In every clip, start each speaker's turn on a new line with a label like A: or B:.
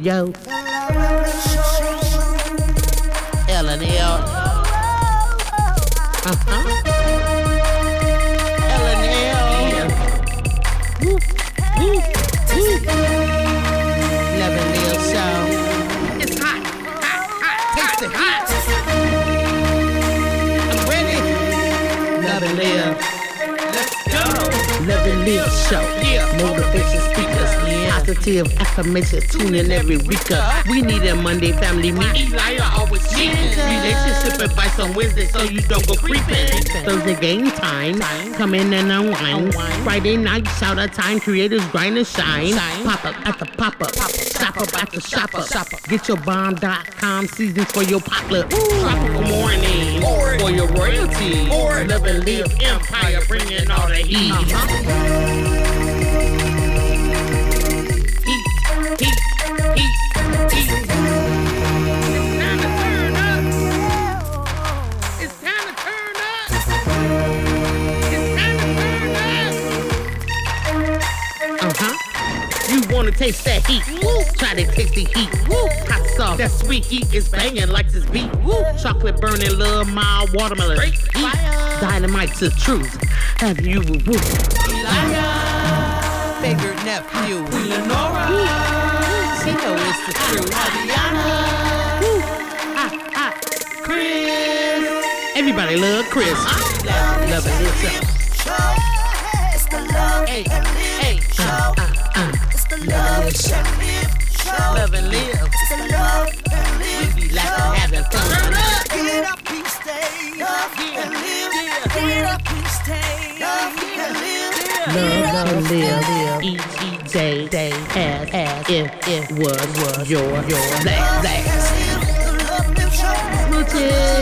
A: Yo. L&L. L&L. Woo. Woo. Woo. Love and Lil Show. It's hot. Hot. Hot. Taste the hot. I'm ready. Love and Lil. Let's go. Love and Lil Show. Yeah. Motivation speakers. Yeah. Positive affirmation. Tune in every week. We need a Monday family meeting. Eli always cheating. Relationship advice on Wednesday so you don't go creeping. Thursday game time. Come in and unwind. Friday night shout out time. Creators grind and shine. Pop up at the pop up. Shop up at the shop up. Get your bomb.com seasons for your potluck. Tropical morning for your royalty. Love and Live Empire bringing all the heat. Wanna taste that heat? Woo. Try to taste the heat. Woo. Hot sauce, that sweet heat is banging like this beat. Woo. Chocolate burning, little mild watermelon. Heat. Dynamite's the truth. Have you woo? Elijah, bigger nephew. Lenora, she know it's the truth. Adriana, Chris. Everybody love Chris. Love it yourself.
B: It's the love and live show.
A: Love and live.
B: It's the love and live.
A: We be laughing, having fun.
B: Get up and stay. Love and live. Get up and stay. Love and live.
A: Love and live. Each day as if it was your last. Smooches.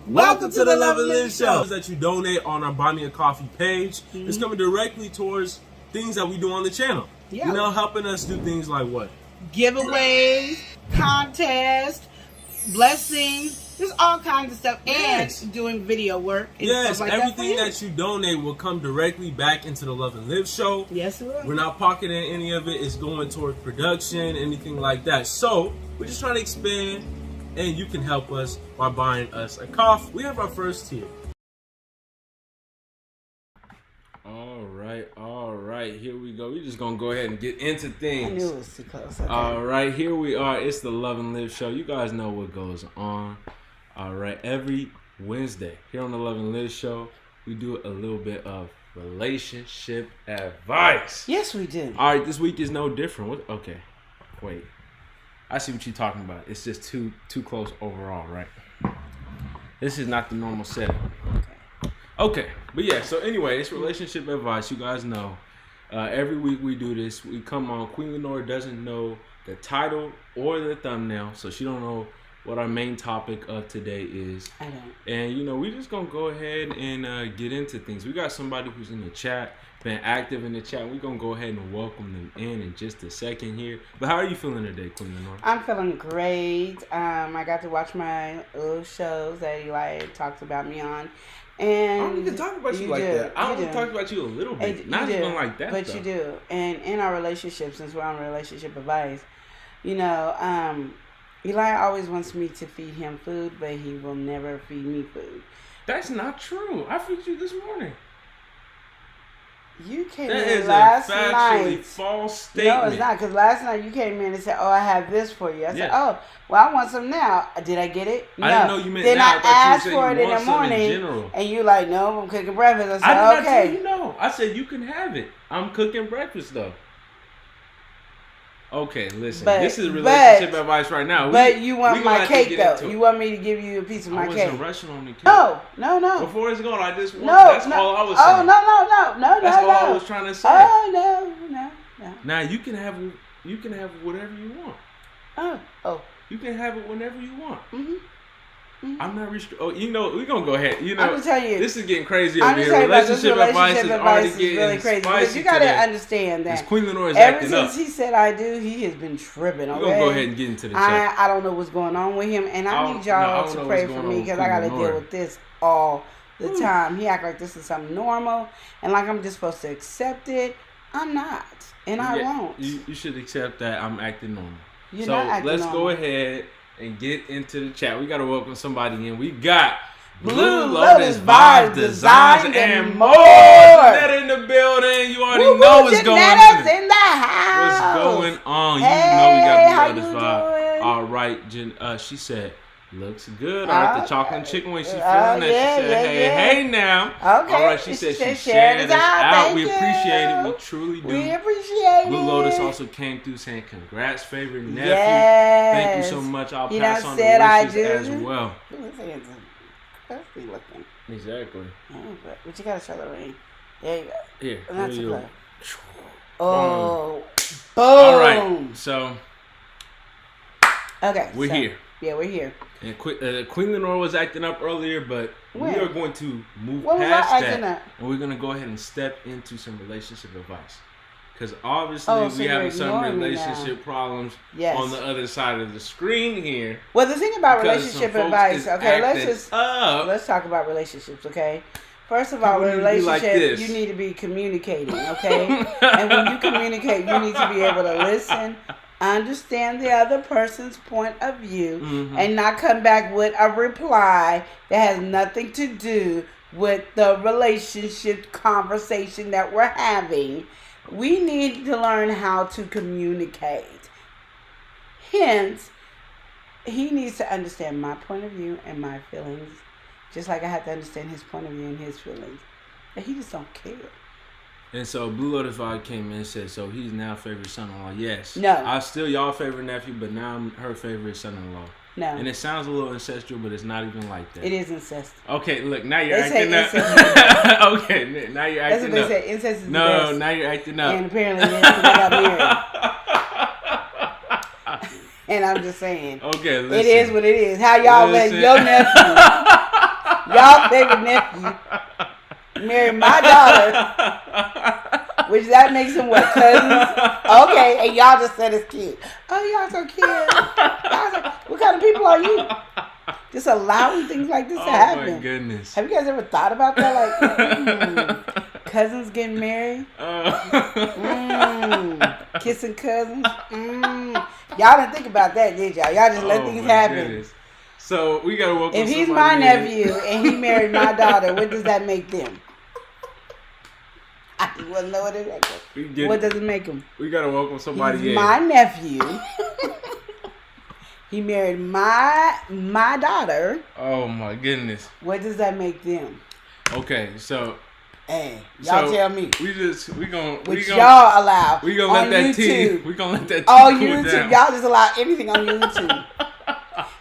C: Welcome to the Love and Live Show. That you donate on our Buy Me a Coffee page. It's coming directly towards things that we do on the channel.
D: Yeah.
C: Helping us do things like what?
D: Giveaways, contests, blessings. There's all kinds of stuff,
C: Yes.
D: and doing video work. And
C: Yes,
D: stuff like
C: everything
D: that,
C: that you donate will come directly back into the Love and Live show.
D: Yes, it will.
C: We're not pocketing any of it. It's going toward production, anything like that. So we're just trying to expand, and you can help us by buying us a coffee. We have our first tier. All right, here we go. We're just gonna go ahead and get into things.
D: I knew it was too close. Okay.
C: All right, here we are. It's the Love and Live show. You guys know what goes on. All right, every Wednesday here on the Love and Live show, we do a little bit of relationship advice.
D: Yes, we do.
C: All right, this week is no different. Okay, wait. I see what you're talking about. It's just too close overall, right? This is not the normal setting. Okay, but yeah. So anyway, it's relationship advice. You guys know. Every week we do this. We come on. Queen Lenore doesn't know the title or the thumbnail, so she don't know what our main topic of today is.
D: I don't.
C: And you know, we just gonna go ahead and get into things. We got somebody who's in the chat, been active in the chat. We're gonna go ahead and welcome them in just a second here. But how are you feeling today, Queen Lenore?
D: I'm feeling great. I got to watch my little shows that Eli talks about me on. And
C: I don't even talk about you like that. I only talk about you a little bit.
D: And
C: Not
D: you
C: even
D: do,
C: like that,
D: but
C: though.
D: you do. And in our relationship, since we're on relationship advice, you know, Eli always wants me to feed him food, but he will never feed me food.
C: That's not true. I feed you this morning.
D: You came
C: That
D: in
C: is
D: last
C: a factually
D: night.
C: false statement.
D: No, it's not, because last night you came in and said, "Oh, I have this for you." I said,
C: Yeah.
D: "Oh, well, I want some now." Did I get it? No.
C: I didn't know you meant
D: then
C: now. I
D: I
C: thought you were
D: asked
C: saying
D: for
C: you
D: it in
C: want
D: the
C: some in
D: morning,
C: general.
D: and you like, "No, I'm cooking breakfast." I
C: I
D: said,
C: did not tell
D: "Okay."
C: you no. I said you can have it. I'm cooking breakfast though. Okay, listen.
D: But-
C: this is relationship
D: but-
C: advice right now.
D: But you
C: we
D: want
C: gonna
D: my
C: have to
D: cake
C: get
D: though.
C: into it.
D: You want me to give you a piece of my
C: I
D: cake?
C: wasn't rushing on the cake.
D: No.
C: Before it's gone, I just want.
D: No,
C: That's
D: no.
C: all I was
D: Oh,
C: saying.
D: no.
C: That's
D: no.
C: all I was trying to say.
D: Oh, no.
C: Now you can have whatever you want.
D: Oh.
C: You can have it whenever you want.
D: Mm-hmm.
C: I'm not restricted. Oh, you know, we're gonna go ahead. You know,
D: I'm just telling you.
C: this is getting crazy
D: I'm
C: over
D: just
C: here.
D: telling you about this
C: Relationship
D: relationship
C: advice
D: advice
C: is
D: is
C: already
D: really
C: getting
D: crazy.
C: spicy
D: Because you got to
C: today.
D: understand
C: Because
D: that
C: Queen Lenore is
D: ever
C: acting up.
D: since he said I do, he has been tripping. Okay?
C: We're gonna go ahead and get into the chat.
D: I don't know what's going on with him, and I need y'all to pray for me because I got to deal with this all the time. He act like this is something normal, and like I'm just supposed to accept it. I'm not, and I won't.
C: You should accept that I'm acting normal.
D: You're
C: so
D: not acting
C: let's
D: normal.
C: go ahead and get into the chat. We gotta welcome somebody in. We got
D: Blue Lotus Vibes, Designs, and more.
C: Janetta in the building. You already know what's going
D: Janetta's
C: on.
D: in the house.
C: What's going on? You
D: Hey,
C: know we got
D: how
C: Blue Lotus
D: you
C: Vibe.
D: doing?
C: All right, she said, looks good. All right, the chocolate chicken when she feeling that. She
D: yeah,
C: said,
D: yeah.
C: hey now.
D: Okay.
C: All right, she said she
D: shared
C: shared
D: us
C: us out.
D: Thank
C: We appreciate it.
D: you.
C: We truly do.
D: We appreciate
C: Blue
D: it.
C: Lotus also came through saying, congrats, favorite nephew.
D: Yes.
C: Thank you so much. I'll
D: He
C: pass
D: done
C: on
D: said
C: the
D: I
C: wishes
D: do.
C: as well.
D: Looks like it's thirsty looking.
C: Exactly.
D: Oh, but you gotta show the ring. There you go.
C: Here.
D: That's
C: here
D: a
C: you
D: club.
C: go.
D: Oh, boom.
C: All right. So
D: Okay.
C: we're here.
D: Yeah, we're here.
C: And Queen Lenore was acting up earlier, but
D: When?
C: we are going to move
D: When was
C: past
D: I
C: that,
D: acting up?
C: and we're going to go ahead and step into some relationship advice. Because obviously
D: Oh, so
C: we
D: you're
C: have some
D: ignoring me
C: relationship problems
D: Yes.
C: on the other side of the screen here.
D: Well, the thing about
C: because
D: relationship
C: some folks
D: advice,
C: is
D: okay,
C: acting up.
D: let's talk about relationships, okay? First of all,
C: People
D: with
C: need to be like
D: relationship,
C: this.
D: you need to be communicating, okay? And when you communicate, you need to be able to listen, understand the other person's point of view,
C: Mhm.
D: and not come back with a reply that has nothing to do with the relationship conversation that we're having. We need to learn how to communicate. Hence, he needs to understand my point of view and my feelings, just like I have to understand his point of view and his feelings. But he just don't care.
C: And so Blue Lotus Vibe came in and said, so he's now favorite son-in-law. Yes.
D: No.
C: I'm still y'all favorite nephew, but now I'm her favorite son-in-law.
D: No,
C: And it sounds a little ancestral, but it's not even like that.
D: it is incest.
C: Okay, look, now you're
D: They say
C: acting up.
D: incest
C: Okay, now you're
D: That's what
C: acting
D: they
C: up.
D: say. Incest is the
C: No,
D: best.
C: now you're acting up.
D: And apparently it is because they got married. And I'm just saying.
C: Okay, listen.
D: It is what it is. How y'all
C: Listen.
D: let your nephew, y'all favorite nephew, marry my daughter, which that makes them what, cousins? Okay, and y'all just said it's cute. Oh, y'all so cute. What kind of people are you? Just allowing things like this to happen.
C: Oh my goodness.
D: Have you guys ever thought about that? Like, cousins getting married? Kissing cousins? Y'all didn't think about that, did y'all? Y'all just let things happen.
C: Goodness. So we gotta welcome.
D: If he's my nephew and he married my daughter, what does that make them? I just want to know what it makes them. What does it make them?
C: We gotta welcome somebody.
D: He's my nephew. He married my daughter.
C: Oh my goodness.
D: What does that make them?
C: Okay, so.
D: Hey, y'all tell me.
C: We gonna
D: y'all allow.
C: We gonna let that tea. We gonna let that tea
D: on
C: cool
D: YouTube.
C: down.
D: Y'all just allow anything on YouTube.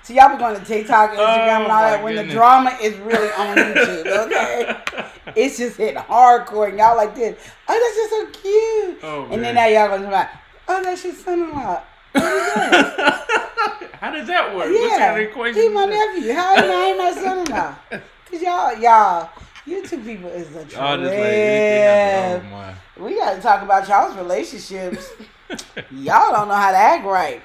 D: So y'all be going to TikTok, Instagram, and all that when the drama is really on YouTube. Okay, it's just hitting hardcore, and y'all like this. Oh, that's just so cute.
C: Oh,
D: and then now y'all gonna be like, oh, that's your son-in-law.
C: How does that work?
D: Yeah,
C: what's that equation?
D: He my nephew. How am I my son-in-law? Cause y'all, YouTube people is the trip.
C: Oh my.
D: We got to talk about y'all's relationships. Y'all don't know how to act right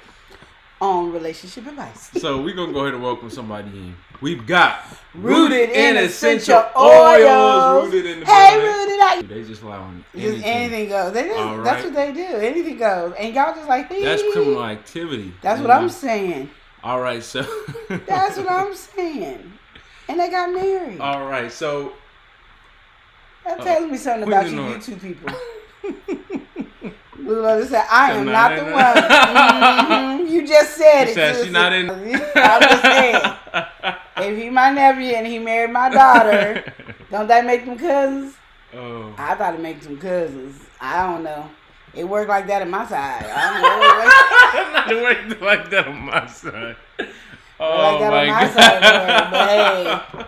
D: on relationship advice.
C: So we're going to go ahead and welcome somebody in. We've got
D: Rooted in Essential Oils.
C: Rooted in the
D: Hey,
C: building.
D: Rooted.
C: They just allowing
D: Just anything goes. That's
C: right.
D: what they do. Anything goes. And y'all just like, hey.
C: That's criminal activity.
D: That's what I'm saying.
C: All right, so.
D: That's what I'm saying. And they got married.
C: All right, so.
D: That tells me something about you YouTube people. Lula said, I am not the one. You just said it.
C: Said she's not in.
D: I'm just saying. If he my nephew and he married my daughter, don't that make them cousins?
C: Oh.
D: I thought it makes them cousins. I don't know. It worked like that on my side. I don't know.
C: Not worked like that on my side. Oh,
D: like that
C: my
D: on my
C: God.
D: side, but hey.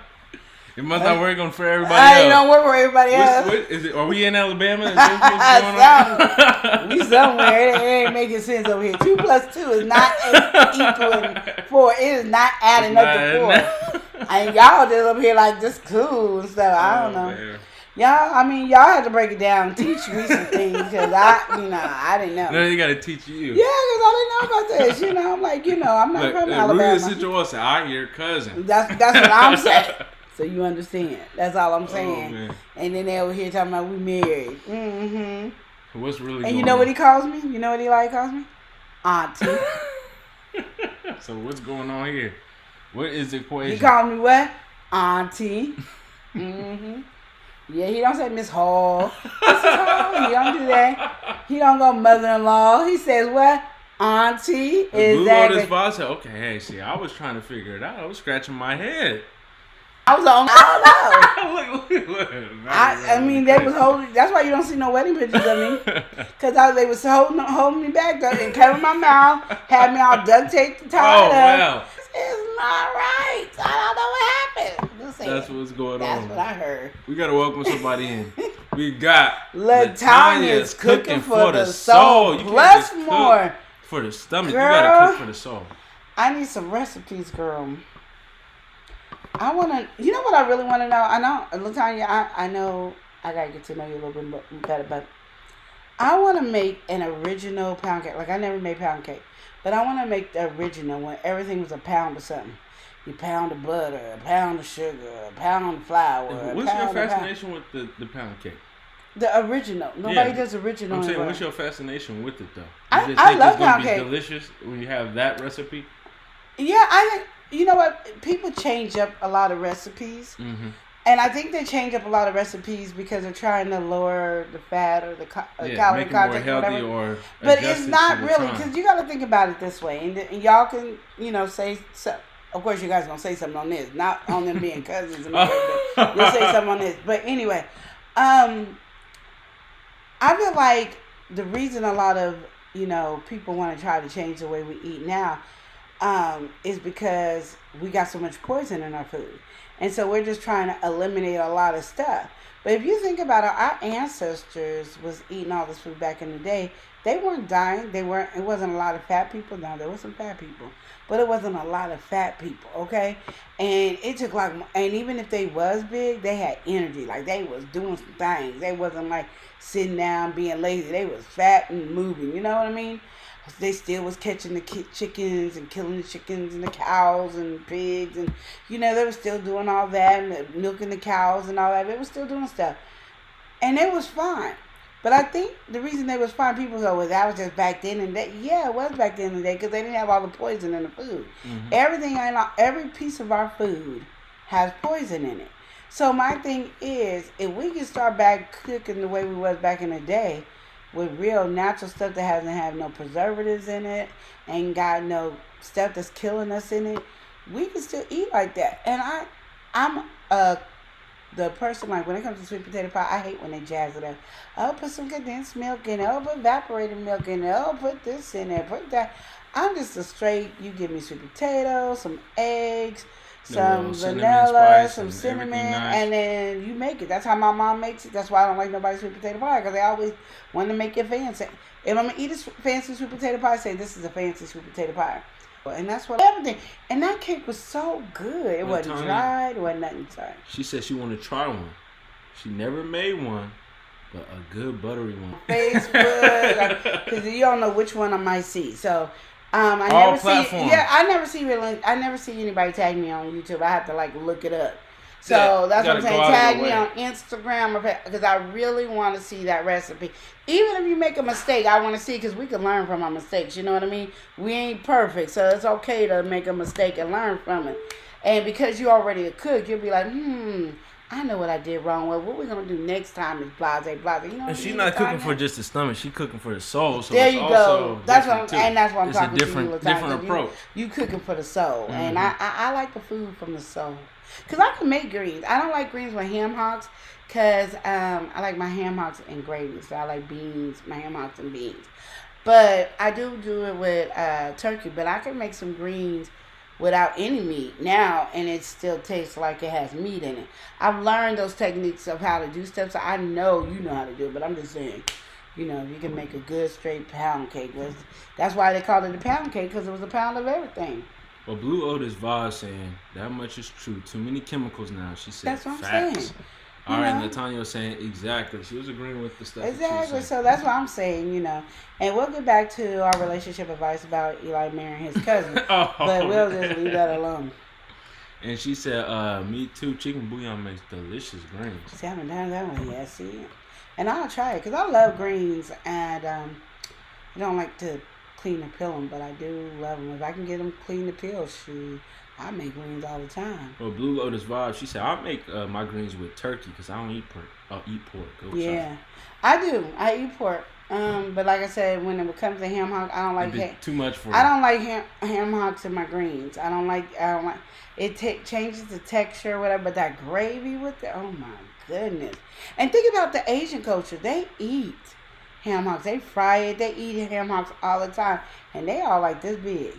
C: It must not work on for everybody
D: I
C: else.
D: don't work for everybody else.
C: What is it? Are we in Alabama? Is this what's going on?
D: We somewhere. It ain't making sense over here. 2 + 2 is not equaling 4. It is not adding up to 4. And y'all just up here like just cool and stuff. I don't know.
C: Man.
D: Y'all had to break it down, teach me some things because I didn't know.
C: No, they got to teach you.
D: Yeah, because I didn't know about this. I'm like, I'm not from Alabama.
C: Rooted Essential Oils said, I hear cousin.
D: That's what I'm saying. So you understand. That's all I'm saying.
C: Man.
D: And then they over here talking about we married. Mm-hmm.
C: What's really going on?
D: And you know what he calls me? You know what he calls me? Auntie.
C: So what's going on here? What is the equation?
D: He called me what? Auntie. Mm-hmm. Yeah, he don't say Miss Hall. Mrs. Hall. He don't do that. He don't go mother-in-law. He says what? Auntie.
C: Exactly. His boss said, okay, hey, see, I was trying to figure it out. I was scratching my head.
D: I was on. I don't know.
C: Look.
D: I mean, they was holding. That's why you don't see no wedding pictures of me, because they was holding me back though, and covering my mouth, had me all duct taped, tied up.
C: Wow.
D: It's not right. I don't know what happened.
C: That's what's going on.
D: That's what I heard.
C: We gotta welcome somebody in. We got
D: LaTanya's cooking for the soul. Plus more
C: for the stomach.
D: Girl,
C: you gotta cook for the soul.
D: I need some recipes, girl. I wanna. You know what I really want to know? I know, LaTanya. I know. I gotta get to know you a little bit better, but I want to make an original pound cake. Like I never made pound cake, but I want to make the original when everything was a pound of something. You pound of butter, a pound of sugar, a pound of flour.
C: What's your fascination with the pound cake?
D: The original. Nobody does original.
C: I'm saying, what's your fascination with it though?
D: I love pound cake.
C: Delicious when you have that recipe.
D: Yeah, I think. You know what? People change up a lot of recipes.
C: Mm-hmm.
D: And I think they change up a lot of recipes because they're trying to lower the fat or the calorie
C: make it more
D: content
C: healthy
D: or
C: or
D: but it's not really, because you got to think about it this way. And y'all can, say, so, of course you guys going to say something on this. Not on them being cousins. And but you'll say something on this. But anyway, I feel like the reason a lot of, people want to try to change the way we eat now is because we got so much poison in our food. And so we're just trying to eliminate a lot of stuff. But if you think about it, our ancestors was eating all this food back in the day. They weren't dying. It wasn't a lot of fat people. No, there was some fat people. But it wasn't a lot of fat people, okay? And it took and even if they was big, they had energy. Like they was doing some things. They wasn't like sitting down being lazy. They was fat and moving, you know what I mean? they still was catching the chickens and killing the chickens and the cows and pigs, and they were still doing all that and milking the cows and all that. They were still doing stuff, and it was fine. But I think the reason they was fine, people go, well, that was just back then and that. Yeah, it was back then and that because they didn't have all the poison in the food. Every piece of our food has poison in it. So my thing is, if we can start back cooking the way we was back in the day, with real natural stuff that hasn't had no preservatives in it, ain't got no stuff that's killing us in it, we can still eat like that. And I'm the person, like, when it comes to sweet potato pie, I hate when they jazz it up. Oh, put some condensed milk in it. Oh, put evaporated milk in it. Oh, put this in there. Put that. I'm just a straight, you give me sweet potatoes, some eggs, some vanilla, some cinnamon, nice. And then you make it. That's how my mom makes it. That's why I don't like nobody's sweet potato pie, because they always want to make it fancy. If I'm going to eat a fancy sweet potato pie, say this is a fancy sweet potato pie. And that's what everything. And that cake was so good. It wasn't dry. It wasn't nothing. Sorry.
C: She said she wanted to try one. She never made one, but a good buttery one.
D: Facebook, because you don't know which one I might see. So I
C: all
D: never
C: platforms.
D: see. Yeah, I never see anybody tag me on YouTube. I have to look it up. So that's what I'm saying. Tag me on Instagram because I really want to see that recipe. Even if you make a mistake, I want to see, because we can learn from our mistakes. You know what I mean? We ain't perfect, so it's okay to make a mistake and learn from it. And because you're already a cook, you'll be like, I know what I did wrong. Well, what we're going to do next time is blase. You know
C: and she's not cooking for just the stomach. She's cooking for the soul. So
D: there you go. That's what I'm talking
C: to you. It's a different approach.
D: You cooking for the soul. Mm-hmm. And I like the food from the soul. Because I can make greens. I don't like greens with ham hocks, because I like my ham hocks and gravy. So I like beans, my ham hocks and beans. But I do it with turkey. But I can make some greens without any meat now, and it still tastes like it has meat in it. I've learned those techniques of how to do stuff, so I know you know how to do it. But I'm just saying, you can make a good straight pound cake. That's why they called it a pound cake, because it was a pound of everything.
C: Well, Blue Otis Vaz saying that much is true. Too many chemicals now. She said
D: that's what
C: facts.
D: I'm saying.
C: All right, Latanya was saying exactly. She was agreeing with the stuff.
D: Exactly. So that's what I'm saying, And we'll get back to our relationship advice about Eli marrying his cousin. But we'll just leave that alone.
C: And she said, me too. Chicken bouillon makes delicious greens.
D: See, I haven't done that one yet. See? And I'll try it, because I love greens. And I don't like to clean and peel them, but I do love them. If I can get them clean to peel, I make greens all the time.
C: Well, Blue Lotus Vibe, she said, I make my greens with turkey because I don't eat pork.
D: Yeah, I do. I eat pork. But like I said, when it comes to ham hock, I don't like
C: too much for
D: I don't like ham hocks in my greens. I don't like it. Changes the texture or whatever. But that gravy with it, oh my goodness! And think about the Asian culture. They eat ham hocks. They fry it. They eat ham hocks all the time, and they all like this big.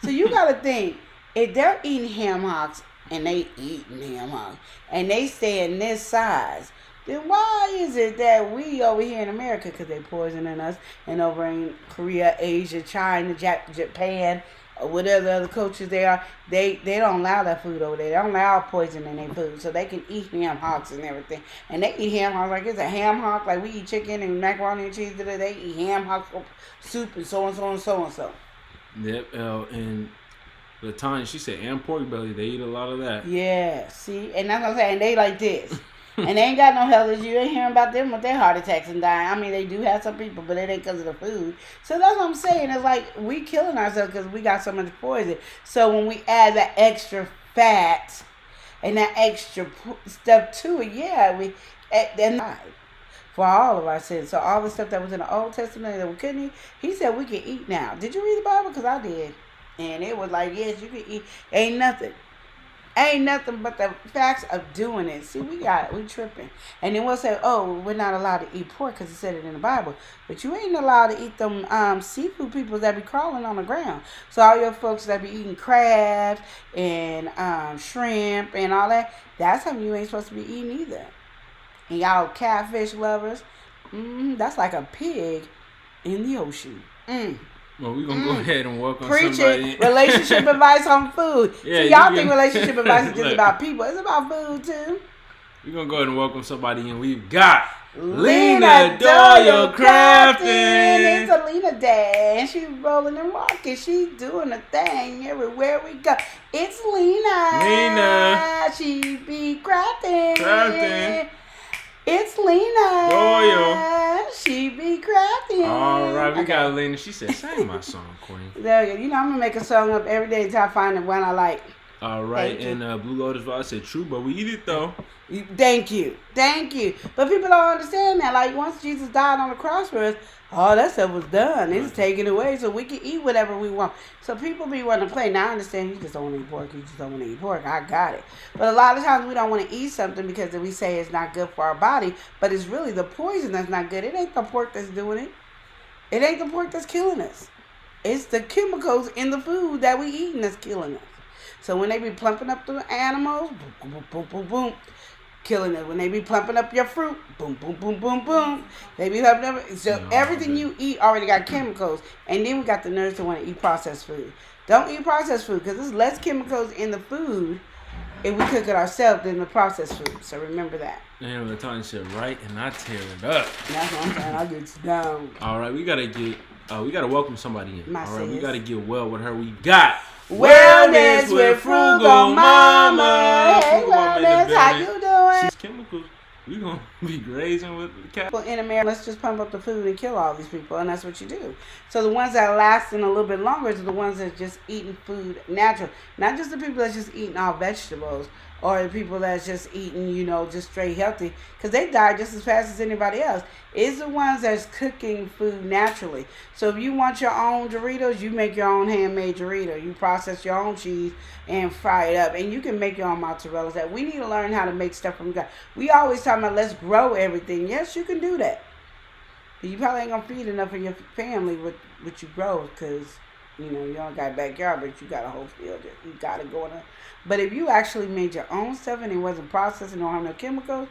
D: So you gotta think, if they're eating ham hocks and they eating ham hocks and they stay in this size, then why is it that we over here in America, because they poisoning us, and over in Korea, Asia, China, Japan, or whatever other cultures they are, they don't allow that food over there. They don't allow poison in their food, so they can eat ham hocks and everything. And they eat ham hocks like it's a ham hock, like we eat chicken and macaroni and cheese today. They eat ham hocks soup and so and so and so and so.
C: Yep, and Latanya, she said, and pork belly, they eat a lot of that.
D: Yeah, see, and that's what I'm saying. They like this. And they ain't got no health issues. You ain't hearing about them with their heart attacks and dying. I mean, they do have some people, but it ain't because of the food. So that's what I'm saying. It's like we killing ourselves because we got so much poison. So when we add that extra fat and that extra stuff to it, yeah, then for all of our sins. So all the stuff that was in the Old Testament that we couldn't eat, he said we can eat now. Did you read the Bible? Because I did. And it was like, yes, you can eat. Ain't nothing but the facts of doing it. See, we tripping. And then we'll say, oh, we're not allowed to eat pork because it said it in the Bible. But you ain't allowed to eat them seafood people that be crawling on the ground. So all your folks that be eating crabs and shrimp and all that, that's something you ain't supposed to be eating either. And y'all catfish lovers, that's like a pig in the ocean.
C: Well, we're going to go ahead and welcome
D: somebody.
C: Preaching
D: relationship advice on food.
C: Yeah,
D: so y'all think relationship advice is just about people. It's about food, too.
C: We're gonna go ahead and welcome somebody in. We've got
D: Lena
C: Doyle
D: Crafton.
C: Crafton.
D: It's a Lena Day, and she's rolling and rocking. She's doing a thing everywhere we go. It's Lena. She be crafting. It's Lena.
C: Doyle.
D: She be crafting.
C: All right, we got Lena. She said, "Sing my song, Queen."
D: There you go. You know, I'm gonna make a song up every day until I find the one I like.
C: All right,
D: Thank
C: and Blue Lotus Vibe said, "True, but we eat it though."
D: Thank you. But people don't understand that. Like, once Jesus died on the cross for us, all that stuff was done. It's taken away so we can eat whatever we want. So people be wanting to play. Now, I understand you just don't want to eat pork. You just don't want to eat pork. I got it. But a lot of times we don't want to eat something because we say it's not good for our body. But it's really the poison that's not good. It ain't the pork that's doing it. It ain't the pork that's killing us. It's the chemicals in the food that we eating that's killing us. So when they be plumping up the animals, boom, boom, boom, boom, boom, killing it. When they be plumping up your fruit, boom, boom, boom, boom, boom, they be plumping up. So everything you eat already got chemicals. And then we got the nerves to want to eat processed food. Don't eat processed food because there's less chemicals in the food if we cook it ourselves than the processed food. So remember that.
C: And the time said, "Right," and I tear it up.
D: That's what I'm saying. I'll get you down.
C: All right, we gotta welcome somebody in.
D: My
C: All right, we
D: sis.
C: gotta get well with her. We got
D: Wellness with Frugal Mama. Hey,
C: Frugal Mama in the
D: Wellness, how
C: building.
D: you doing?
C: She's chemicals. We gonna be grazing with the cat.
D: People in America, let's just pump up the food and kill all these people, and that's what you do. So the ones that are lasting a little bit longer are the ones that are just eating food natural. Not just the people that's just eating all vegetables, or the people that's just eating, just straight healthy, because they die just as fast as anybody else. It's the ones that's cooking food naturally. So if you want your own Doritos, you make your own handmade Dorito. You process your own cheese and fry it up, and you can make your own mozzarella. That we need to learn how to make stuff from God. We always talk about let's grow everything. Yes, you can do that. But you probably ain't gonna feed enough of your family with what you grow, because you don't got a backyard, but you got a whole field that you got to go in. But if you actually made your own stuff and it wasn't processed and don't have no chemicals,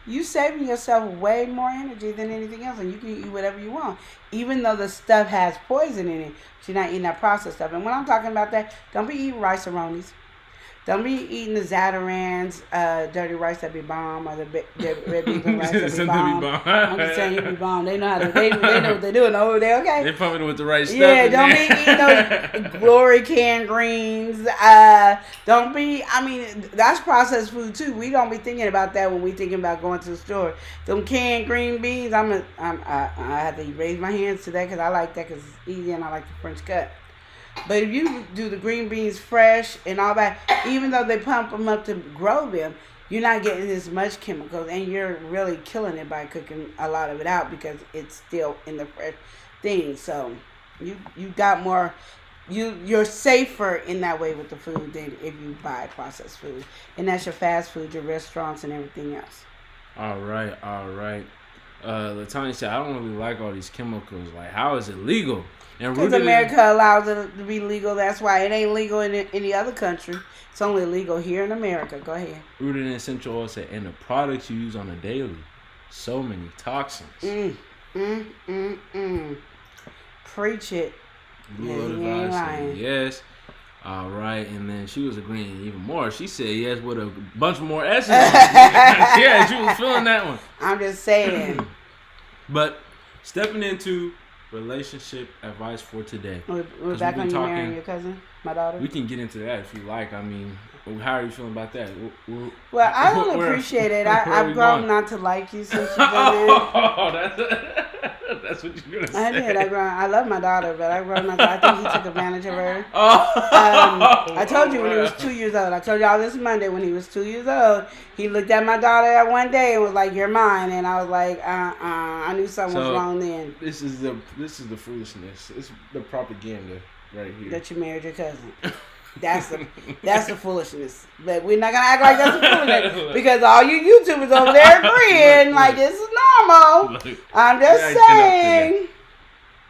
D: you saving yourself way more energy than anything else, and you can eat whatever you want, even though the stuff has poison in it. But you're not eating that processed stuff. And when I'm talking about that, don't be eating rice-a-ronies. Don't be eating the Zatarans, dirty rice that be bomb, or the red bean rice that be bomb. I'm just saying you be bomb. They know how to. They know what they're doing over there. Okay.
C: They pumping it with the right stuff.
D: Yeah, don't be eating those Glory canned greens. Don't be. I mean, that's processed food too. We don't be thinking about that when we thinking about going to the store. Them canned green beans. I have to raise my hands to that because I like that because it's easy and I like the French cut. But if you do the green beans fresh and all that, even though they pump them up to grow them, you're not getting as much chemicals, and you're really killing it by cooking a lot of it out because it's still in the fresh thing. So you got more. You're safer in that way with the food than if you buy processed food, and that's your fast food, your restaurants, and everything else.
C: All right. Latanya said, "I don't really like all these chemicals. Like, how is it legal?" And
D: because America allows it to be legal. That's why it ain't legal in any other country. It's only legal here in America. Go ahead.
C: Rooted in essential oil said, and the products you use on a daily, so many toxins.
D: Preach it.
C: Blue Lotus Vibe said yes. All right, and then she was agreeing even more. She said yes with a bunch more S's. Yeah, she was feeling that one.
D: I'm just saying.
C: But stepping into relationship advice for today.
D: We're back on you marrying your cousin, my daughter.
C: We can get into that if you like. I mean, how are you feeling about that?
D: Well, I don't appreciate it. I've grown not to like you since you've been there.
C: Oh, that's what you're gonna say.
D: I did. I love my daughter, but I've grown not to. I think he took advantage of her. I told you when he was 2 years old. I told y'all this Monday when he was 2 years old. He looked at my daughter one day and was like, "You're mine," and I was like, I knew something was wrong then.
C: This is the foolishness. It's the propaganda right here.
D: That you married your cousin. That's the foolishness. But we're not gonna act like that's the foolishness because all you YouTubers over there agreeing like this is normal. Look, I'm just saying.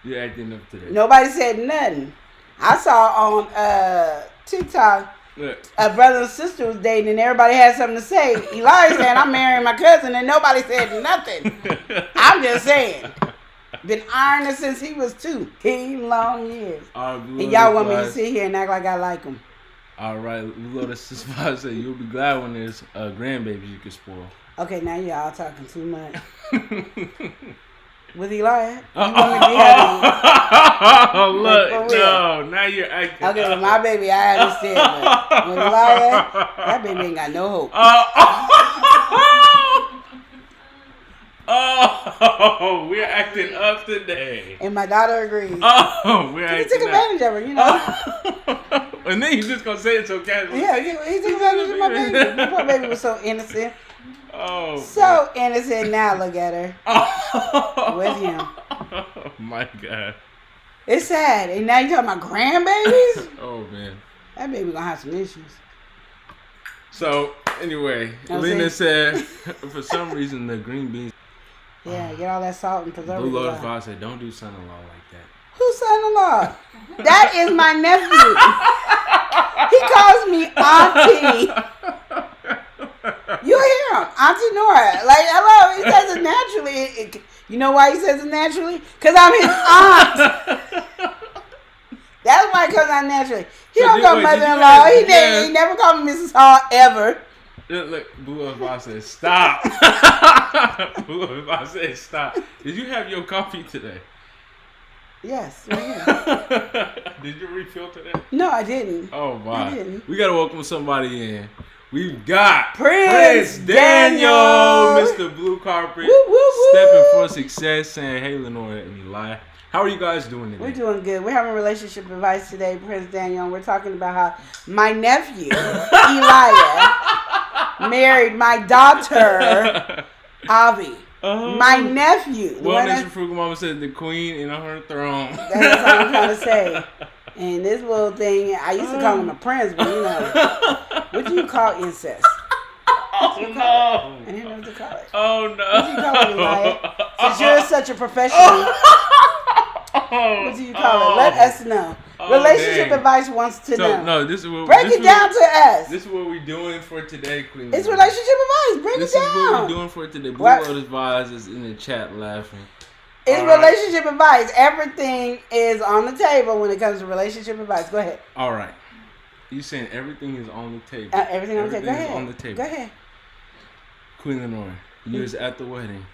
C: You're acting up today.
D: Nobody said nothing. I saw on TikTok a brother and sister was dating and everybody had something to say. Eli said, "I'm marrying my cousin," and nobody said nothing. I'm just saying. Been ironing since he was 2 long years. And y'all want me to sit here and act like I like him.
C: All right, Lotus Vibe said you'll be glad when there's grandbabies you can spoil.
D: Okay, now y'all talking too much. With Eli? You want me to be happy?
C: Oh, look,
D: Like, for real.
C: no, now you're acting.
D: Okay, with my baby, I understand. But with Eli, that baby ain't got no hope.
C: Oh, we're acting up today.
D: And my daughter agrees.
C: Oh, we're
D: He
C: acting
D: took
C: up.
D: advantage of her, you know.
C: And then you just gonna say it so casually.
D: Yeah, he took advantage of my baby. My poor baby was so innocent.
C: Oh.
D: So innocent now, look at her. With him.
C: Oh my God.
D: It's sad. And now you talking about grandbabies?
C: Oh man.
D: That baby gonna have some issues.
C: So anyway,
D: I'm
C: Lena said for some reason the green beans.
D: Yeah, get all that salt and
C: Blue
D: preservative
C: Lotus
D: out.
C: Vaz said, "Don't do son-in-law like that."
D: Who's son-in-law? That is my nephew. He calls me auntie. You hear him, Auntie Nora. Like, hello, he says it naturally. You know why he says it naturally? Because I'm his aunt. That's why it comes out naturally. He don't go mother-in-law. He never called me Mrs. Hall ever.
C: Look, Blue Lotus Vaz said, "Stop." Blue Lotus Vaz said, "Stop." Did you have your coffee today?
D: Yes. Yeah.
C: Did you refill today?
D: No, I didn't.
C: Oh my!
D: I didn't.
C: We gotta welcome somebody in. We've got
D: Prince
C: Daniel,
D: Daniel.
C: Mr. Blue Carpet,
D: Woo, woo, woo.
C: stepping for success, saying, "Hey, Lenora and Eli, how are you guys doing today?"
D: We're doing good. We're having relationship advice today, Prince Daniel. And we're talking about how my nephew, Elijah, married my daughter, Avi. My nephew. the
C: Well,
D: one
C: Mr.
D: that-
C: Frugal Mama said the queen in her throne.
D: That's all I'm trying to say. And this little thing, I used to call him a prince, but you know, what do you call incest?
C: Oh no!
D: I didn't know what to call it.
C: Oh no!
D: What do you call it, Elijah? Since you're such a professional, what do you call it? Let us know.
C: Oh,
D: Relationship
C: dang.
D: advice wants to
C: So
D: know.
C: no, this is what
D: Break
C: this
D: it
C: is
D: down
C: what,
D: to us.
C: This is what we're doing for today, Queen.
D: It's relationship advice. Break
C: This
D: it
C: is what
D: down.
C: we're doing for today. Blue
D: What?
C: Lotus Vaz is in the chat laughing.
D: It's
C: All right.
D: relationship advice. Everything is on the table when it comes to relationship advice. Go ahead.
C: All right. You saying everything is on the table.
D: Everything on the table. Go
C: Everything is
D: ahead.
C: on the table.
D: Go ahead.
C: Queen Lenore, you was at the wedding,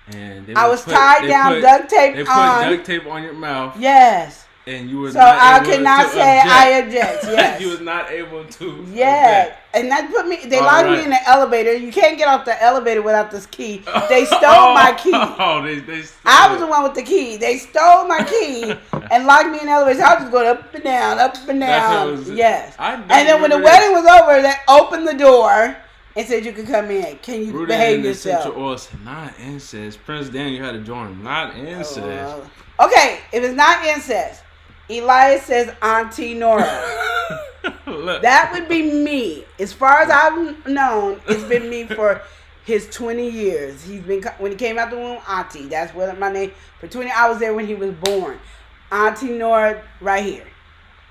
C: and
D: I was tied down, duct tape
C: They put
D: on.
C: duct tape on your mouth,
D: Yes.
C: and you were
D: So
C: not
D: I
C: able
D: cannot
C: to
D: say
C: object.
D: I object. Yes.
C: You was not able to.
D: Yeah,
C: object.
D: and that put me. They
C: All
D: locked me
C: right.
D: in the elevator. You can't get off the elevator without this key. They stole my key.
C: Oh, they stole
D: I was
C: it.
D: the one with the key. They stole my key and locked me in the elevator. So I was just going up and down, up and
C: That's how
D: down.
C: it was-
D: Yes.
C: I don't
D: And then when the
C: remember
D: wedding was over, they opened the door and said you could come in. Can you
C: Rooted
D: behave
C: in the
D: yourself?
C: essential oils, not incest. Prince Daniel had to join, not incest.
D: Okay, if it's not incest, Elias says Auntie Nora.
C: Look,
D: That would be me. As far as I've known, it's been me for his 20 years. He's been, when he came out the womb, Auntie. That's what my name, for 20, I was there when he was born. Auntie Nora, right here.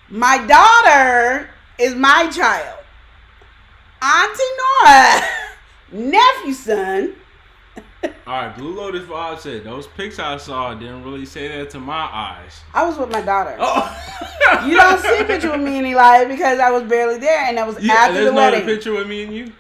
D: My daughter is my child. Auntie Nora, nephew son.
C: all right, Blue Lotus Vaz said those pics I saw didn't really say that to my eyes.
D: I was with my daughter.
C: Oh,
D: You don't see a picture with me and Eli because I was barely there, and that was
C: yeah,
D: after
C: there's
D: the
C: not a
D: wedding.
C: picture with me and you.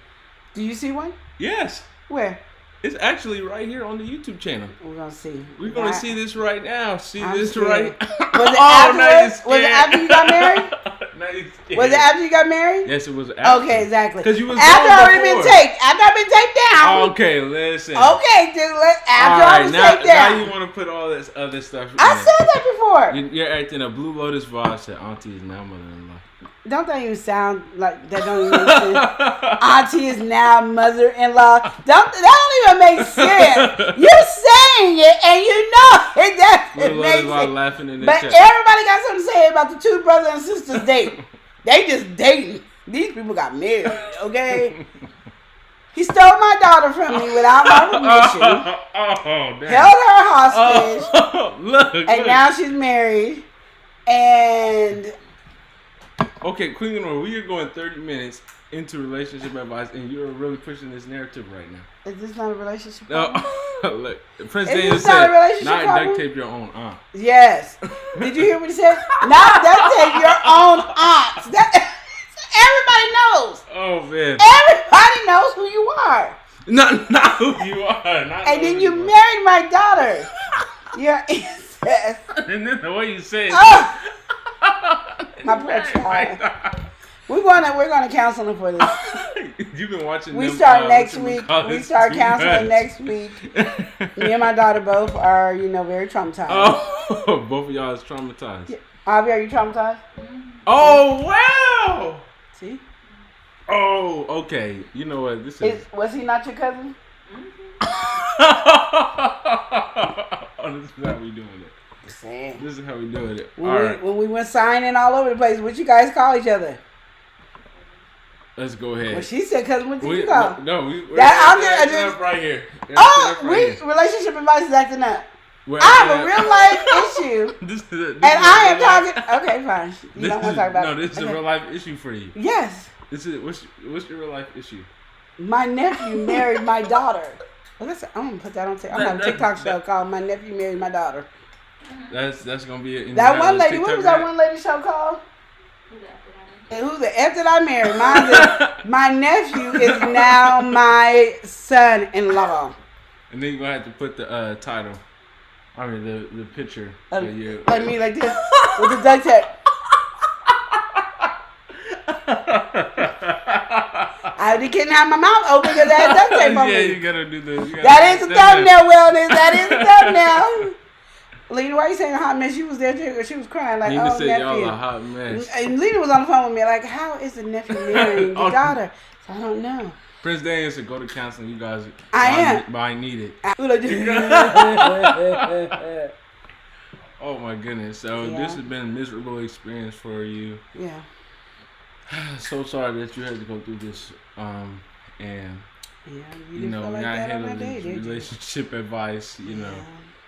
D: Do you see one?
C: Yes,
D: Where?
C: it's actually right here on the YouTube channel.
D: We're gonna see.
C: We're gonna see this right now. See
D: I'm
C: this
D: scared.
C: right.
D: Was it
C: Oh, now
D: afterwards?
C: you're
D: Was it after you got married?
C: Now you're scared.
D: Was it after you got married?
C: Yes, it was after.
D: Okay, exactly.
C: Because you was
D: after
C: gone
D: I already been
C: before.
D: taped. After I've been taped down.
C: Okay, listen.
D: Okay, dude. After
C: All
D: I
C: right,
D: was
C: now,
D: taped down.
C: now you want to put all this other stuff.
D: I
C: in.
D: said that before.
C: You're acting a Blue Lotus Vaz said Auntie is now mother-in-law.
D: Don't that even sound like that? Don't even make sense. Auntie is now mother-in-law. That don't even make sense. You're saying it, and you know it doesn't
C: Blue
D: make
C: Lotus Vaz
D: sense.
C: laughing in the
D: But
C: chat.
D: everybody got something to say about the two brothers and sisters dating. They just dating. These people got married, okay? He stole my daughter from me without my permission.
C: Oh, damn.
D: Held her hostage.
C: Oh, look.
D: And
C: look.
D: now she's married. And
C: Okay, Queen Lenore, we are going 30 minutes into relationship advice, and you're really pushing this narrative right now.
D: is this not a relationship
C: No,
D: problem?
C: look, Prince
D: Is
C: Daniel
D: this not a
C: said,
D: relationship
C: not
D: problem?
C: duct tape your own aunt.
D: Yes. Did you hear what he said? Not that tape, your own aunt. Everybody knows.
C: Oh, man.
D: Everybody knows who you are.
C: Not who you are.
D: And then you married my daughter. You're incest.
C: And then the way you say it.
D: Oh, my poor child. We're gonna counsel him for this.
C: You've been watching.
D: We
C: them,
D: start next
C: whatchamacallit,
D: week. We start
C: too
D: counseling
C: much.
D: next week. Me and my daughter both are, very traumatized.
C: Oh, both of y'all is traumatized.
D: Yeah. Avi, are you traumatized?
C: Oh wow.
D: See?
C: Oh, okay. You know what? This is.
D: Was he not your cousin?
C: Oh, this is how we doing it.
D: Saying.
C: This is how we doing it.
D: When,
C: All right.
D: when we went signing all over the place, what you guys call each other?
C: Let's go ahead.
D: Well, she said, cousin, what did you call?
C: we're
D: That-
C: acting
D: I'm
C: up right here. We're
D: Oh,
C: acting up right here.
D: relationship advice is acting up.
C: We're
D: I have a
C: acting
D: real
C: up-
D: life issue,
C: This is
D: and I am talking. Okay, fine. You don't want to talk about
C: No,
D: it.
C: this is a
D: Okay.
C: real life issue for you.
D: Yes.
C: This is what's your real life issue?
D: My nephew married my daughter. Well, listen, I'm gonna put that on. I'm having a TikTok show called "My Nephew Married My Daughter."
C: That's gonna be it.
D: That one lady. What was that one lady show called? And who the F did I marry? My nephew is now my son-in-law.
C: And then you're gonna have to put the title. I mean the picture.
D: Like me, like this, with the duct tape. I couldn't have my mouth open because I had duct tape on
C: Yeah,
D: me.
C: you gotta do the.
D: That is the thumbnail, wellness. That is the thumbnail. Lena, why are you saying a hot mess? She was there too. She was crying like,
C: Nina
D: oh,
C: said
D: nephew.
C: y'all a hot mess.
D: And Lena was on the phone with me like, how is the nephew marrying the
C: Oh.
D: daughter? So I don't know.
C: Prince Daniel said go to counseling. You guys.
D: I am.
C: But I need it. Oh my goodness. So
D: Yeah.
C: this has been a miserable experience for you.
D: Yeah.
C: So sorry that you had to go through this. And
D: Yeah.
C: you
D: didn't
C: know,
D: feel like
C: not
D: that on
C: handling
D: that day,
C: this
D: did you?
C: relationship advice. You know,
D: Yeah.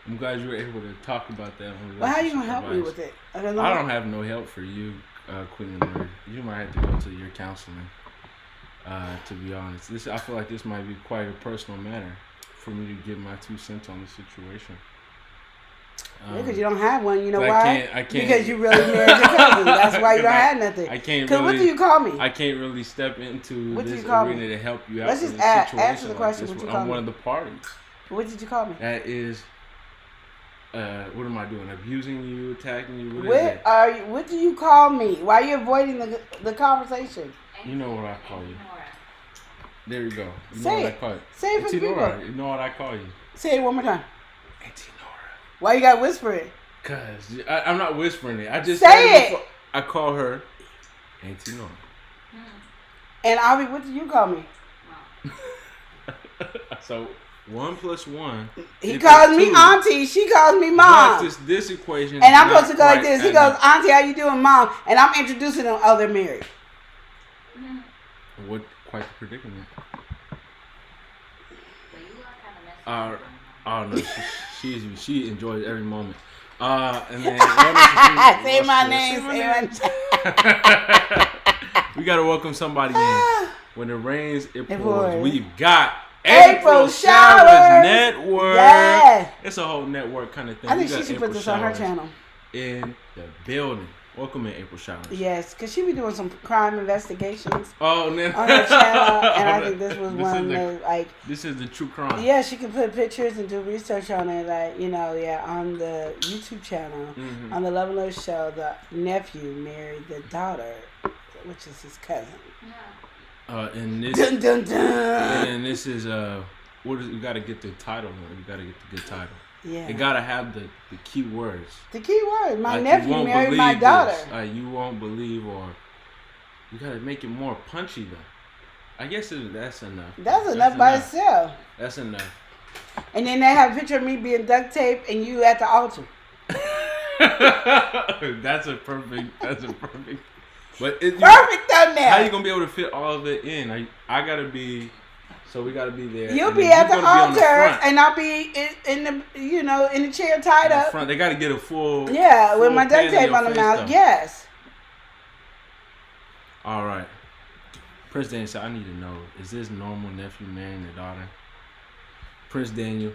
C: I'm glad you were able to talk about that. On
D: Well, how you gonna
C: relationship
D: help me
C: advice.
D: with it?
C: I don't have no help for you, Queen Murray. You might have to go to your counseling. To be honest, I feel like this might be quite a personal matter for me to give my 2 cents on the situation.
D: Because you don't have one. You know
C: but
D: why?
C: I can't.
D: Because you really married your cousin. That's why you don't have nothing.
C: I can't
D: Because
C: really.
D: what do you call me?
C: I can't really step into
D: What do
C: this
D: you call
C: arena
D: me?
C: to help you out.
D: Let's
C: in
D: just
C: a situation
D: answer the
C: like
D: question,
C: this
D: what you
C: when
D: call
C: I'm
D: me?
C: one of the parties.
D: What did you call me?
C: That is. What am I doing? Abusing you, attacking you?
D: What do you call me? Why are you avoiding the conversation?
C: You know what I call you. There you go. You
D: Say
C: know what
D: it.
C: I call you.
D: Say it for
C: Auntie
D: the people.
C: Nora. You know what I call you.
D: Say it one more time.
C: Auntie Nora.
D: Why you got whisper it?
C: Cause I'm not whispering it. I just
D: Say
C: said
D: it.
C: before. I call her Auntie Nora.
D: And Avi, what do you call me?
C: So 1 + 1.
D: He
C: equals
D: calls me
C: 2.
D: auntie. She calls me
C: But
D: mom.
C: this equation.
D: And
C: is
D: I'm
C: not
D: supposed to go like
C: quite
D: this. He
C: adding
D: goes,
C: up.
D: auntie, how you doing, mom? And I'm introducing them. Oh, they're married.
C: What quite the predicament? Oh no, she enjoys every moment. And then
D: Say my name. Say my name.
C: We gotta welcome somebody in. When it rains, it pours.
D: pours.
C: We've got
D: April Showers
C: Network.
D: Yes.
C: It's a whole network kind of thing.
D: I think
C: We
D: she
C: got
D: should put
C: April
D: this on her
C: Showers
D: channel.
C: in the building. Welcome in, April Showers.
D: Yes, because she be doing some crime investigations
C: Oh, man.
D: on her channel. And I think this was one
C: is
D: that, like,
C: This is the true crime.
D: yeah, she can put pictures and do research on it, like, on the YouTube channel,
C: Mhm.
D: on the Love and Love show, the nephew married the daughter, which is his cousin.
C: And this
D: Dun dun dun.
C: and this is what is you gotta get the title on. You gotta get the good title.
D: Yeah.
C: It gotta have the key words.
D: The key word, my
C: Like, you
D: nephew
C: won't
D: married
C: believe
D: my daughter.
C: this. You won't believe, or you gotta make it more punchy though. I guess that's enough.
D: That's enough by itself.
C: That's enough.
D: And then they have a picture of me being duct taped and you at the altar.
C: That's a perfect. But
D: Perfect thumbnail.
C: how you gonna be able to fit all of it in? I gotta be. So we gotta be there.
D: You'll
C: and
D: be
C: then
D: at
C: you're
D: the
C: gonna be on
D: altar,
C: front.
D: and I'll be in the in the chair tied
C: In the
D: up.
C: front. They gotta get a full.
D: Yeah, with
C: full
D: my duct
C: pan in
D: tape
C: your
D: on the
C: face,
D: mouth.
C: though.
D: Yes.
C: All right. Prince Daniel said, I need to know, is this normal nephew marrying the daughter? Prince Daniel.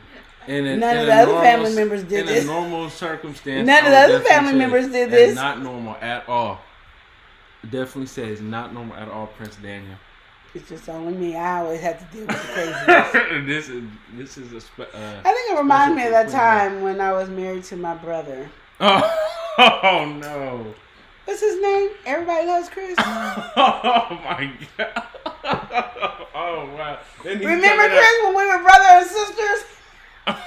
D: None of the other family members did this.
C: In a normal circumstance.
D: None of
C: I
D: the
C: would
D: other
C: definitely
D: family
C: say
D: members did
C: that's
D: this.
C: not normal at all. Definitely says not normal at all, Prince Daniel.
D: It's just only me. I always have to deal with the craziness.
C: this is a
D: I think it reminds me of that
C: special
D: time when I was married to my brother.
C: Oh no.
D: What's his name? Everybody loves Chris.
C: Oh my god. Oh wow. Then he's
D: Remember
C: coming
D: Chris when we were brother and sisters?
C: up.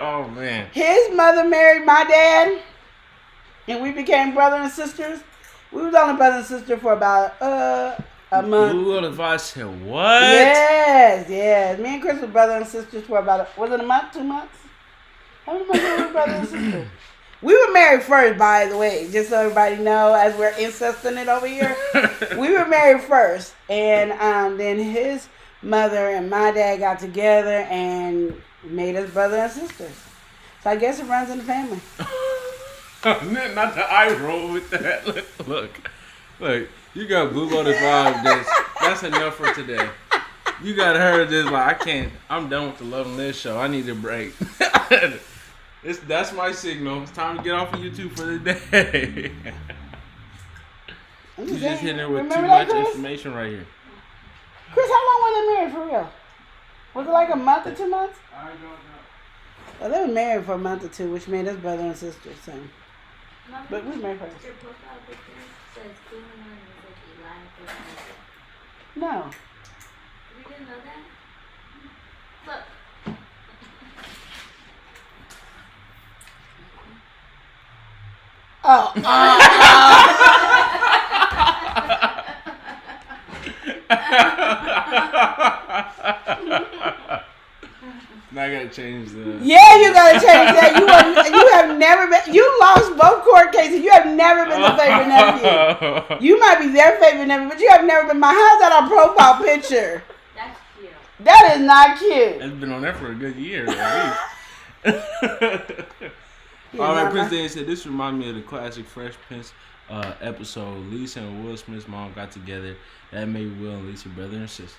C: Oh man.
D: His mother married my dad, and we became brother and sisters. We was only brother and sister for about a month.
C: Google advice said what?
D: Yes. Me and Chris were brother and sisters for about, was it a month, 2 months? How many months were we brother and sister? We were married first, by the way, just so everybody know, as we're incesting it over here. We were married first, and then his mother and my dad got together and made us brother and sisters. So I guess it runs in the family.
C: Not the eye roll with that. Look. You got Blue Lotus vibe. That's enough for today. You got her just like I'm done with the Love and Live show. I need a break. That's my signal. It's time to get off of YouTube for the day. You just hitting her with too much information right here.
D: Chris, how long were they married for real? Was it like a month or 2 months?
C: I don't know.
D: Well, they were married for a month or two, which made us brother and sister. So, but we were married first.
E: Your profile picture says Queen and it's like Eli.
D: No.
E: You didn't know that? Look.
D: Oh.
C: Now I gotta change the.
D: Yeah, you gotta change that. You have never been. You lost both court cases. You have never been the favorite nephew. You might be their favorite nephew, but you have never been. How's that our profile picture?
E: That's cute.
D: That is not cute.
C: It's been on there for a good year at least. All right, Prince Daniel said this reminds me of the classic Fresh Prince episode. Lisa and Will Smith's mom got together. That made Will and Lisa brother and sister.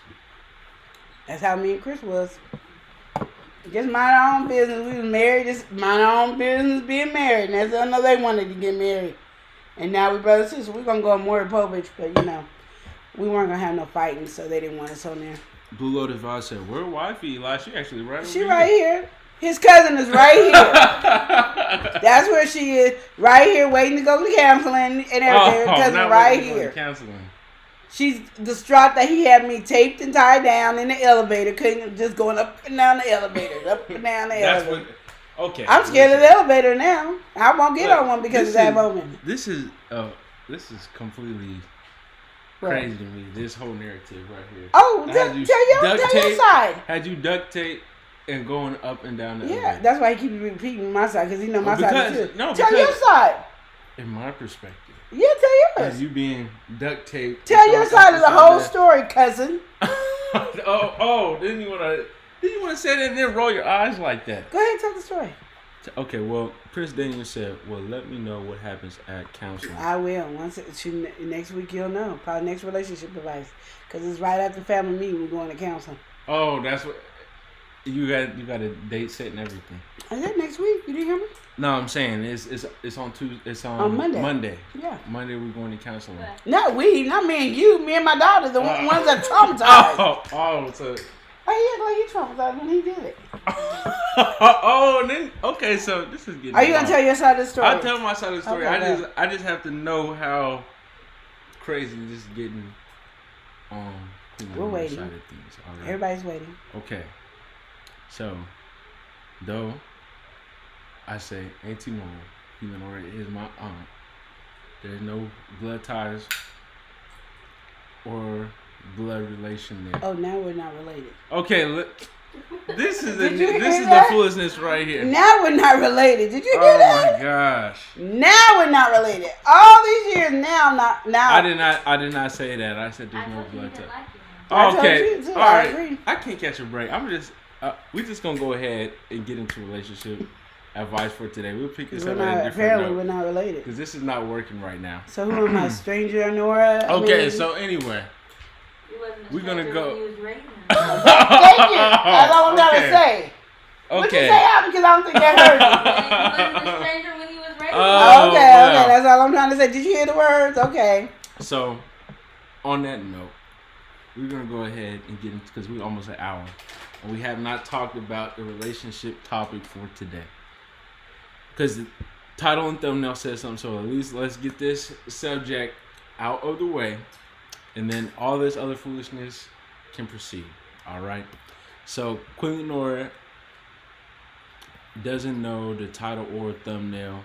D: That's how me and Chris was. Just mind our own business. We was married. Just mind our own business being married. And that's another they wanted to get married. And now we brothers and sisters. We're going to go on Maury Povich. But, we weren't going to have no fighting. So they didn't want us on there.
C: Blue Lotus Vibe said, where wifey, Eli? She actually right over
D: She
C: here.
D: right here. His cousin is right here. That's where she is. Right here waiting to go to counseling and everything. Her cousin right here.
C: Counseling.
D: She's distraught that he had me taped and tied down in the elevator. Couldn't just going up and down the elevator. Up and down the elevator.
C: Okay.
D: I'm scared of the elevator now. I won't get on one because of that moment.
C: This is completely crazy to me. This whole narrative right here.
D: Oh, tell your side.
C: Had you duct tape and going up and down the elevator.
D: That's why he keeps repeating my side because he know my side too.
C: Tell
D: your side.
C: In my perspective.
D: Yeah, tell yours.
C: As you being duct taped.
D: Tell your side of the whole story, cousin.
C: Didn't you want to say that and then roll your eyes like that?
D: Go ahead, tell the story.
C: Okay, well, Prince Daniel said, well, let me know what happens at counseling.
D: I will. Next week you'll know. Probably next relationship advice. Because it's right after family meeting we're going to counseling.
C: Oh, that's what... You got a date set and everything.
D: Is that next week? You didn't hear me?
C: No, I'm saying it's on Tuesday. It's on Monday. Yeah. Monday we're going to counseling.
D: Not me and you. Me and my daughter, the ones that traumatized.
C: So.
D: Oh, he traumatized when he did it.
C: And then okay, so this is getting.
D: Are you gonna tell your side of the story?
C: I'll tell my side of the story.
D: Okay,
C: I just have to know how crazy this is getting.
D: We're waiting.
C: Side of things. All right.
D: Everybody's waiting.
C: Okay. So, though I say Auntie Nora is my aunt, there's no blood ties or blood relation there.
D: Oh, now we're not related.
C: Okay, look. This is the
D: that?
C: foolishness right here.
D: Now we're not related. Did you hear that?
C: Oh my gosh.
D: Now we're not related. All these years now.
C: I did not say that. I said there's no blood ties. Okay. All right. I can't catch a break. We're just gonna go ahead and get into relationship advice for today. We'll pick this up at a different
D: apparently
C: note.
D: We're not related
C: because this is not working right now.
D: So who am I, stranger Nora?
C: Okay, so anyway, we're gonna go.
D: Thank you. That's all I'm gonna say.
C: Okay.
D: What you say out because I don't think that heard you.
E: He wasn't a stranger when he was raising.
D: Okay. That's all I'm trying to say. Did you hear the words? Okay.
C: So, on that note, we're gonna go ahead and get into, because we're almost an hour, and we have not talked about the relationship topic for today. Because the title and thumbnail says something, so at least let's get this subject out of the way, and then all this other foolishness can proceed. All right. So Queen Lenora doesn't know the title or thumbnail.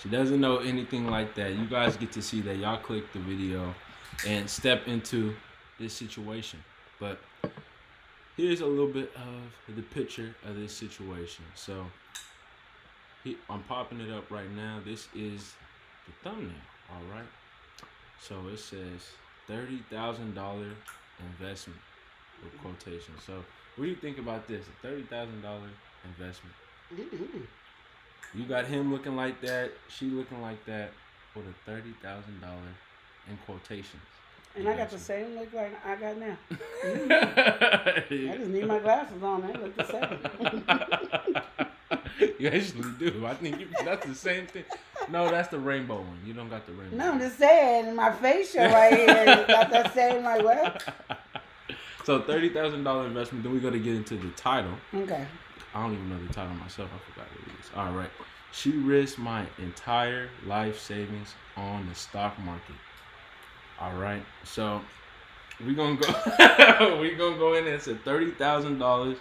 C: She doesn't know anything like that. You guys get to see that. Y'all click the video and step into this situation. But here's a little bit of the picture of this situation. So I'm popping it up right now. This is the thumbnail. All right. So it says $30,000 investment with quotation. So what do you think about this? A $30,000 investment. You got him looking like that, she looking like that, with a $30,000 in quotations.
D: And I got the same look like I got now. I just need my glasses on. They look the same.
C: You actually do. I think that's the same thing. No, that's the rainbow one. You don't got the rainbow.
D: No, I'm just saying, my facial right here got that same, like, what?
C: So $30,000 investment. Then we're gonna get into the title.
D: Okay.
C: I don't even know the title myself. I forgot what it is. All right. She risked my entire life savings on the stock market. All right. So we're gonna go. We're gonna go in and it's a $30,000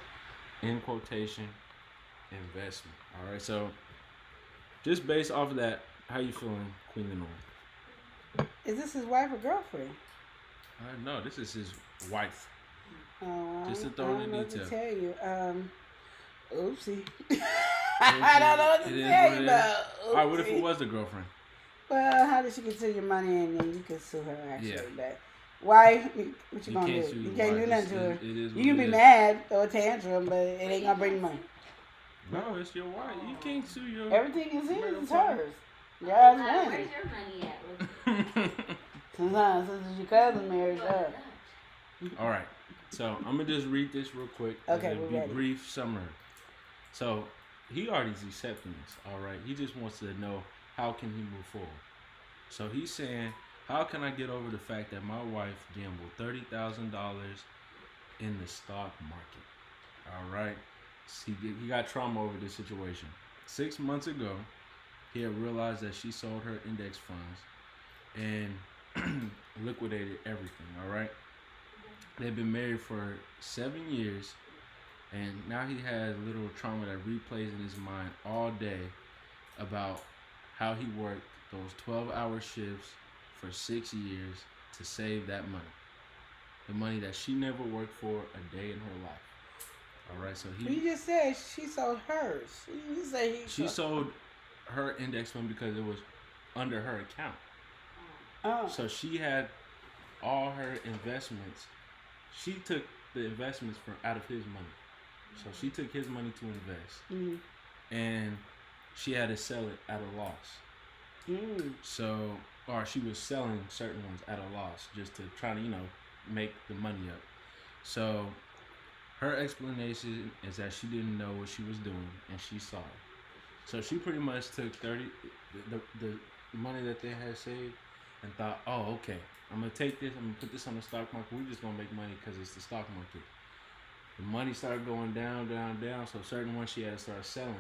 C: in quotation investment. All right. So just based off of that, how you feeling, Queen Lenora?
D: Is this his wife or girlfriend?
C: No, this is his wife.
D: Oh,
C: Just to throw in the
D: I don't know what to
C: detail.
D: tell you. Oopsie. I don't know what to tell you about.
C: All right, what if it was the girlfriend?
D: Well, how did she get to your money and then you can sue her actually?
C: Yeah.
D: But why? What you
C: You
D: gonna
C: can't
D: do?
C: sue
D: You
C: your
D: can't do
C: wife.
D: nothing to her.
C: It is
D: You
C: what
D: can
C: it
D: be
C: is.
D: mad, throw a tantrum, but it ain't gonna bring money.
C: No, it's your wife. You can't sue your.
D: Everything is his,
C: Marital
D: it's
C: partner.
D: hers. God's
E: Where's
D: money.
E: your money at?
D: Sometimes this is your cousin married up.
C: All right. So I'm gonna just read this real quick.
D: Okay,
C: as a
D: we're ready.
C: brief summary. So he already's accepting this. All right. He just wants to know how can he move forward. So he's saying, how can I get over the fact that my wife gambled $30,000 in the stock market? All right. He got trauma over this situation. 6 months ago, he had realized that she sold her index funds and liquidated everything. All right. They've been married for 7 years, and now he has a little trauma that replays in his mind all day about how he worked those 12-hour shifts for 6 years to save that money. The money that she never worked for a day in her life. All right, so
D: You just said she sold hers. You say
C: she sold her index fund because it was under her account.
D: Oh.
C: So she had all her investments. She took the investments from out of his money. So she took his money to invest.
D: Mm-hmm.
C: And she had to sell it at a loss.
D: Mm.
C: So, or she was selling certain ones at a loss just to try to, make the money up. So her explanation is that she didn't know what she was doing and she saw it. So she pretty much took the money that they had saved and thought, oh, okay, I'm going to take this, I'm going to put this on the stock market. We're just going to make money because it's the stock market. The money started going down, down, down. So certain ones she had to start selling.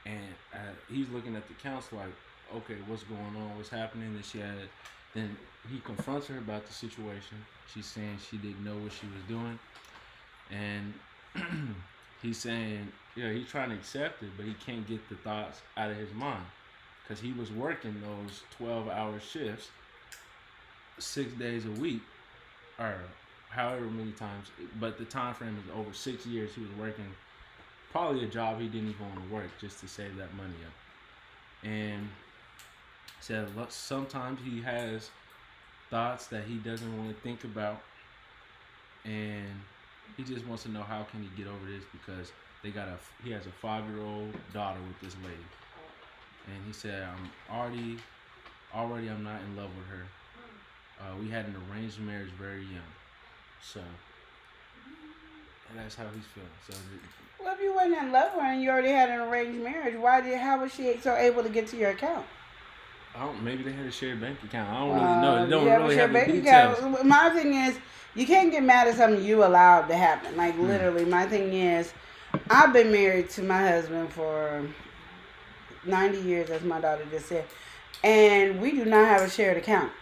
C: And he's looking at the accounts like, okay, what's going on? What's happening? Then he confronts her about the situation. She's saying she didn't know what she was doing. And he's saying, he's trying to accept it, but he can't get the thoughts out of his mind. Because he was working those 12-hour shifts 6 days a week, or however many times. But the time frame is over 6 years. He was working probably a job he didn't even want to work just to save that money up. And said sometimes he has thoughts that he doesn't want to think about, and he just wants to know how can he get over this because he has a 5-year-old daughter with this lady. And he said, I'm not in love with her. We had an arranged marriage very young. So, and that's how he's feeling. So,
D: Well, if you weren't in love with her and you already had an arranged marriage, how was she so able to get to your account?
C: Maybe they had a shared bank account. I don't really know. They don't
D: you
C: really
D: share
C: have the
D: bank
C: details.
D: account. My thing is, you can't get mad at something you allowed to happen. Like literally, my thing is, I've been married to my husband for 90 years, as my daughter just said, and we do not have a shared account.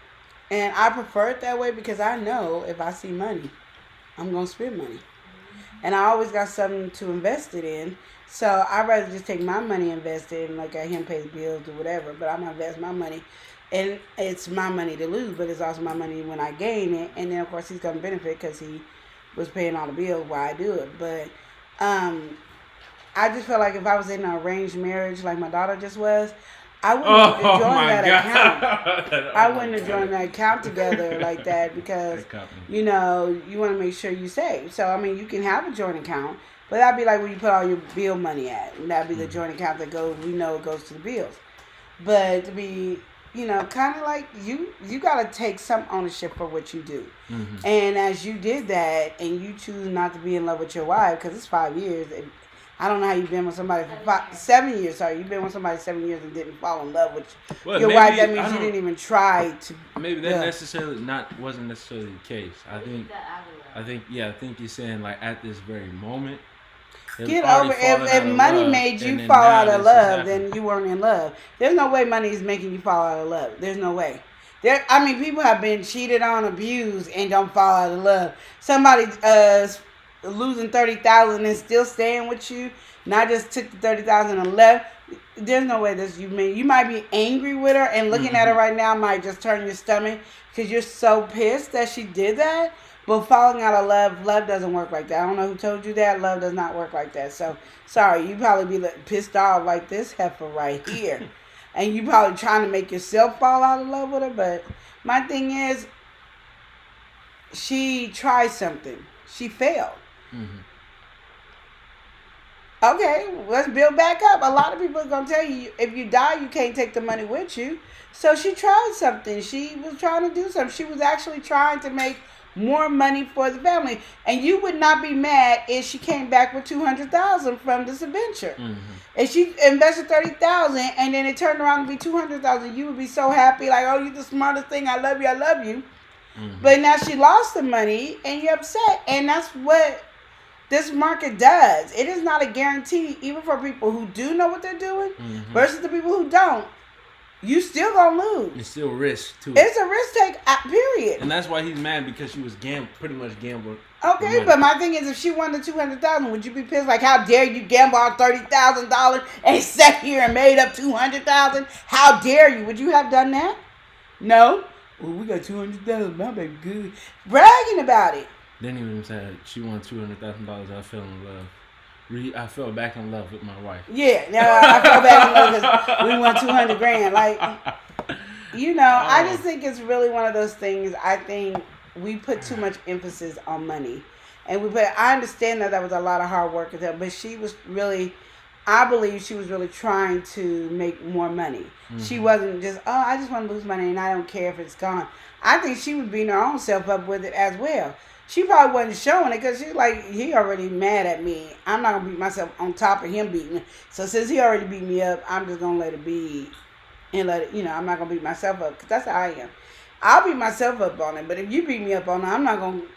D: And I prefer it that way because I know if I see money, I'm gonna spend money, and I always got something to invest it in. So I'd rather just take my money, invest it, and like him pay bills or whatever. But I'm gonna invest my money, and it's my money to lose, but it's also my money when I gain it. And then of course he's gonna benefit because he was paying all the bills while I do it. But I just feel like if I was in an arranged marriage like my daughter just was, I wouldn't have joined that account. I wouldn't have joined that account together like that because, you know, you want to make sure you save. So, I mean, you can have a joint account, but that'd be like where you put all your bill money at. And that'd be the joint account that goes, we know it goes to the bills. But to be, you know, kind of like you got to take some ownership for what you do. Mm-hmm. And as you did that and you choose not to be in love with your wife, because it's 5 years. I don't know how you've been with somebody for 7 years. Sorry, you've been with somebody 7 years and didn't fall in love with your wife. That means you didn't even try to.
C: Maybe that wasn't necessarily the case. I think you're saying like at this very moment.
D: Get over if money made you fall out of love, then you weren't in love. There's no way money is making you fall out of love. There's no way. People have been cheated on, abused, and don't fall out of love. Somebody losing $30,000 and still staying with you, not just took the $30,000 and left. There's no way that you might be angry with her, and looking at her right now might just turn your stomach because you're so pissed that she did that. But falling out of love doesn't work like that. I don't know who told you that. Love does not work like that. So sorry, you probably be pissed off like this heifer right here, and you probably trying to make yourself fall out of love with her. But my thing is, she tried something. She failed. Mm-hmm. Okay, let's build back up. A lot of people are going to tell you, if you die, you can't take the money with you. So she tried something. She was trying to do something. She was actually trying to make more money for the family. And you would not be mad if she came back with $200,000 from this adventure. Mm-hmm. If she invested $30,000 and then it turned around to be $200,000, you would be so happy, like, oh, you're the smartest thing. I love you. I love you. Mm-hmm. But now she lost the money and you're upset. And that's what this market does. It is not a guarantee, even for people who do know what they're doing versus the people who don't. You still gonna lose.
C: It's still risk too.
D: It's a risk take, period.
C: And that's why he's mad, because she was pretty much gambling.
D: Okay, but my thing is, if she won the $200,000, would you be pissed? Like, how dare you gamble on $30,000 and sat here and made up $200,000? How dare you? Would you have done that? No. Well, we got $200,000. My baby good. Bragging about it.
C: Then he even said she won $200,000. I fell in love. I fell back in love with my wife.
D: Yeah, I fell back in love because we won $200,000. Like, you know, I just think it's really one of those things. I think we put too much emphasis on money, and I understand that was a lot of hard work, but she was really, I believe she was really trying to make more money. Mm-hmm. She wasn't just, I just want to lose money and I don't care if it's gone. I think she was beating her own self up with it as well. She probably wasn't showing it because she's like, he already mad at me. I'm not going to beat myself on top of him beating me. So since he already beat me up, I'm just going to let it be and let it, I'm not going to beat myself up because that's how I am. I'll beat myself up on it, but if you beat me up on it, I'm not going to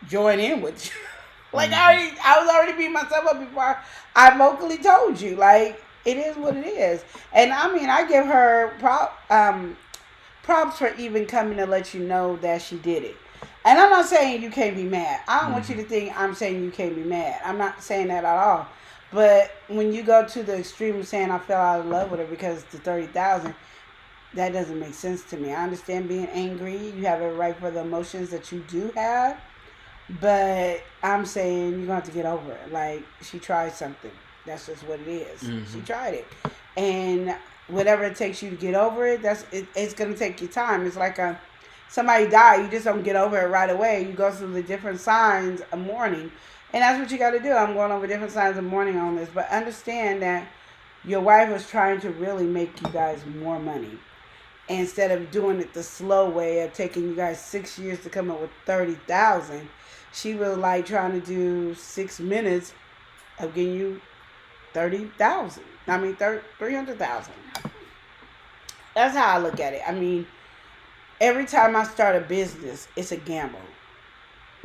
D: join in with you. Like, I was already beating myself up before I vocally told you. Like, it is what it is. And I mean, I give her props for even coming to let you know that she did it. And I'm not saying you can't be mad. I don't want you to think I'm saying you can't be mad. I'm not saying that at all. But when you go to the extreme of saying I fell out of love with her because the $30,000, that doesn't make sense to me. I understand being angry. You have a right for the emotions that you do have. But I'm saying you're going to have to get over it. Like, she tried something. That's just what it is. Mm-hmm. She tried it. And whatever it takes you to get over it, it's going to take you time. It's like somebody died. You just don't get over it right away. You go through the different signs of mourning. And that's what you got to do. I'm going over different signs of mourning on this. But understand that your wife was trying to really make you guys more money. Instead of doing it the slow way of taking you guys 6 years to come up with $30,000, she was like trying to do 6 minutes of getting you $30,000. I mean, $300,000. That's how I look at it. I mean, every time I start a business, it's a gamble.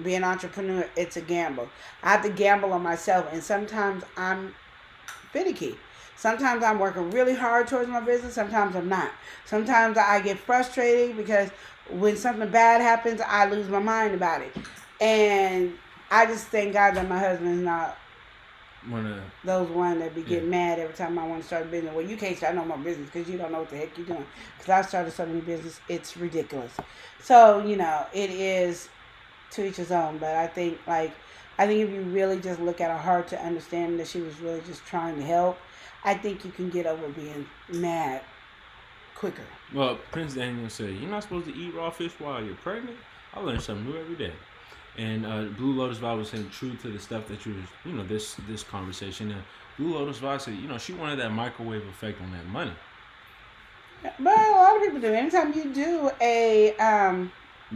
D: Being an entrepreneur, it's a gamble. I have to gamble on myself, and sometimes I'm finicky. Sometimes I'm working really hard towards my business. Sometimes I'm not. Sometimes I get frustrated because when something bad happens, I lose my mind about it. And I just thank God that my husband is not those one that be getting mad every time I want to start a business. Well, you can't start no more business because you don't know what the heck you're doing. Because I started so many business, it's ridiculous. So, it is to each his own. But I think if you really just look at her heart to understand that she was really just trying to help, I think you can get over being mad quicker.
C: Well, Prince Daniel said, "You're not supposed to eat raw fish while you're pregnant." I learn something new every day. And Blue Lotus Vibe was saying true to the stuff that you was, this conversation. And Blue Lotus Vibe said, she wanted that microwave effect on that money.
D: But a lot of people do. Anytime you do a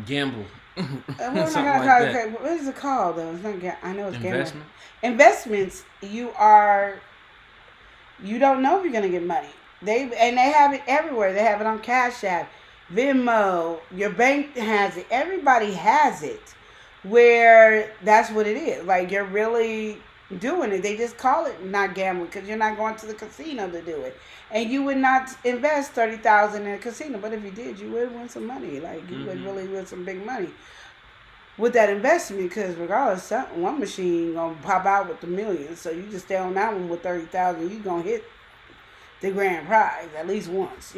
C: gamble.
D: What is it called though? It's not. I know it's
C: investment.
D: Investments. You don't know if you're gonna get money. They have it everywhere. They have it on Cash App, Venmo. Your bank has it. Everybody has it. Where that's what it is. Like you're really doing it. They just call it not gambling because you're not going to the casino to do it. And you would not invest $30,000 in a casino, but if you did, you would win some money. Like you would really win some big money with that investment. Because regardless, one machine gonna pop out with the millions, so you just stay on that one with $30,000. You gonna hit the grand prize at least once,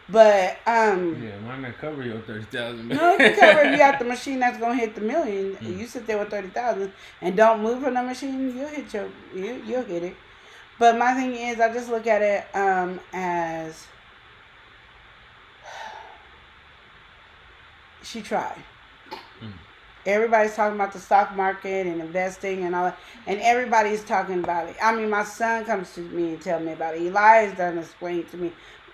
D: But
C: mine gonna cover your $30,000.
D: No, you can cover if you got the machine that's gonna hit the million. You sit there with $30,000 and don't move from the machine, you'll hit it. But my thing is, I just look at it as she tried. Everybody's talking about the stock market and investing and all that, and everybody's talking about it. I mean, my son comes to me and tells me about it. Elias doesn't explain it to me,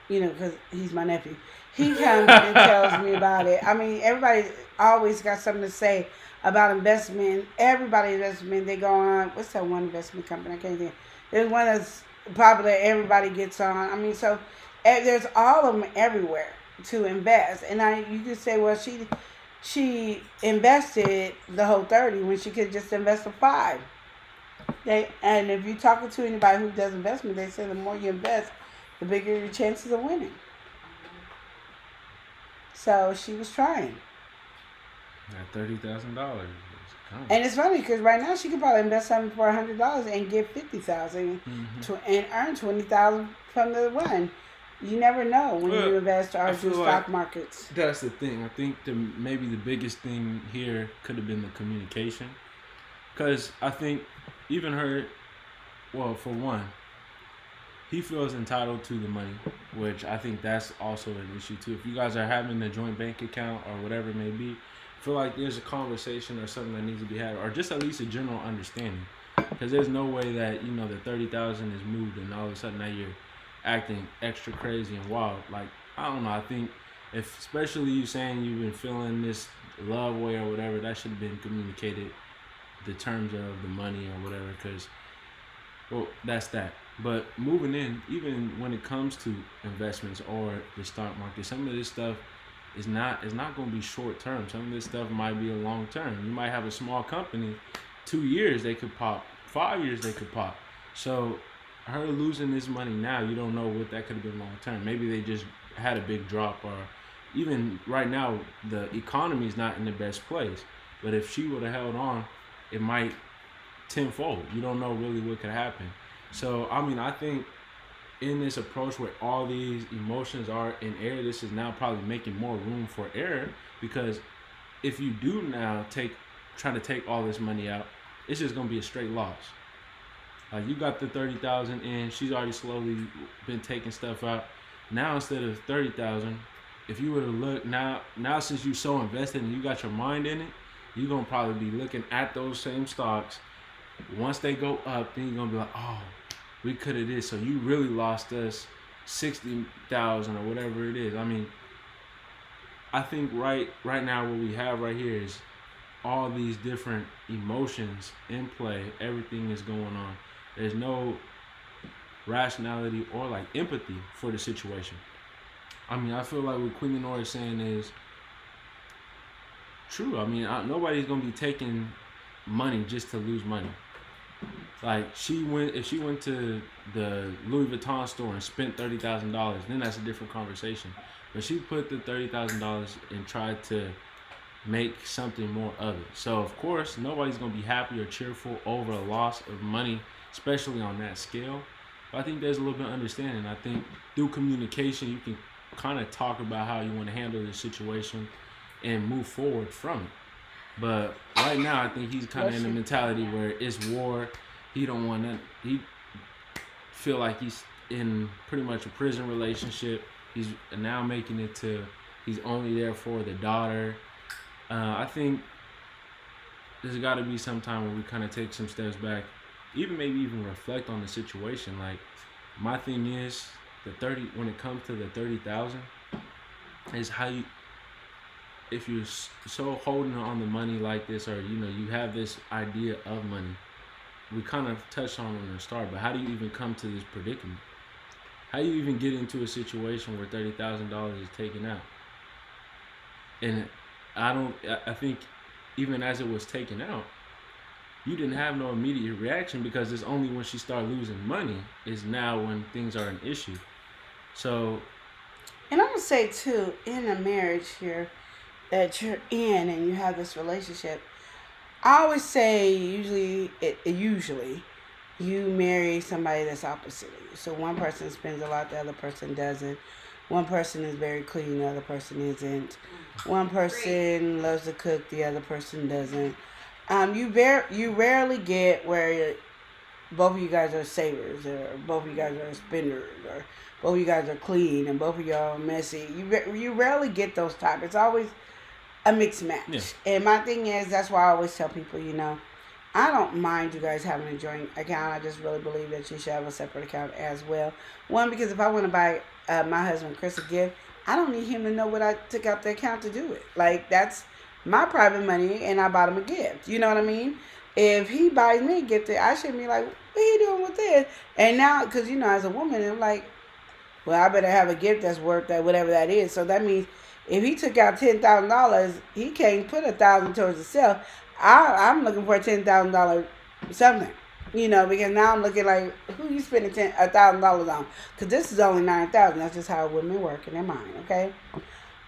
D: because he's my nephew. He comes and tells me about it. I mean, everybody always got something to say about investment. Everybody investment, they go on. What's that one investment company? I can't think. There's one that's popular. Everybody gets on. I mean, so there's all of them everywhere to invest. And you could say, well, she invested the whole 30 when she could just invest the 5. And if you're talking to anybody who does investment, they say the more you invest, the bigger your chances of winning. So she was trying.
C: That $30,000.
D: And it's funny because right now she could probably invest something for $100 and get $50,000 and earn $20,000 from the run. You never know when you invest or do stock markets.
C: That's the thing. I think maybe the biggest thing here could have been the communication, because I think even her, for one, he feels entitled to the money, which I think that's also an issue too. If you guys are having a joint bank account or whatever it may be, I feel like there's a conversation or something that needs to be had, or just at least a general understanding. Because there's no way that the $30,000 is moved and all of a sudden now you're acting extra crazy and wild. Like, I don't know. I think especially you saying you've been feeling this love way or whatever, that should have been communicated, the terms of the money or whatever. Because that's that. But moving in, even when it comes to investments or the stock market, some of this stuff is not going to be short term. Some of this stuff might be a long term. You might have a small company, 2 years they could pop, 5 years they could pop. So her losing this money now, you don't know what that could have been long term. Maybe they just had a big drop, or even right now the economy is not in the best place. But if she would have held on, it might tenfold. You don't know really what could happen. So I mean, I think in this approach where all these emotions are in error, this is now probably making more room for error, because if you do now try to take all this money out, it's just gonna be a straight loss. Like, you got the 30,000 in, she's already slowly been taking stuff out. Now instead of 30,000, if you were to look now since you so invested and you got your mind in it, you're gonna probably be looking at those same stocks. Once they go up, then you're gonna be like, oh, we could have did. So you really lost us 60,000 or whatever it is. I mean, I think right now what we have right here is all these different emotions in play. Everything is going on. There's no rationality or like empathy for the situation. I mean, I feel like what Queen Lenore is saying is true. I mean, nobody's gonna be taking money just to lose money. Like if she went to the Louis Vuitton store and spent $30,000, then that's a different conversation. But she put the $30,000 and tried to make something more of it. So of course, nobody's gonna be happy or cheerful over a loss of money, especially on that scale. But I think there's a little bit of understanding. I think through communication, you can kind of talk about how you want to handle the situation and move forward from it. But right now, I think he's kind of in a mentality where it's war. He don't want to. He feel like he's in pretty much a prison relationship. He's now making it to he's only there for the daughter. I think there's got to be some time where we kind of take some steps back, maybe even reflect on the situation. Like my thing is when it comes to the 30,000, is how you. If you're so holding on the money like this, or you have this idea of money, we kind of touched on it in the start, but how do you even come to this predicament? How do you even get into a situation where $30,000 is taken out? And I think even as it was taken out, you didn't have no immediate reaction, because it's only when she started losing money is now when things are an issue. So,
D: and I'm gonna say too, in a marriage here that you're in and you have this relationship, I always say usually you marry somebody that's opposite of you. So one person spends a lot, the other person doesn't. One person is very clean, the other person isn't. One person loves to cook, the other person doesn't. You rarely get where both of you guys are savers, or both of you guys are spenders, or both of you guys are clean and both of y'all are messy. You rarely get those types. It's always a mixed match.
C: Yeah.
D: And my thing is, that's why I always tell people, I don't mind you guys having a joint account. I just really believe that you should have a separate account as well. One, because if I want to buy my husband Chris a gift, I don't need him to know what I took out the account to do it. Like, that's my private money, and I bought him a gift. You know what I mean? If he buys me a gift, I shouldn't be like, what are you doing with this? And now, because, as a woman, I'm like, well, I better have a gift that's worth that, whatever that is. So that means if he took out $10,000, he can't put $1,000 towards himself. I'm looking for a $10,000 something, because now I'm looking like, who you spending $1,000 on? Because this is only $9,000. That's just how women work in their mind, okay?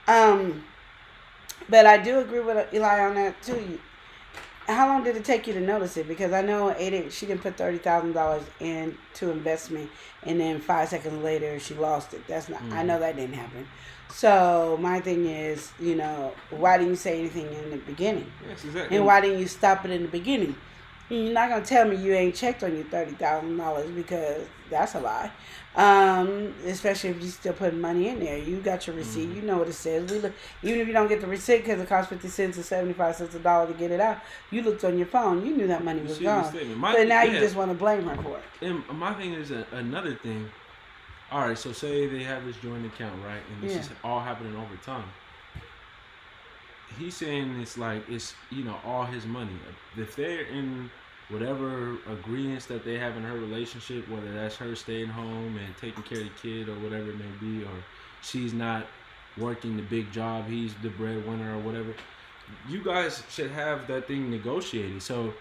D: But I do agree with Eli on that too. How long did it take you to notice it? Because I know she didn't put $30,000 into investment, and then 5 seconds later she lost it. That's not. I know that didn't happen. So my thing is, why didn't you say anything in the beginning?
C: Yes, exactly.
D: And why didn't you stop it in the beginning? You're not gonna tell me you ain't checked on your $30,000, because that's a lie. Especially if you still putting money in there. You got your receipt. You know what it says. Even if you don't get the receipt because it costs 50 cents or 75 cents a dollar to get it out, you looked on your phone. You knew that money was gone. But now you just want to blame her for it.
C: And my thing is another thing. All right, so say they have this joint account, right? And this is all happening over time. He's saying it's like it's all his money. If they're in whatever agreements that they have in her relationship, whether that's her staying home and taking care of the kid or whatever it may be, or she's not working the big job, he's the breadwinner or whatever, you guys should have that thing negotiated. So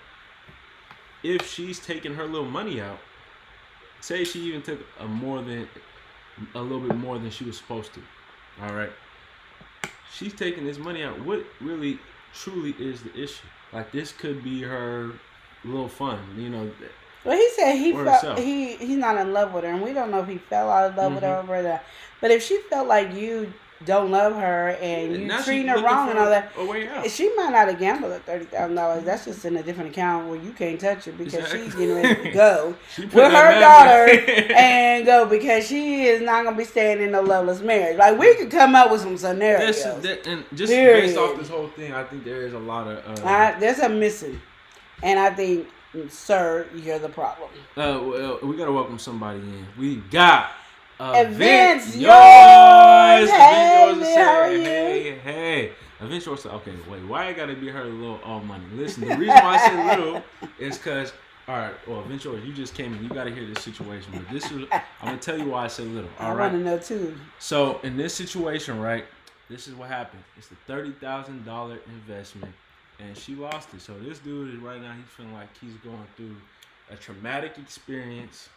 C: if she's taking her little money out, say she even took a little bit more than she was supposed to, all right, she's taking this money out. What really truly is the issue? Like, this could be her little fun,
D: Well, he said he's not in love with her, and we don't know if he fell out of love with her over that. But if she felt like you don't love her and you treating her wrong and all that, she might not have gambled at $30,000. That's just in a different account where you can't touch it, because she's getting ready to go with her daughter and go, because she is not gonna be staying in a loveless marriage. Like, we could come up with some scenarios.
C: And just based off this whole thing, I think there is a lot of
D: there's a missing, and I think, sir, you're the problem.
C: Well, we gotta welcome somebody in. We got
D: Events
C: yours. Hey. Events yours. Okay, wait. Why I gotta be her little all money? Listen, the reason why I say little is because All right. Well, Ventura, you just came in. You got to hear this situation. But this is, I'm going to tell you why I said little.
D: I
C: All
D: want to
C: right.
D: know too.
C: So, in this situation, right, this is what happened. It's a $30,000 investment, and she lost it. So, this dude is right now, he's feeling like he's going through a traumatic experience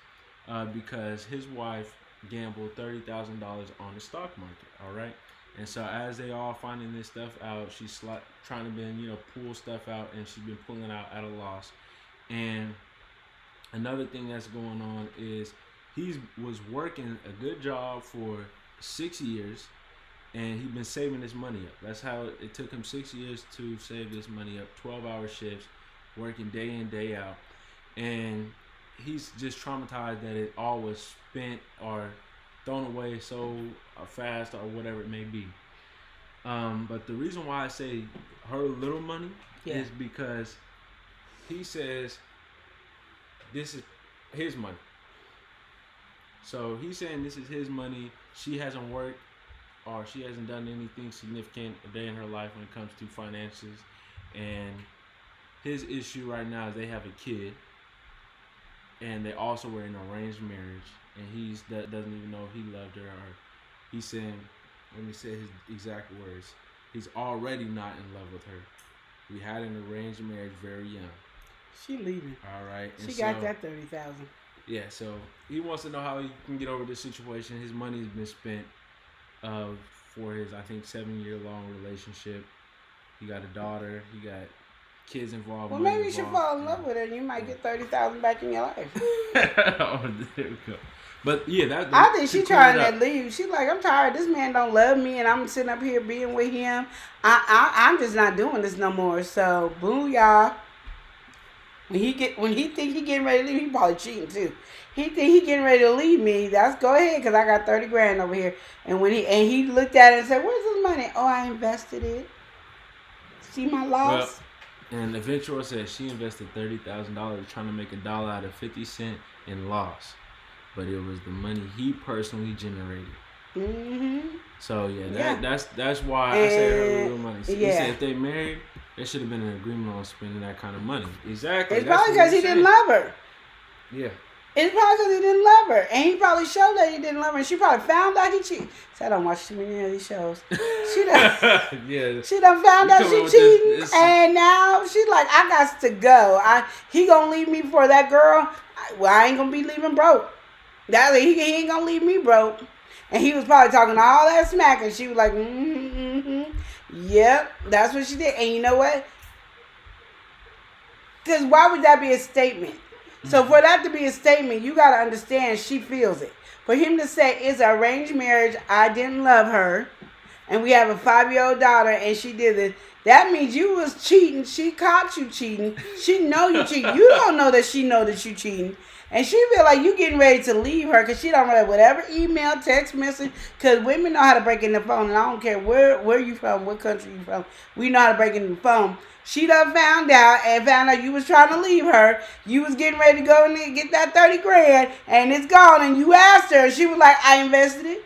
C: because his wife gambled $30,000 on the stock market. All right. And so as they all finding this stuff out, she's trying to pull stuff out, and she's been pulling out at a loss. And another thing that's going on is he was working a good job for 6 years, and he's been saving this money up. That's how it took him 6 years to save this money up. 12-hour shifts, working day in, day out, and he's just traumatized that it all was spent or thrown away so fast or whatever it may be. But the reason why I say her little money is because he says this is his money. So he's saying this is his money. She hasn't worked or she hasn't done anything significant a day in her life when it comes to finances. And his issue right now is they have a kid, and they also were in an arranged marriage. And he doesn't even know if he loved her, or he's saying, let me say his exact words, he's already not in love with her. We had an arranged marriage very young.
D: She leaving.
C: All right. And
D: she got that 30,000.
C: Yeah, so he wants to know how he can get over this situation. His money's been spent for his, I think, 7-year-long relationship. He got a daughter. He got kids involved.
D: Well, maybe you should fall in love with her, and you might get 30,000 back in your life.
C: Oh, there we go. But yeah,
D: I think she's trying to leave. She's like, I'm tired. This man don't love me, and I'm sitting up here being with him. I'm just not doing this no more. So, boo, y'all. When he think he getting ready to leave, he probably cheating too. He think he getting ready to leave me. That's go ahead, cause I got 30 grand over here. And when he looked at it and said, "Where's this money?" Oh, I invested it. See my loss.
C: Well, and the Ventura said she invested $30,000 trying to make $1 out of 50 cents in loss. But it was the money he personally generated. Mm-hmm. So that's why I said her little money. So he said if they married, there should have been an agreement on spending that kind of money. Exactly.
D: It's probably because he didn't love her.
C: Yeah.
D: It's probably because he didn't love her, and he probably showed that he didn't love her. And she probably found out he cheated. So I don't watch too many of these shows. She done, she done found out she cheating, and now she's like, I got to go. He gonna leave me for that girl. I ain't gonna be leaving broke. He ain't gonna leave me broke. And he was probably talking all that smack, and she was like, yep, that's what she did. And you know what? Because why would that be a statement? So for that to be a statement, you got to understand she feels it. For him to say it's an arranged marriage, I didn't love her, and we have a 5-year-old daughter, and she did this, that means you was cheating. She caught you cheating. She know you cheating. You don't know that she know that you cheating. And she feel like you getting ready to leave her because she don't know whatever email, text message, because women know how to break in the phone, and I don't care where you from, what country you from. We know how to break in the phone. She done found out you was trying to leave her. You was getting ready to go and get that 30 grand, and it's gone, and you asked her, and she was like, I invested it.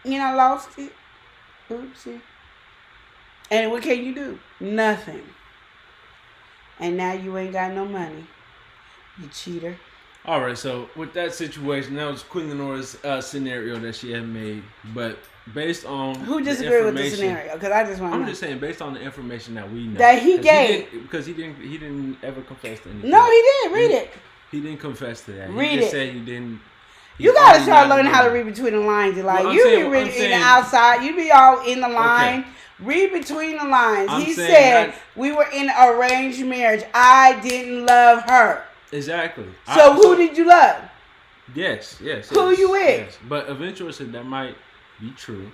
D: Lost it. Oopsie. And what can you do? Nothing. And now you ain't got no money. You cheater.
C: All right, so with that situation, that was Queen Lenore's scenario that she had made, but based on
D: who disagreed with the scenario? Because I just want to know.
C: I'm just saying, based on the information that we know
D: that he gave,
C: because he didn't ever confess to anything.
D: No, he did. Read it.
C: He didn't confess to that.
D: Read
C: he just
D: it.
C: said he didn't.
D: You gotta start learning how to read between the lines. You be reading in the outside. You be all in the line. Okay. Read between the lines. He said we were in an arranged marriage. I didn't love her.
C: Exactly.
D: So who did you love?
C: Yes.
D: Who you with?
C: Yes. But eventually said that might be true.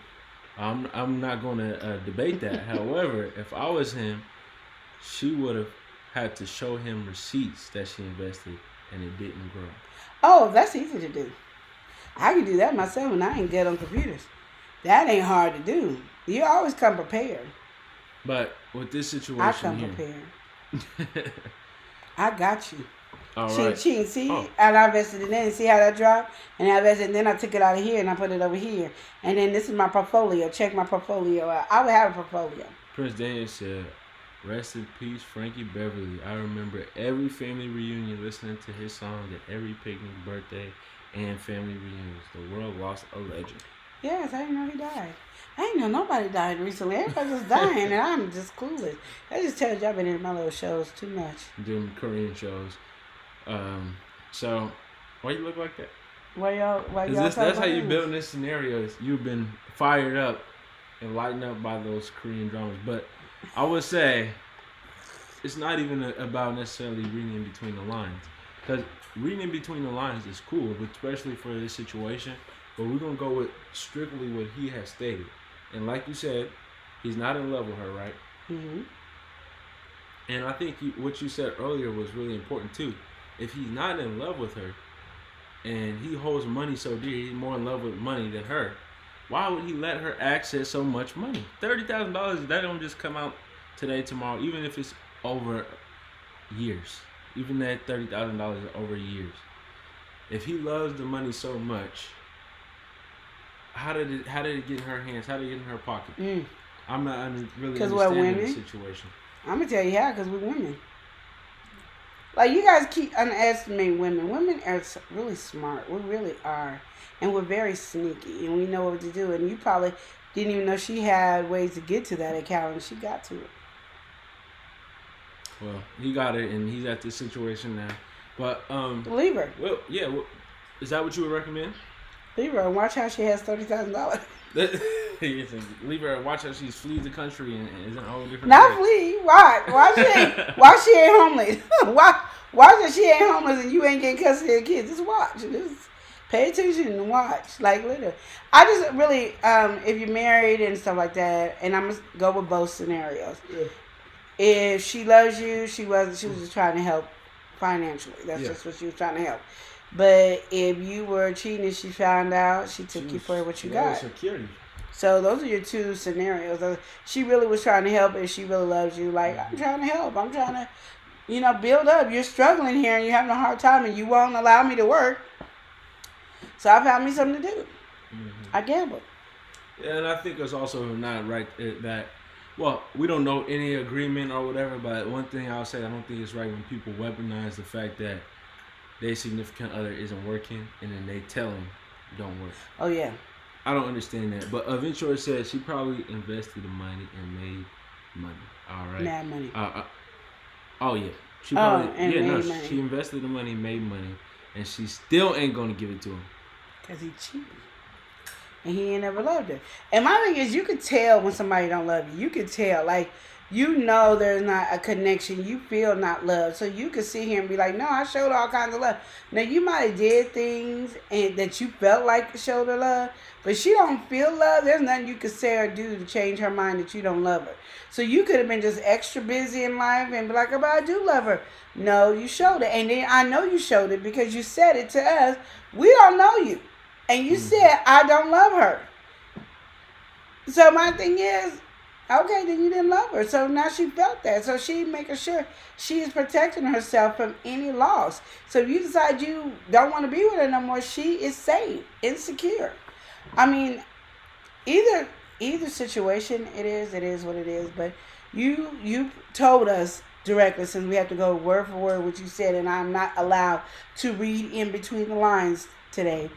C: I'm not going to debate that. However, if I was him, she would have had to show him receipts that she invested and it didn't grow.
D: Oh, that's easy to do. I can do that myself, and I ain't good on computers. That ain't hard to do. You always come prepared.
C: But with this situation
D: I come prepared. I got you.
C: All right.
D: See, and I invested it in. See how that dropped? And I invested, and then I took it out of here and I put it over here. And then this is my portfolio. Check my portfolio out. I would have a portfolio.
C: Prince Daniel said, Rest in peace, Frankie Beverly. I remember every family reunion listening to his song at every picnic, birthday, and family reunions. The world lost a legend.
D: Yes, I didn't know he died. I didn't know nobody died recently. Everybody's just dying, and I'm just clueless. That just tells you I've been in my little shows too much.
C: Doing Korean shows. So, why you look like that?
D: Why y'all
C: That's
D: talking
C: how
D: about
C: you
D: this?
C: build this scenario. Is you've been fired up and lightened up by those Korean dramas. But I would say it's not even about necessarily reading in between the lines. Because reading in between the lines is cool, especially for this situation. But we're going to go with strictly what he has stated. And like you said, he's not in love with her, right?
D: Mm-hmm.
C: And I think what you said earlier was really important too. If he's not in love with her, and he holds money so dear, he's more in love with money than her, why would he let her access so much money? $30,000, that don't just come out today, tomorrow, even if it's over years. Even that $30,000 is over years. If he loves the money so much, how did it get in her hands? How did it get in her pocket? I'm not really
D: 'Cause we're
C: understanding the
D: women?
C: situation.
D: I'm gonna tell you how, because we're women. Like, you guys keep underestimating women. Women are really smart. We really are. And we're very sneaky. And we know what to do. And you probably didn't even know she had ways to get to that account. And she got to it.
C: Well, he got it, and he's at this situation now. But,
D: Leave her.
C: well, yeah, is that what you would recommend?
D: Leave her and watch how she has $30,000.
C: Leave her and watch how she flees the country and is in a whole different
D: Not
C: place.
D: flee. Why she ain't homeless? why she ain't homeless and you ain't getting custody of the kids? Just watch. Just pay attention and watch. Like, literally. I just really, if you're married and stuff like that, and I'm gonna go with both scenarios.
C: Yeah.
D: If she loves you, she was just trying to help financially. That's just what she was trying to help. But if you were cheating and she found out, she took you for what you got.
C: Security.
D: So those are your two scenarios. She really was trying to help, and she really loves you. Like, I'm trying to help. I'm trying to, build up. You're struggling here, and you're having a hard time, and you won't allow me to work. So I found me something to do.
C: Mm-hmm.
D: I gambled.
C: Yeah, and I think it's also not right that, well, we don't know any agreement or whatever, but one thing I'll say, I don't think it's right when people weaponize the fact that their significant other isn't working, and then they tell them don't work.
D: Oh, yeah.
C: I don't understand that. But Aventura said she probably invested the money and made money. All right.
D: Mad money.
C: Oh, yeah. She probably,
D: and made money.
C: She invested the money, made money, and she still ain't going to give it to him.
D: Because he cheated. And he ain't never loved her. And my thing is, you could tell when somebody don't love you. You could tell. Like, there's not a connection. You feel not loved. So you could sit here and be like, no, I showed all kinds of love. Now, you might have did things and that you felt like showed her love, but she don't feel love. There's nothing you could say or do to change her mind that you don't love her. So you could have been just extra busy in life and be like, oh, but I do love her. No, you showed it. And then I know you showed it because you said it to us. We don't know you. And you said, I don't love her. So my thing is, okay, then you didn't love her. So now she felt that. So she making sure she is protecting herself from any loss. So if you decide you don't want to be with her no more, she is safe, insecure. I mean, either situation, it is what it is. But you told us directly, since we have to go word for word what you said, and I'm not allowed to read in between the lines today.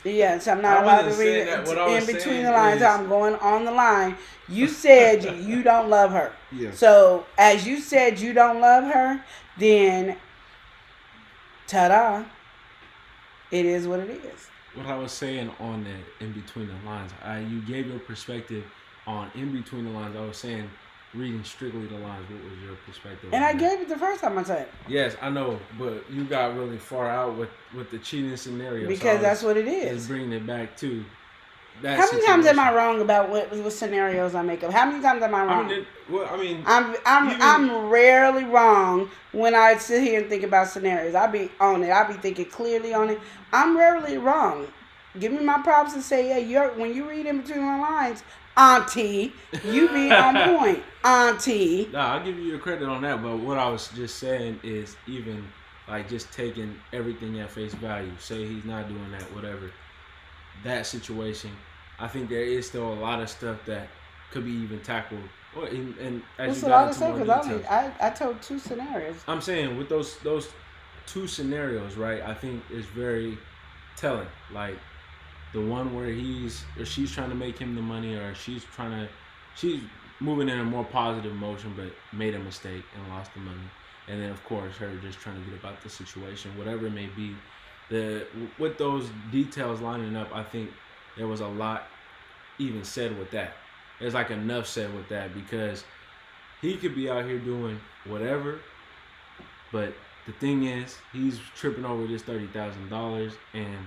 D: Yes, I'm not allowed to read in between the lines. I'm going on the line. You said you don't love her.
C: Yeah.
D: So as you said you don't love her, then ta-da, it is what it is.
C: What I was saying on that in between the lines, you gave your perspective on in between the lines. I was saying reading strictly the lines. What was your perspective?
D: And I gave it the first time I said it.
C: Yes, I know, but you got really far out with the cheating scenario.
D: Because that's what it
C: Just
D: is.
C: bringing it back to that.
D: How many times am I wrong about what scenarios I make up? How many times am I wrong? I'm rarely wrong when I sit here and think about scenarios. I be on it. I be thinking clearly on it. I'm rarely wrong. Give me my props and say, yeah, when you read in between the lines, Auntie, you be on point, Auntie.
C: No, I'll give you your credit on that, but what I was just saying is even like just taking everything at face value. Say he's not doing that, whatever. That situation, I think there is still a lot of stuff that could be even tackled Well, and as
D: What's
C: you
D: a lot
C: got
D: of
C: into
D: stuff?
C: more
D: Because
C: details,
D: I told 2 scenarios.
C: I'm saying with those two scenarios, right? I think is very telling. Like the one where she's trying to make him the money, or she's moving in a more positive motion, but made a mistake and lost the money. And then of course her just trying to get about the situation, whatever it may be. With those details lining up, I think there was a lot even said with that. There's like enough said with that because he could be out here doing whatever, but the thing is, he's tripping over this $30,000, and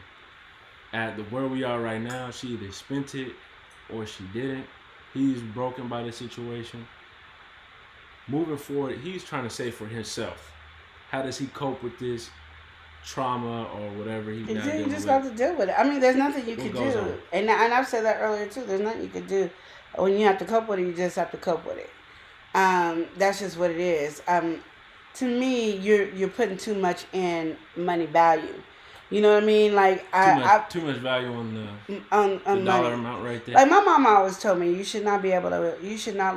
C: at where we are right now, she either spent it or she didn't. He's broken by the situation. Moving forward, he's trying to save for himself. How does he cope with this trauma or whatever he's now dealing
D: You just
C: with?
D: got to deal with it. I mean, there's nothing you
C: What
D: can
C: goes
D: do.
C: on?
D: And I've said that earlier too. There's nothing you can do. When you have to cope with it, you just have to cope with it. That's just what it is. To me, you're putting too much in money value. You know what I mean? Like
C: Too much value on the
D: on
C: dollar
D: money.
C: amount right there.
D: Like my mom always told me, you should not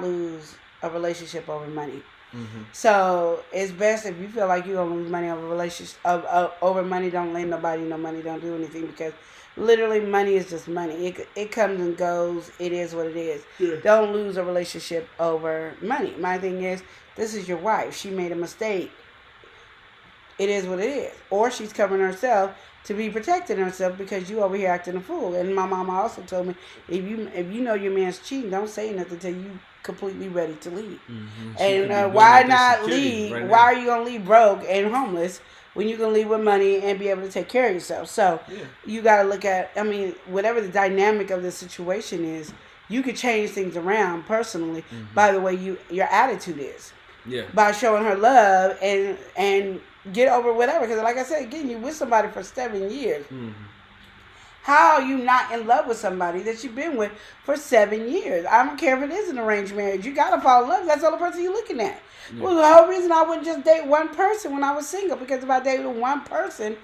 D: lose a relationship over money.
C: Mm-hmm.
D: So it's best if you feel like you're gonna lose money over relationship over money. Don't lend nobody no money. Don't do anything because literally money is just money. It comes and goes. It is what it is.
C: Yeah.
D: Don't lose a relationship over money. My thing is, this is your wife. She made a mistake. It is what it is. Or she's covering herself to be protecting herself because you over here acting a fool. And my mama also told me, if you know your man's cheating, don't say nothing till you completely ready to leave.
C: Mm-hmm.
D: And why not leave?
C: Right
D: Why are you gonna leave broke and homeless when you can leave with money and be able to take care of yourself? So you gotta look at. I mean, whatever the dynamic of the situation is, you could change things around personally by the way your attitude is.
C: Yeah.
D: By showing her love and get over whatever. Because like I said, again, you're with somebody for 7 years.
C: Mm-hmm.
D: How are you not in love with somebody that you've been with for 7 years? I don't care if it is an arranged marriage. You got to fall in love. That's the only person you're looking at.
C: Yeah.
D: Well, the whole reason I wouldn't just date one person when I was single, because if I dated one person,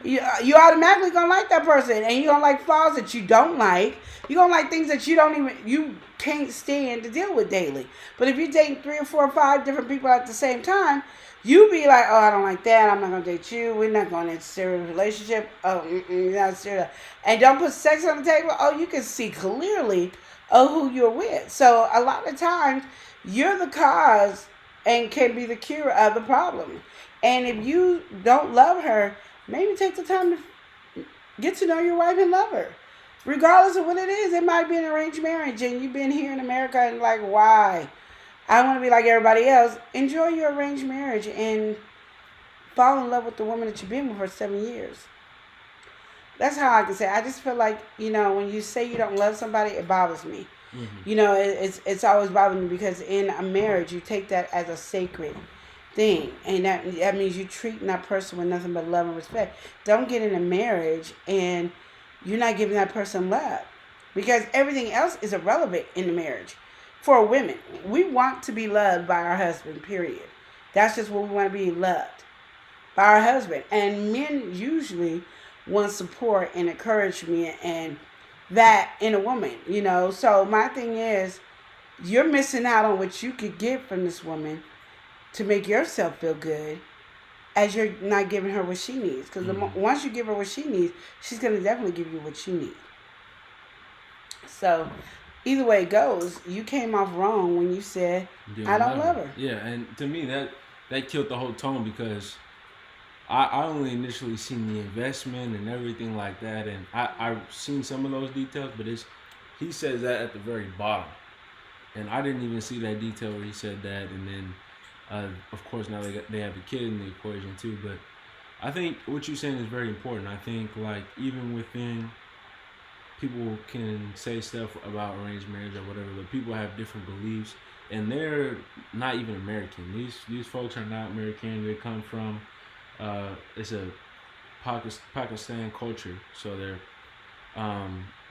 D: you automatically going to like that person. And you're going to like flaws that you don't like. You're going to like things that you can't stand to deal with daily. But if you're dating 3 or 4 or 5 different people at the same time, you be like, oh, I don't like that. I'm not going to date you. We're not going into a serious relationship. Oh, you're not serious. And don't put sex on the table. Oh, you can see clearly who you're with. So a lot of times, you're the cause and can be the cure of the problem. And if you don't love her, maybe take the time to get to know your wife and love her. Regardless of what it is. It might be an arranged marriage and you've been here in America and like, why? I want to be like everybody else. Enjoy your arranged marriage and fall in love with the woman that you've been with for 7 years. That's how I can say. I just feel like, when you say you don't love somebody, it bothers me. Mm-hmm. It's always bothering me because in a marriage, you take that as a sacred thing. And that means you treat that person with nothing but love and respect. Don't get in a marriage and you're not giving that person love. Because everything else is irrelevant in the marriage. For women, we want to be loved by our husband, period. That's just what we want to be, loved by our husband. And men usually want support and encouragement and that in a woman, So my thing is, you're missing out on what you could get from this woman to make yourself feel good as you're not giving her what she needs. Because once you give her what she needs, she's going to definitely give you what you need. So either way it goes, you came off wrong when you said, I don't love her.
C: Yeah, and to me, that killed the whole tone because I only initially seen the investment and everything like that, and I've seen some of those details, but he says that at the very bottom. And I didn't even see that detail where he said that, and then, of course, now they have a kid in the equation too, but I think what you're saying is very important. I think, like, even within... people can say stuff about arranged marriage or whatever, but people have different beliefs, and they're not even American. These folks are not American. They come from it's a Pakistan culture, so they're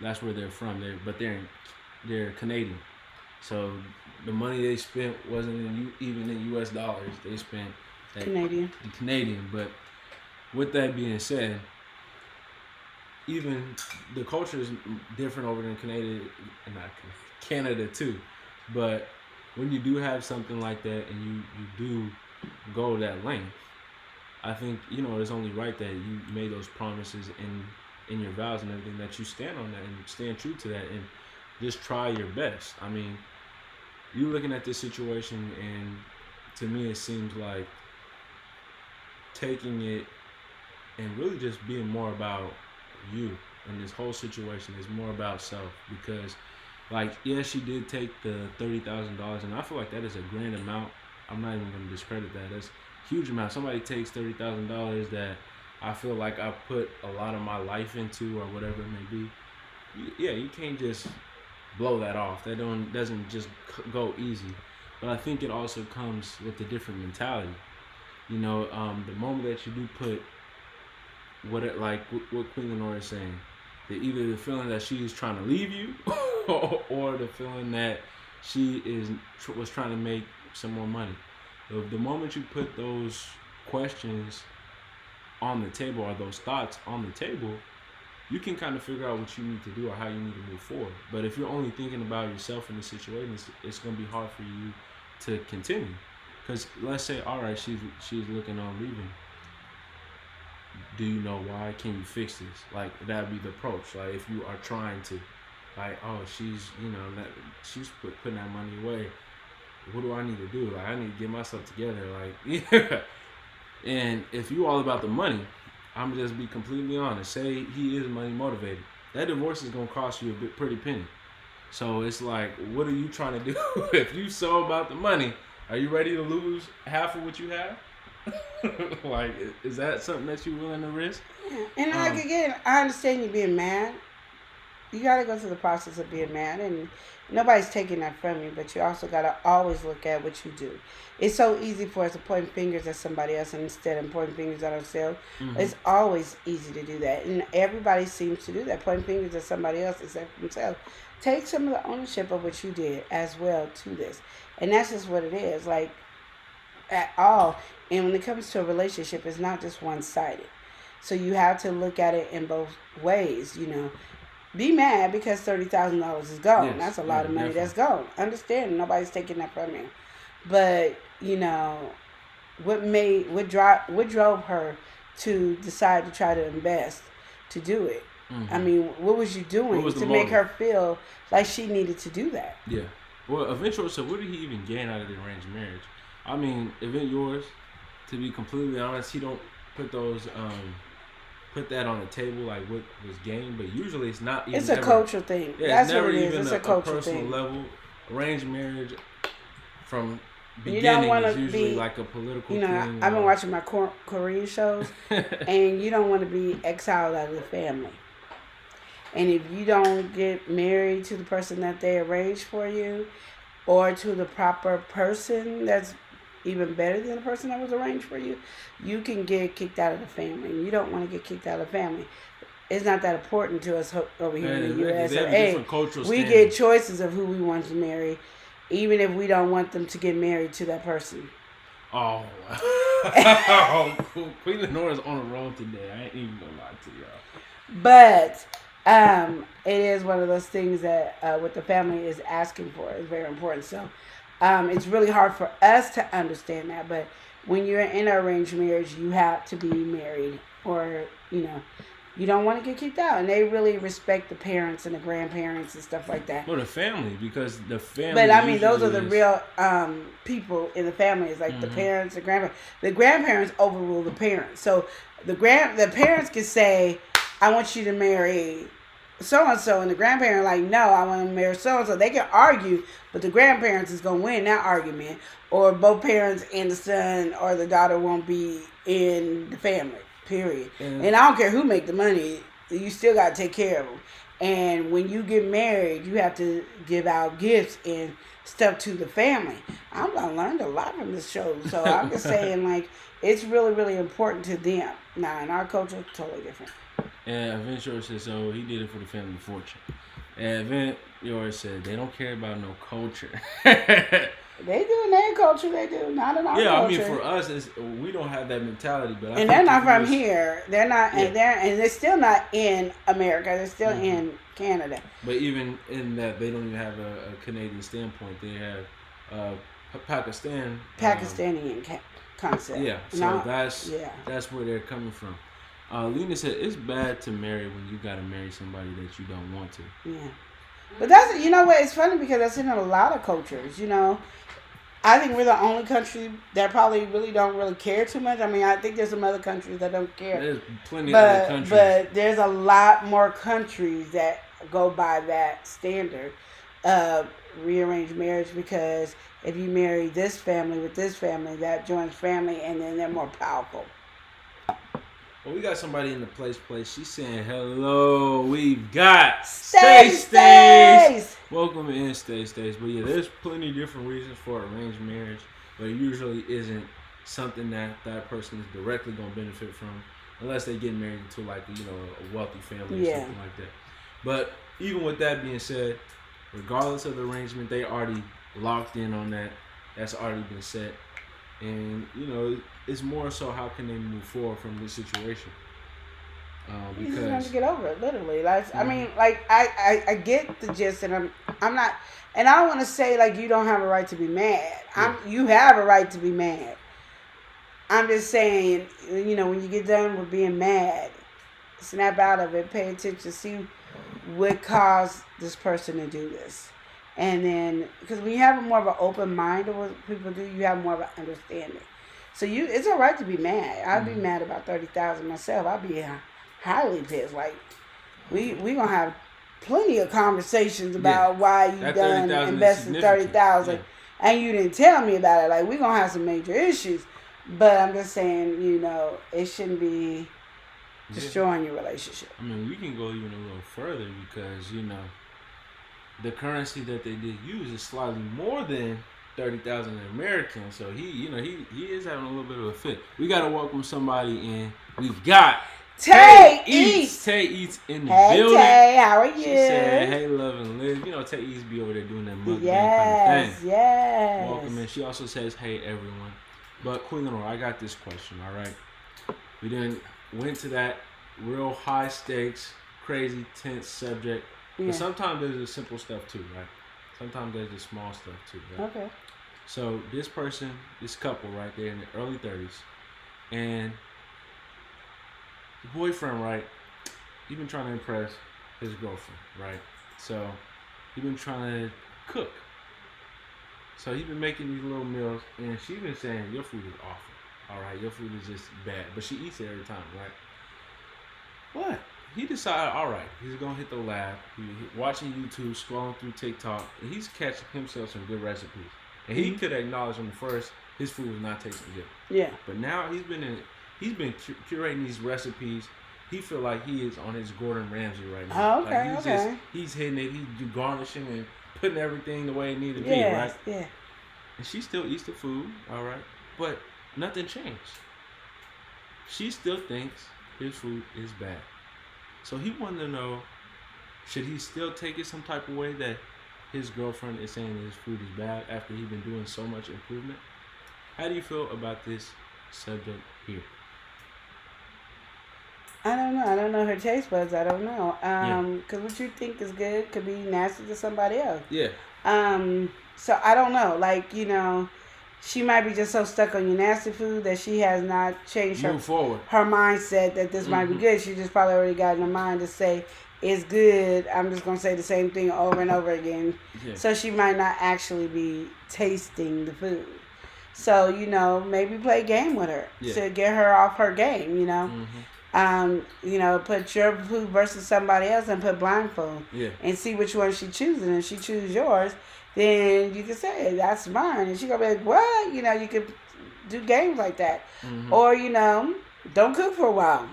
C: that's where they're from. They're Canadian. So the money they spent wasn't even in U.S. dollars. They spent Canadian. But with that being said, even the culture is different over in Canada too. But when you do have something like that and you do go that length, I think, you know, it's only right that you made those promises in your vows and everything, that you stand on that and stand true to that and just try your best. I mean, you looking at this situation, and to me it seems like taking it and really just being more about you, and this whole situation is more about self. Because, like, yeah, she did take the $30,000, and I feel like that is a grand amount. I'm not even going to discredit that. That's a huge amount. Somebody takes $30,000 that I feel like I put a lot of my life into, or whatever it may be. Yeah, you can't just blow that off. That doesn't just go easy. But I think it also comes with a different mentality. You know, the moment that you do put what Queen Lenore is saying, that either the feeling that she's trying to leave you, or the feeling that she was trying to make some more money. The moment you put those questions on the table, or those thoughts on the table, you can kind of figure out what you need to do or how you need to move forward. But if you're only thinking about yourself in the situation, it's going to be hard for you to continue. Because let's say, all right, she's looking on leaving. Do you know why? Can you fix this? Like, that'd be the approach. Like, if you are trying to, like, oh, she's putting that money away. What do I need to do? Like, I need to get myself together. Like, yeah. And if you all about the money, I'm just be completely honest. Say he is money motivated. That divorce is gonna cost you a pretty penny. So it's like, what are you trying to do? If you so about the money, are you ready to lose half of what you have? Like, is that something that you're willing to risk?
D: Yeah. And like, again, I understand you being mad. You got to go through the process of being mad, and nobody's taking that from you, but you also got to always look at what you do. It's so easy for us to point fingers at somebody else instead of pointing fingers at ourselves. Mm-hmm. It's always easy to do that, and everybody seems to do that, pointing fingers at somebody else instead of themselves. Take some of the ownership of what you did as well to this, and that's just what it is, like, at all. And when it comes to a relationship, it's not just one-sided. So you have to look at it in both ways, you know. Be mad because $30,000 is gone. Yes, that's a lot of money that's gone. Understand, nobody's taking that from you. But, you know, what drove her to decide to try to invest to do it? Mm-hmm. I mean, what was you doing to make her feel like she needed to do that? Yeah.
C: Well, eventually, so what did he even gain out of the arranged marriage? I mean, if it yours, to be completely honest, he don't put those put that on the table, like what was gained, but usually it's not even.
D: It's a cultural thing.
C: Yeah,
D: that's
C: it's never
D: what it is.
C: even
D: It's a cultural
C: personal
D: thing.
C: level. Arranged marriage from beginning is usually like a political thing.
D: I've been watching my Korean shows, and you don't want to be exiled out of the family. And if you don't get married to the person that they arranged for you, or to the proper person that's even better than the person that was arranged for you, you can get kicked out of the family. And you don't want to get kicked out of the family. It's not that important to us over here in the U.S. So, hey, we get choices of who we want to marry, even if we don't want them to get married to that person.
C: Oh, Queen Lenore is on a roll today. I ain't even gonna lie to y'all.
D: But it is one of those things that what the family is asking for is very important. So it's really hard for us to understand that. But when you're in an arranged marriage, you have to be married, or, you know, you don't want to get kicked out. And they really respect the parents and the grandparents and stuff like that.
C: Well, the family, because the family.
D: But I mean, those are the real people in the family. It's like the parents, the grandparents. The grandparents overrule the parents. So the parents can say, I want you to marry so-and-so, and the grandparent like, no, I want to marry so-and-so. They can argue, but the grandparents is going to win that argument. Or both parents and the son or the daughter won't be in the family, period. And I don't care who make the money, you still got to take care of them. And when you get married, you have to give out gifts and stuff to the family. I learned a lot from this show. So I'm just saying, like, it's really, really important to them. Now, in our culture, it's totally different.
C: And Event Yours said, so he did it for the family fortune. And Event Yours said, they don't care about no culture.
D: They do in their culture, they do, not in our culture.
C: Yeah, I mean, for us, we don't have that mentality. But
D: and they're not from here. They're not, and they're still not in America. They're still in Canada.
C: But even in that, they don't even have a Canadian standpoint. They have Pakistan.
D: Pakistani concept.
C: Yeah, so
D: No,
C: that's where they're coming from. Lena said it's bad to marry when you gotta marry somebody that you don't want to.
D: yeah. But that's, you know what, it's funny because that's in a lot of cultures, you know. I think we're the only country that probably don't really care too much. I mean, I think there's some other countries that don't care.
C: There's plenty of other countries.
D: But there's a lot more countries that go by that standard of rearranged marriage, because if you marry this family with this family, that joins family, and then they're more powerful.
C: Well, we got somebody in the place. She's saying, hello, we've got
D: Stace.
C: Welcome in, Stace. But yeah, there's plenty of different reasons for arranged marriage, but it usually isn't something that person is directly going to benefit from, unless they get married to, like, you know, a wealthy family or something like that. But even with that being said, regardless of the arrangement, they already locked in on that. That's already been set. And, you know, it's more so how can they move forward from this situation.
D: You just have to get over it, literally. Like, I mean, like, I get the gist, and I'm not, and I don't want to say, like, you don't have a right to be mad. You have a right to be mad. I'm just saying, you know, when you get done with being mad, snap out of it, pay attention, see what caused this person to do this. And then, because when you have more of an open mind of what people do, you have more of an understanding. So it's all right to be mad. I'd be mad about 30,000 myself. I'd be highly pissed. Like, we gonna have plenty of conversations about why you done invested 30,000 and you didn't tell me about it. Like, we gonna have some major issues. But I'm just saying, you know, it shouldn't be destroying your relationship.
C: I mean, we can go even a little further, because, you know, the currency that they did use is slightly more than 30,000 American. So he is having a little bit of a fit. We gotta welcome somebody in. We've got
D: Tay Eats.
C: Tay Eats in the
D: hey,
C: building.
D: Tay, how are you?
C: She said, "Hey, love and live." You know, Tay Eats be over there doing that mukbang kind of thing.
D: Yes.
C: Welcome in. She also says, "Hey, everyone." But Queen Lenore, I got this question. All right, we then went to that real high stakes, crazy, tense subject. But sometimes there's the simple stuff too, right? Sometimes there's the small stuff too, right?
D: Okay.
C: So this couple, right, they're in the early 30s, and the boyfriend, right, he been trying to impress his girlfriend, right? So he been trying to cook. So he been making these little meals, and she been saying, your food is awful, all right? Your food is just bad. But she eats it every time, right? What? He decided, all right, he's going to hit the lab. He's watching YouTube, scrolling through TikTok, and he's catching himself some good recipes. And he could acknowledge from the first, his food was not tasting good.
D: Yeah.
C: But now he's been curating these recipes. He feel like he is on his Gordon Ramsay right now.
D: Oh, okay,
C: like he's hitting it. He's garnishing and putting everything the way it needs to be, right?
D: Yeah.
C: And she still eats the food, all right? But nothing changed. She still thinks his food is bad. So he wanted to know, should he still take it some type of way that his girlfriend is saying his food is bad after he's been doing so much improvement? How do you feel about this subject here?
D: I don't know. I don't know her taste buds. I don't know. Because what you think is good could be nasty to somebody else.
C: Yeah.
D: So I don't know. Like, you know, she might be just so stuck on your nasty food that she has not changed her mindset that this might be good. She just probably already got in her mind to say, it's good. I'm just going to say the same thing over and over again. Yeah. So she might not actually be tasting the food. So, you know, maybe play a game with her to get her off her game, you know. You know, put your food versus somebody else and put blindfold. And see which one she chooses. And if she chooses yours, then you can say, that's mine. And she gonna be like, what? You know, you could do games like that. Or, you know, don't cook for a while.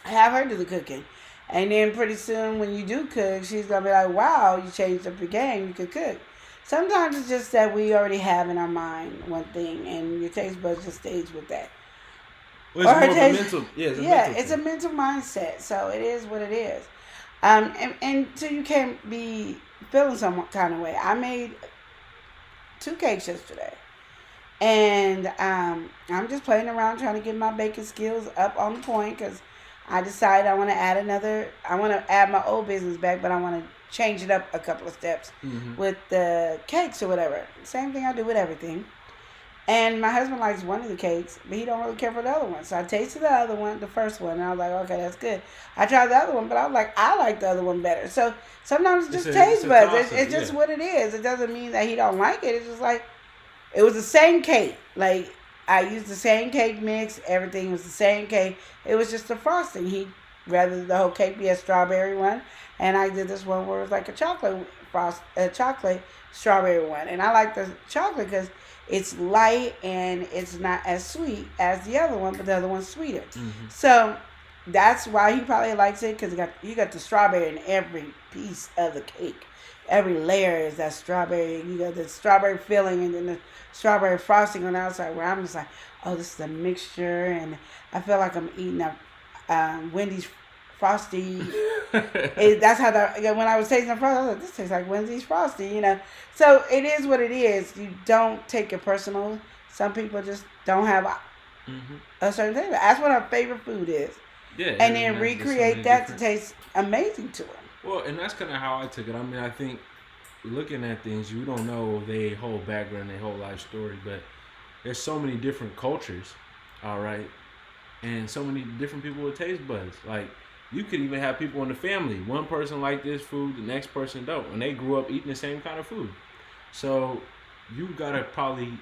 D: Have her do the cooking. And then pretty soon when you do cook, she's gonna be like, wow, you changed up your game, you could cook. Sometimes it's just that we already have in our mind one thing and your taste buds just stays with that.
C: Well, it's more mental. It's
D: a mental mindset. So it is what it is. And so you can't be feeling some kind of way. I made 2 cakes yesterday. And I'm just playing around trying to get my baking skills up on point because I decided I want to add my old business back, but I want to change it up a couple of steps with the cakes or whatever. Same thing I do with everything. And my husband likes one of the cakes, but he don't really care for the other one. So I tasted the other one, the first one, and I was like, okay, that's good. I tried the other one, but I was like, I like the other one better. So sometimes it's just taste buds. It's just what it is. It doesn't mean that he don't like it. It's just like, it was the same cake. Like, I used the same cake mix. Everything was the same cake. It was just the frosting. He rather the whole cake be a strawberry one, and I did this one where it was like a chocolate strawberry one. And I like the chocolate because it's light and it's not as sweet as the other one, but the other one's sweeter. So that's why he probably likes it, because you got the strawberry in every piece of the cake. Every layer is that strawberry. You got the strawberry filling and then the strawberry frosting on the outside, where I'm just like, oh, this is a mixture, and I feel like I'm eating a Wendy's Frosty. That's how when I was tasting the Frosty, I was like, this tastes like Wendy's Frosty, you know. So it is what it is. You don't take it personal. Some people just don't have a certain thing. That's what our favorite food is.
C: Yeah.
D: And then recreate that to taste amazing to them.
C: Well, and that's kind of how I took it. I mean, I think looking at things, you don't know their whole background, their whole life story, but there's so many different cultures, all right, and so many different people with taste buds. Like, you could even have people in the family. One person like this food, the next person don't, and they grew up eating the same kind of food. So you gotta probably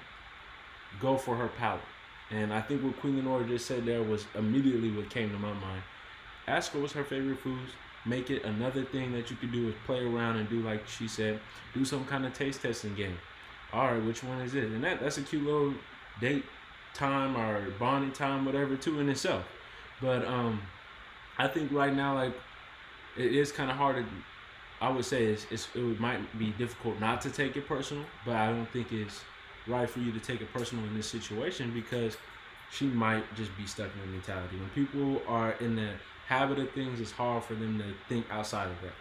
C: go for her palate. And I think what Queen Lenora just said there was immediately what came to my mind. Ask her what's her favorite foods. Make it another thing that you could do is play around and do, like she said, do some kind of taste testing game. All right, which one is it? And that's a cute little date time or bonding time, whatever, too, in itself. But I think right now, like, it is kind of hard to, I would say it might be difficult not to take it personal, but I don't think it's right for you to take it personal in this situation, because she might just be stuck in the mentality. When people are in the habit of things, it's hard for them to think outside of that.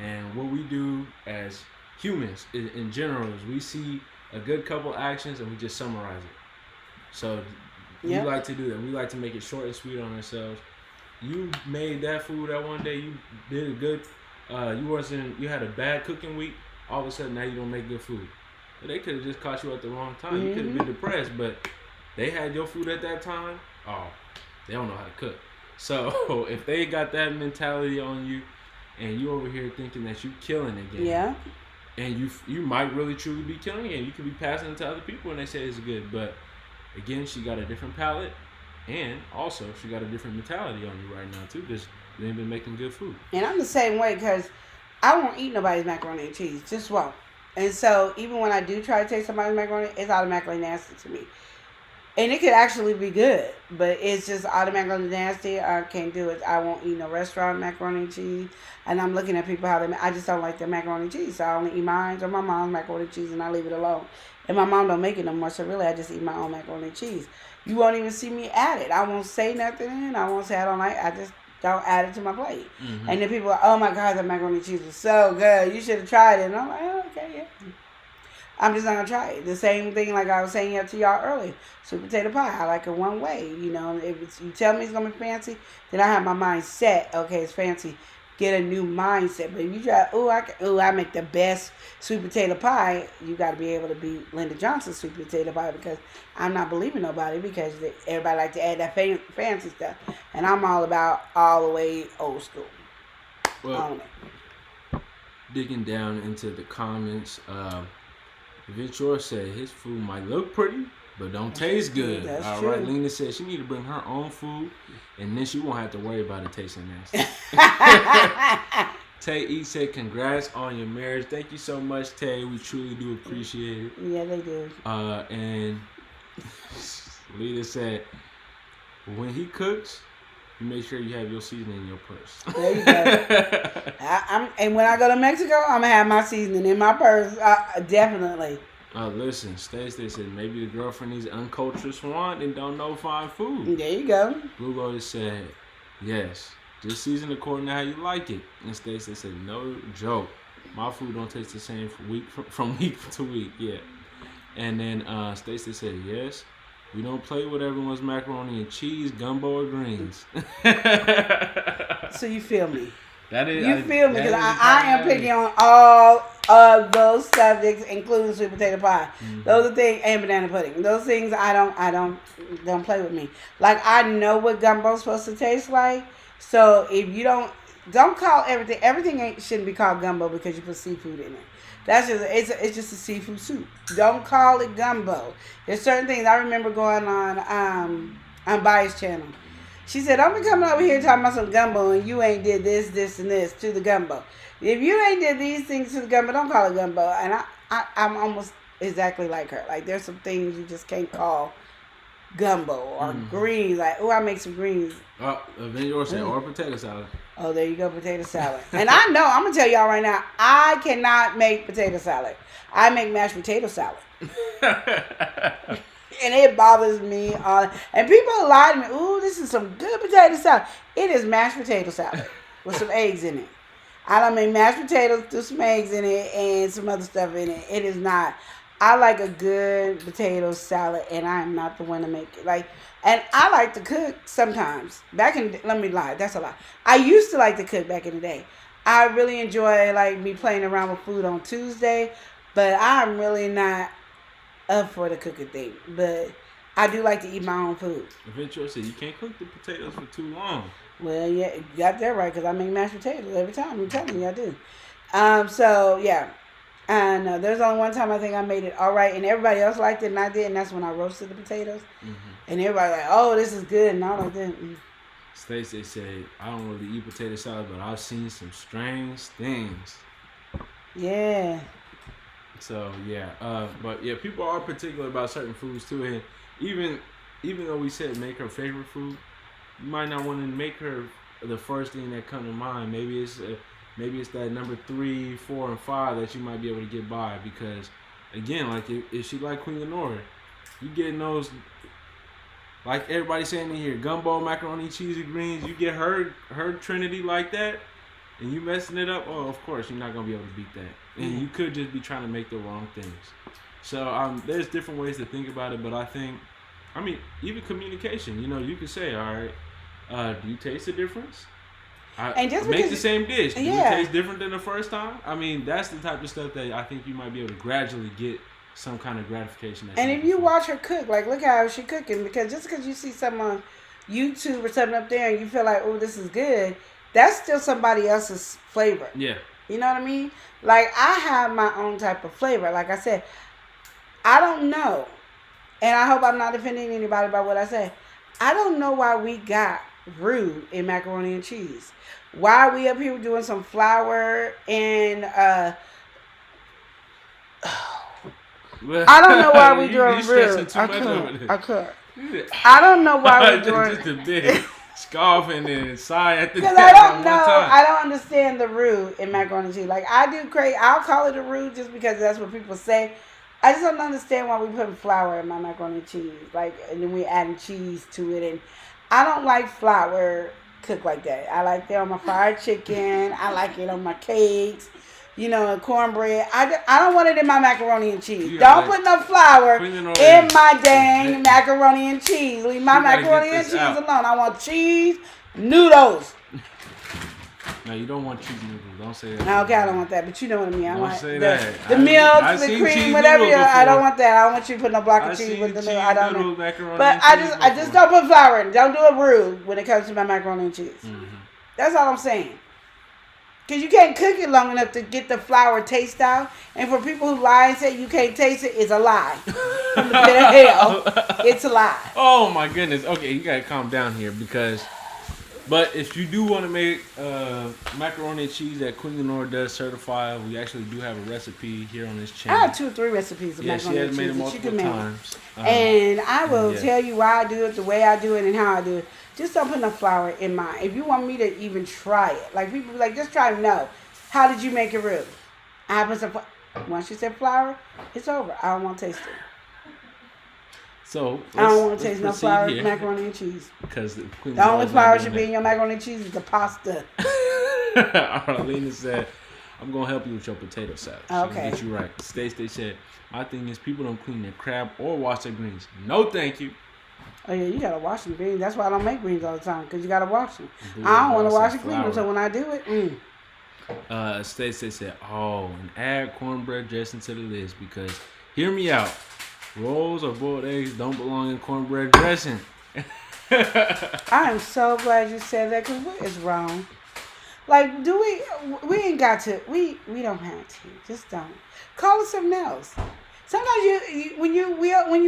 C: And what we do as humans in general is we see a good couple actions and we just summarize it. So we like to do that. We like to make it short and sweet on ourselves. You made that food that one day, you did it good. You had a bad cooking week, all of a sudden now you don't make good food. But they could have just caught you at the wrong time. You could have been depressed, but they had your food at that time. Oh, they don't know how to cook. So if they got that mentality on you, and you over here thinking that you killing it again, and you might really truly be killing it, and you could be passing it to other people and they say it's good, but again, she got a different palate, and also she got a different mentality on you right now too, because you ain't been making good food. And
D: I'm the same way, because I won't eat nobody's macaroni and cheese, just won't. And so even when I do try to taste somebody's macaroni, it's automatically nasty to me. And it could actually be good, but it's just automatically nasty. I can't do it. I won't eat no restaurant macaroni and cheese. And I'm looking at people I just don't like their macaroni and cheese. So I only eat mine or my mom's macaroni and cheese, and I leave it alone. And my mom don't make it no more, so really I just eat my own macaroni and cheese. You won't even see me add it. I won't say nothing. I won't say I don't like it. I just don't add it to my plate. And then people are, oh my God, that macaroni and cheese was so good. You should have tried it. And I'm like, oh, okay, yeah. I'm just not going to try it. The same thing like I was saying to y'all earlier. Sweet potato pie, I like it one way. You know, if you tell me it's going to be fancy, then I have my mind set. Okay, it's fancy. Get a new mindset. But if you try, I make the best sweet potato pie, you got to be able to beat Linda Johnson's sweet potato pie, because I'm not believing nobody, because everybody like to add that fancy stuff. And I'm all about all the way old school.
C: Well, digging down into the comments, Ventura said his food might look pretty, but don't taste good.
D: That's
C: all
D: true.
C: right, Lena said she need to bring her own food, and then she won't have to worry about it tasting nasty. Tay E said, congrats on your marriage. Thank you so much, Tay. We truly do appreciate it.
D: Yeah, they do.
C: And Lena said, when he cooks, you make sure you have your seasoning in your purse.
D: There you go. And when I go to Mexico, I'm going to have my seasoning in my purse. Definitely.
C: Listen, Stacey said maybe the girlfriend needs uncultured swan and don't know fine food.
D: There you go.
C: Blue Lotus said, yes, just season according to how you like it. And Stacey said, no joke. My food don't taste the same from week to week. Yeah. And then Stacey said, yes. We don't play with everyone's macaroni and cheese, gumbo, or greens.
D: So you feel me?
C: That is.
D: You feel me? Because
C: that is
D: I am picking on all of those subjects, including sweet potato pie.
C: Mm-hmm.
D: Those are things, and banana pudding. Those things I don't play with me. Like I know what gumbo's supposed to taste like. So if you don't call everything shouldn't be called gumbo because you put seafood in it. That's just it's just a seafood soup. Don't call it gumbo. There's certain things I remember going on Bias channel. She said, "Don't be coming over here talking about some gumbo and you ain't did this, this, and this to the gumbo. If you ain't did these things to the gumbo, don't call it gumbo." And I'm almost exactly like her. Like there's some things you just can't call gumbo or greens. Like, I make some greens.
C: Then yours said or potato salad.
D: Oh, there you go, potato salad. And I know, I'm going to tell y'all right now, I cannot make potato salad. I make mashed potato salad. And it bothers me. And people lie to me, "Ooh, this is some good potato salad." It is mashed potato salad with some eggs in it. I don't make mashed potatoes, do some eggs in it, and some other stuff in it. It is not. I like a good potato salad, and I am not the one to make it. And I like to cook sometimes. Let me lie, that's a lie. I used to like to cook back in the day. I really enjoy me playing around with food on Tuesday, but I'm really not up for the cooking thing. But I do like to eat my own food.
C: Eventually, said you can't cook the potatoes for too long.
D: Well, yeah, you got that right, because I make mashed potatoes every time. I'm telling you, I do. So, yeah. And there's only one time I think I made it all right, and everybody else liked it, and I did, and that's when I roasted the potatoes. Mm-hmm. And everybody like, "Oh, this is good," and all like that.
C: Stacey said, "I don't really eat potato salad, but I've seen some strange things."
D: Yeah.
C: So yeah, but yeah, people are particular about certain foods too, and even though we said make her favorite food, you might not want to make her the first thing that come to mind. Maybe it's that number 3, 4, and 5 that you might be able to get by, because again, like if she like Queen Lenora, you getting those, like everybody saying in here, gumbo, macaroni, cheese, and greens. You get her trinity like that, and you messing it up. Oh, of course you're not gonna be able to beat that. And you could just be trying to make the wrong things. So there's different ways to think about it, but I mean, even communication. You could say, "All right, do you taste the difference?
D: And just
C: make the same dish. Do
D: yeah.
C: it taste different than the first time?" I mean, that's the type of stuff that I think you might be able to gradually get some kind of gratification.
D: And if you watch her cook, look how she cooking, because just because you see someone on YouTube or something up there and you feel like, "Oh, this is good," that's still somebody else's flavor.
C: Yeah.
D: You know what I mean? Like, I have my own type of flavor. Like I said, I don't know, and I hope I'm not offending anybody by what I say. I don't know why we got roux in macaroni and cheese. Why are we up here doing some flour and I don't know why we doing roux. I could. I don't know why we doing
C: just a big scoffing and sigh at the
D: because I don't know. I don't understand the roux in macaroni and cheese. Like, I do crave. I'll call it a roux just because that's what people say. I just don't understand why we put flour in my macaroni and cheese. And then we adding cheese to it, and I don't like flour cooked like that. I like that on my fried chicken. I like it on my cakes, and cornbread. I don't want it in my macaroni and cheese. Don't put no flour in my dang macaroni and cheese. Leave my macaroni and cheese alone. I want cheese noodles.
C: No, you don't want cheese noodles. Don't say that.
D: Okay, I don't want that, but you know what I mean. I
C: don't
D: want
C: say that.
D: The milk, the cream, whatever. I don't want that. I don't want you to put no block of cheese with the noodle. I don't know. But I just don't put flour in. Don't do a roux when it comes to my macaroni and cheese. Mm-hmm. That's all I'm saying. Because you can't cook it long enough to get the flour taste out. And for people who lie and say you can't taste it, it's a lie. From the pit of hell, it's a lie.
C: Oh my goodness. Okay, you gotta calm down here, but if you do want to make macaroni and cheese that Queen Lenora does certify, we actually do have a recipe here on this channel.
D: I have 2 or 3 recipes of macaroni and cheese.
C: She has made it multiple times.
D: And I will tell you why I do it, the way I do it, and how I do it. Just don't put no flour in mine. If you want me to even try it, like people be like, just try it. No. How did you make it roux? I put some once you said flour, it's over. I don't want to taste it.
C: So
D: I don't want to taste no flour macaroni and cheese.
C: Because the
D: only flour should be in your macaroni and cheese is the pasta.
C: Arlena said, "I'm gonna help you with your potato salad."
D: Okay.
C: Get you right. Stacey said, "My thing is people don't clean their crab or wash their greens." No, thank you.
D: Oh yeah, you gotta wash them greens. That's why I don't make greens all the time, because you gotta wash them.
C: Blue
D: I don't want to
C: Ball
D: wash
C: said
D: and clean them, so
C: flour.
D: when I do it,
C: Stacey said, "Oh, and add cornbread dressing to the list because hear me out. Rolls or boiled eggs don't belong in cornbread dressing."
D: I am so glad you said that, because what is wrong? Like, do we ain't got to, we don't have to. Just don't. Call it something else. Sometimes when you're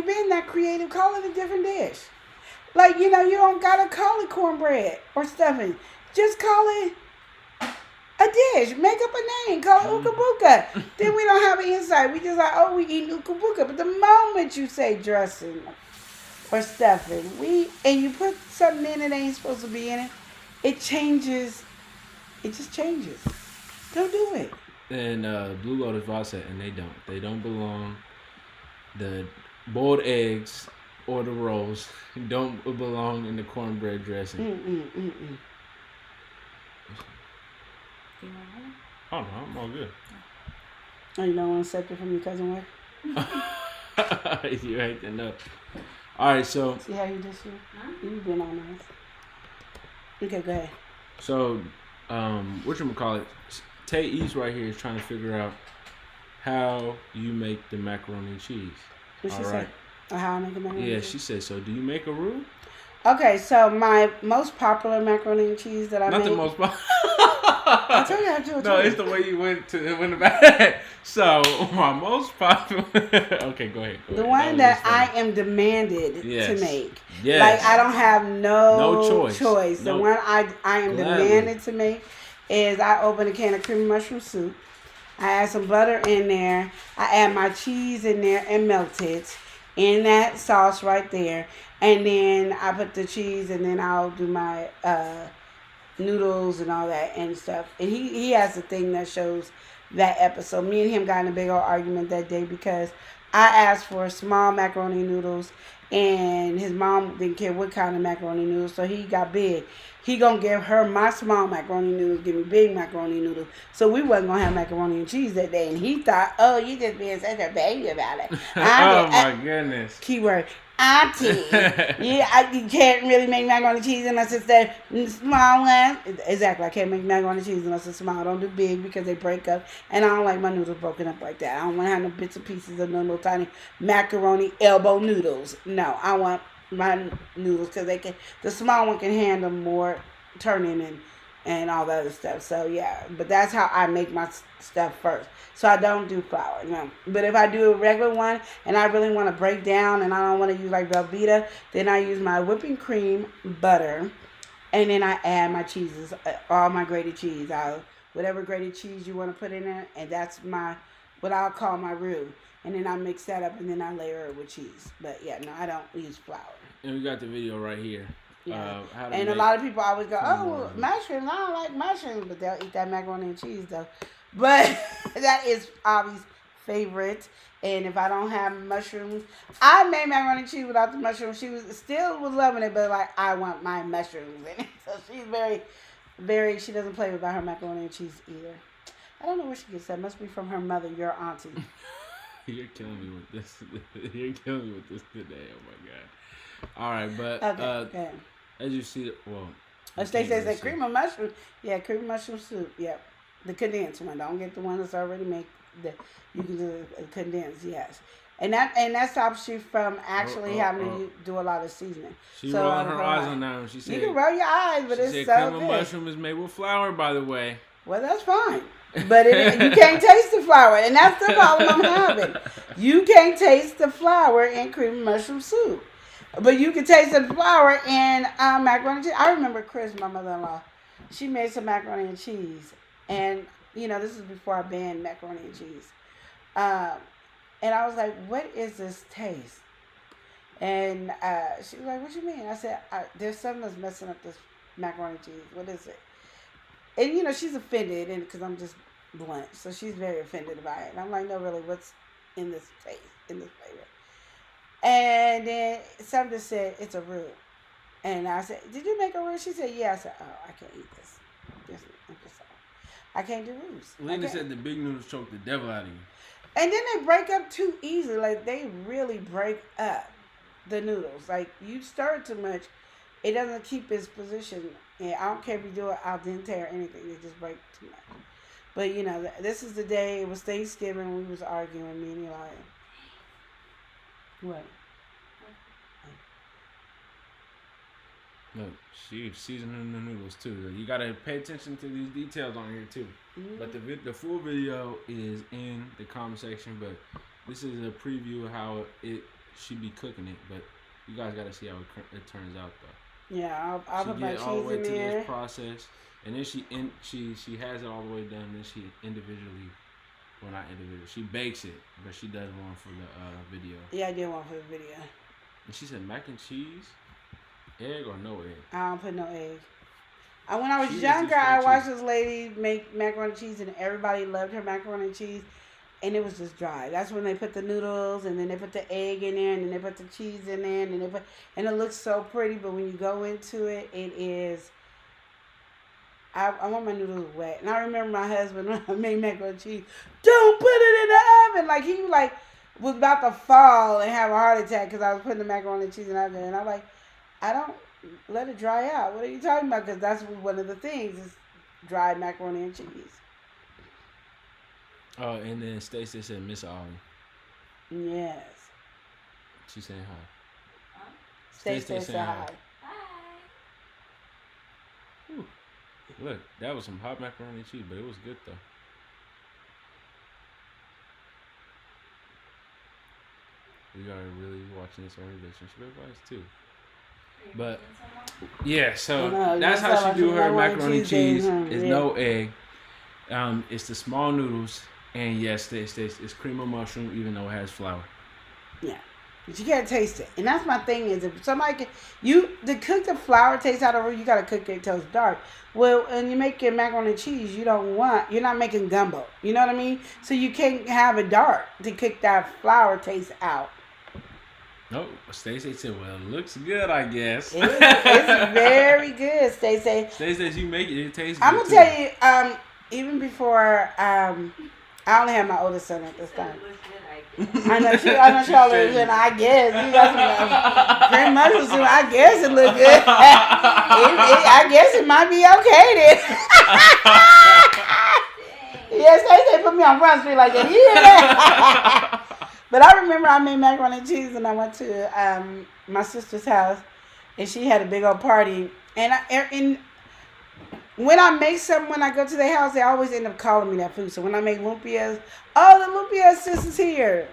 D: being that creative, call it a different dish. Like, you don't gotta call it cornbread or stuffing. Just call it a dish. Make up a name. Call it ukabuka. Then we don't have an insight. We just like, oh, we eat ukabuka. But the moment you say dressing or stuffing, and you put something in it that ain't supposed to be in it, it changes. It just changes. Don't do it.
C: And Blue Lotus Voss said, and they don't belong. The boiled eggs or the rolls don't belong in the cornbread dressing. Oh no, I'm all good.
D: Oh, you don't want to accept it from your cousin wife?
C: You ain't enough. All right, so
D: See how you did shit? You've been on nice. Okay, go ahead.
C: So, whatchamacallit, Tay East right here is trying to figure out how you make the macaroni and cheese.
D: What she
C: All
D: say?
C: right.
D: Or how I make a macaroni
C: Yeah,
D: and cheese?
C: she said, so do you make a roux?
D: Okay, so my most popular macaroni and cheese that I
C: Not
D: make.
C: the most
D: I told you I do it.
C: No, it's the way you went about it. So, my most popular... Okay, go ahead.
D: The one that I am demanded to make.
C: Yes.
D: Like, I don't have no choice. The
C: No.
D: one I am
C: Gladly.
D: demanded to make is I open a can of creamy mushroom soup. I add some butter in there. I add my cheese in there and melt it in that sauce right there. And then I put the cheese, and then I'll do my noodles and all that and stuff. And he has a thing that shows that episode. Me and him got in a big old argument that day because I asked for small macaroni noodles, and his mom didn't care what kind of macaroni noodles, so he got big. He gonna give her my small macaroni noodles, give me big macaroni noodles. So we wasn't gonna have macaroni and cheese that day, and he thought, oh, you just being such a baby about it.
C: Oh, my goodness.
D: Keyword, auntie. Yeah, you can't really make macaroni and cheese unless it's the small one. Exactly, I can't make macaroni and cheese unless it's small. I don't do big because they break up, and I don't like my noodles broken up like that. I don't want to have no bits and pieces of no little tiny macaroni elbow noodles. No, I want my noodles because the small one can handle more turning and all that other stuff. So yeah, but that's how I make my stuff first. So I don't do flour, no. But if I do a regular one and I really want to break down and I don't want to use like Velveeta, then I use my whipping cream, butter, and then I add my cheeses, all my grated cheese. Whatever grated cheese you want to put in there, and that's what I'll call my roux. And then I mix that up and then I layer it with cheese. But yeah, no, I don't use flour.
C: And we got the video right here.
D: Yeah.
C: How to
D: And a
C: make-
D: lot of people always go, oh, mushrooms, I don't like mushrooms, but they'll eat that macaroni and cheese though. But that is Avi's favorite. And if I don't have mushrooms, I made macaroni and cheese without the mushrooms. She was loving it, but like, I want my mushrooms in it. So she's very, she doesn't play about her macaroni and cheese either. I don't know where she gets that. Must be from her mother, your auntie.
C: You're killing me with this. You're killing me with this today. Oh my god. All right, but
D: Okay.
C: as you see, well,
D: As they say, cream of mushroom. Yeah, cream of mushroom soup. Yep. The condensed one. Don't get the one that's already made. You can do a condensed, yes. And that stops you from actually having to do a lot of seasoning.
C: She
D: So,
C: rolling her eyes on that one. She said,
D: You can roll your eyes, but
C: she
D: it's
C: said
D: so
C: cream of
D: good.
C: mushroom is made with flour, by the way.
D: Well, that's fine. But you can't taste the flour. And that's the problem I'm having. You can't taste the flour in cream of mushroom soup. But you can taste the flour in macaroni and cheese. I remember Chris, my mother-in-law, she made some macaroni and cheese. And, this is before I banned macaroni and cheese. And I was like, what is this taste? And she was like, what you mean? I said, there's something that's messing up this macaroni and cheese. What is it? And, she's offended because I'm just blunt. So she's very offended by it. And I'm like, no, really, what's in this taste, in this flavor? And then something said, it's a roux. And I said, did you make a roux? She said, yeah. I said, oh, I can't eat this. I can't do roux.
C: Lena said the big noodles choke the devil out of you.
D: And then they break up too easily. Like, they really break up. the noodles. Like, you stir it too much, it doesn't keep its position. And I don't care if you do it al dente or anything, it just breaks too much. But, you know, this is the day, it was Thanksgiving, we was arguing, me and Eli. What?
C: Look, she's seasoning the noodles too. You gotta pay attention to these details on here too.
D: Mm-hmm.
C: But the full video is in the comment section. But this is a preview of how it should be cooking it. But you guys gotta see how it turns out though.
D: Yeah, I'll
C: She
D: put my
C: get all the
D: cheese
C: way
D: in
C: to
D: there.
C: this process, and then she has it all the way done. And then she individually, well not individually, she bakes it, but she does one for the video.
D: Yeah, I did one for the video.
C: And she said mac and cheese, egg or no egg.
D: I don't put no egg. When I was
C: Cheese is
D: younger,
C: just
D: I
C: straight
D: watched
C: cheese.
D: this lady make macaroni and cheese, and everybody loved her macaroni and cheese, and it was just dry. That's when they put the noodles, and then they put the egg in there, and then they put the cheese in there, and it looks so pretty. But when you go into it, it is. I want my noodles wet, and I remember my husband when I made macaroni and cheese. Don't put it in the oven, like he was about to fall and have a heart attack because I was putting the macaroni and cheese in the oven, and I'm like, I don't. Let it dry out. What are you talking about? Because that's one of the things is dried macaroni and cheese.
C: Oh, and then Stacey said Miss Ollie.
D: Yes.
C: She saying hi.
D: Stay
C: Stay
D: say
C: saying
D: hi.
E: Bye.
C: Whew. Look, that was some hot macaroni and cheese, but it was good though. We are really watching this on relationship advice too. But yeah, so
D: No,
C: that's
D: you
C: how
D: said
C: she do
D: like
C: her
D: some
C: macaroni and cheese. It's
D: yeah.
C: no egg. It's the small noodles, and yes, it's cream of mushroom, even though it has flour.
D: Yeah. But you gotta taste it. And that's my thing is if somebody to cook the flour taste out of it, you gotta cook it till it's dark. Well, when you make your macaroni and cheese, you're not making gumbo. You know what I mean? So you can't have it dark to cook that flour taste out.
C: No, Stacey said, well, it looks good, I guess.
D: It's very good, Stacey.
C: Stacey said you make it tastes good.
D: I'm gonna tell you, even before I only had my oldest son at this time. I know she always said, I guess. You got some cream mushroom soup. I guess it look good. I guess it might be okay then. Yes, they put me on Front Street like that. Yeah. But I remember I made macaroni and cheese and I went to my sister's house and she had a big old party. And when I make something, when I go to their house, they always end up calling me that food. So when I make lumpias, oh, the lumpia sister's here.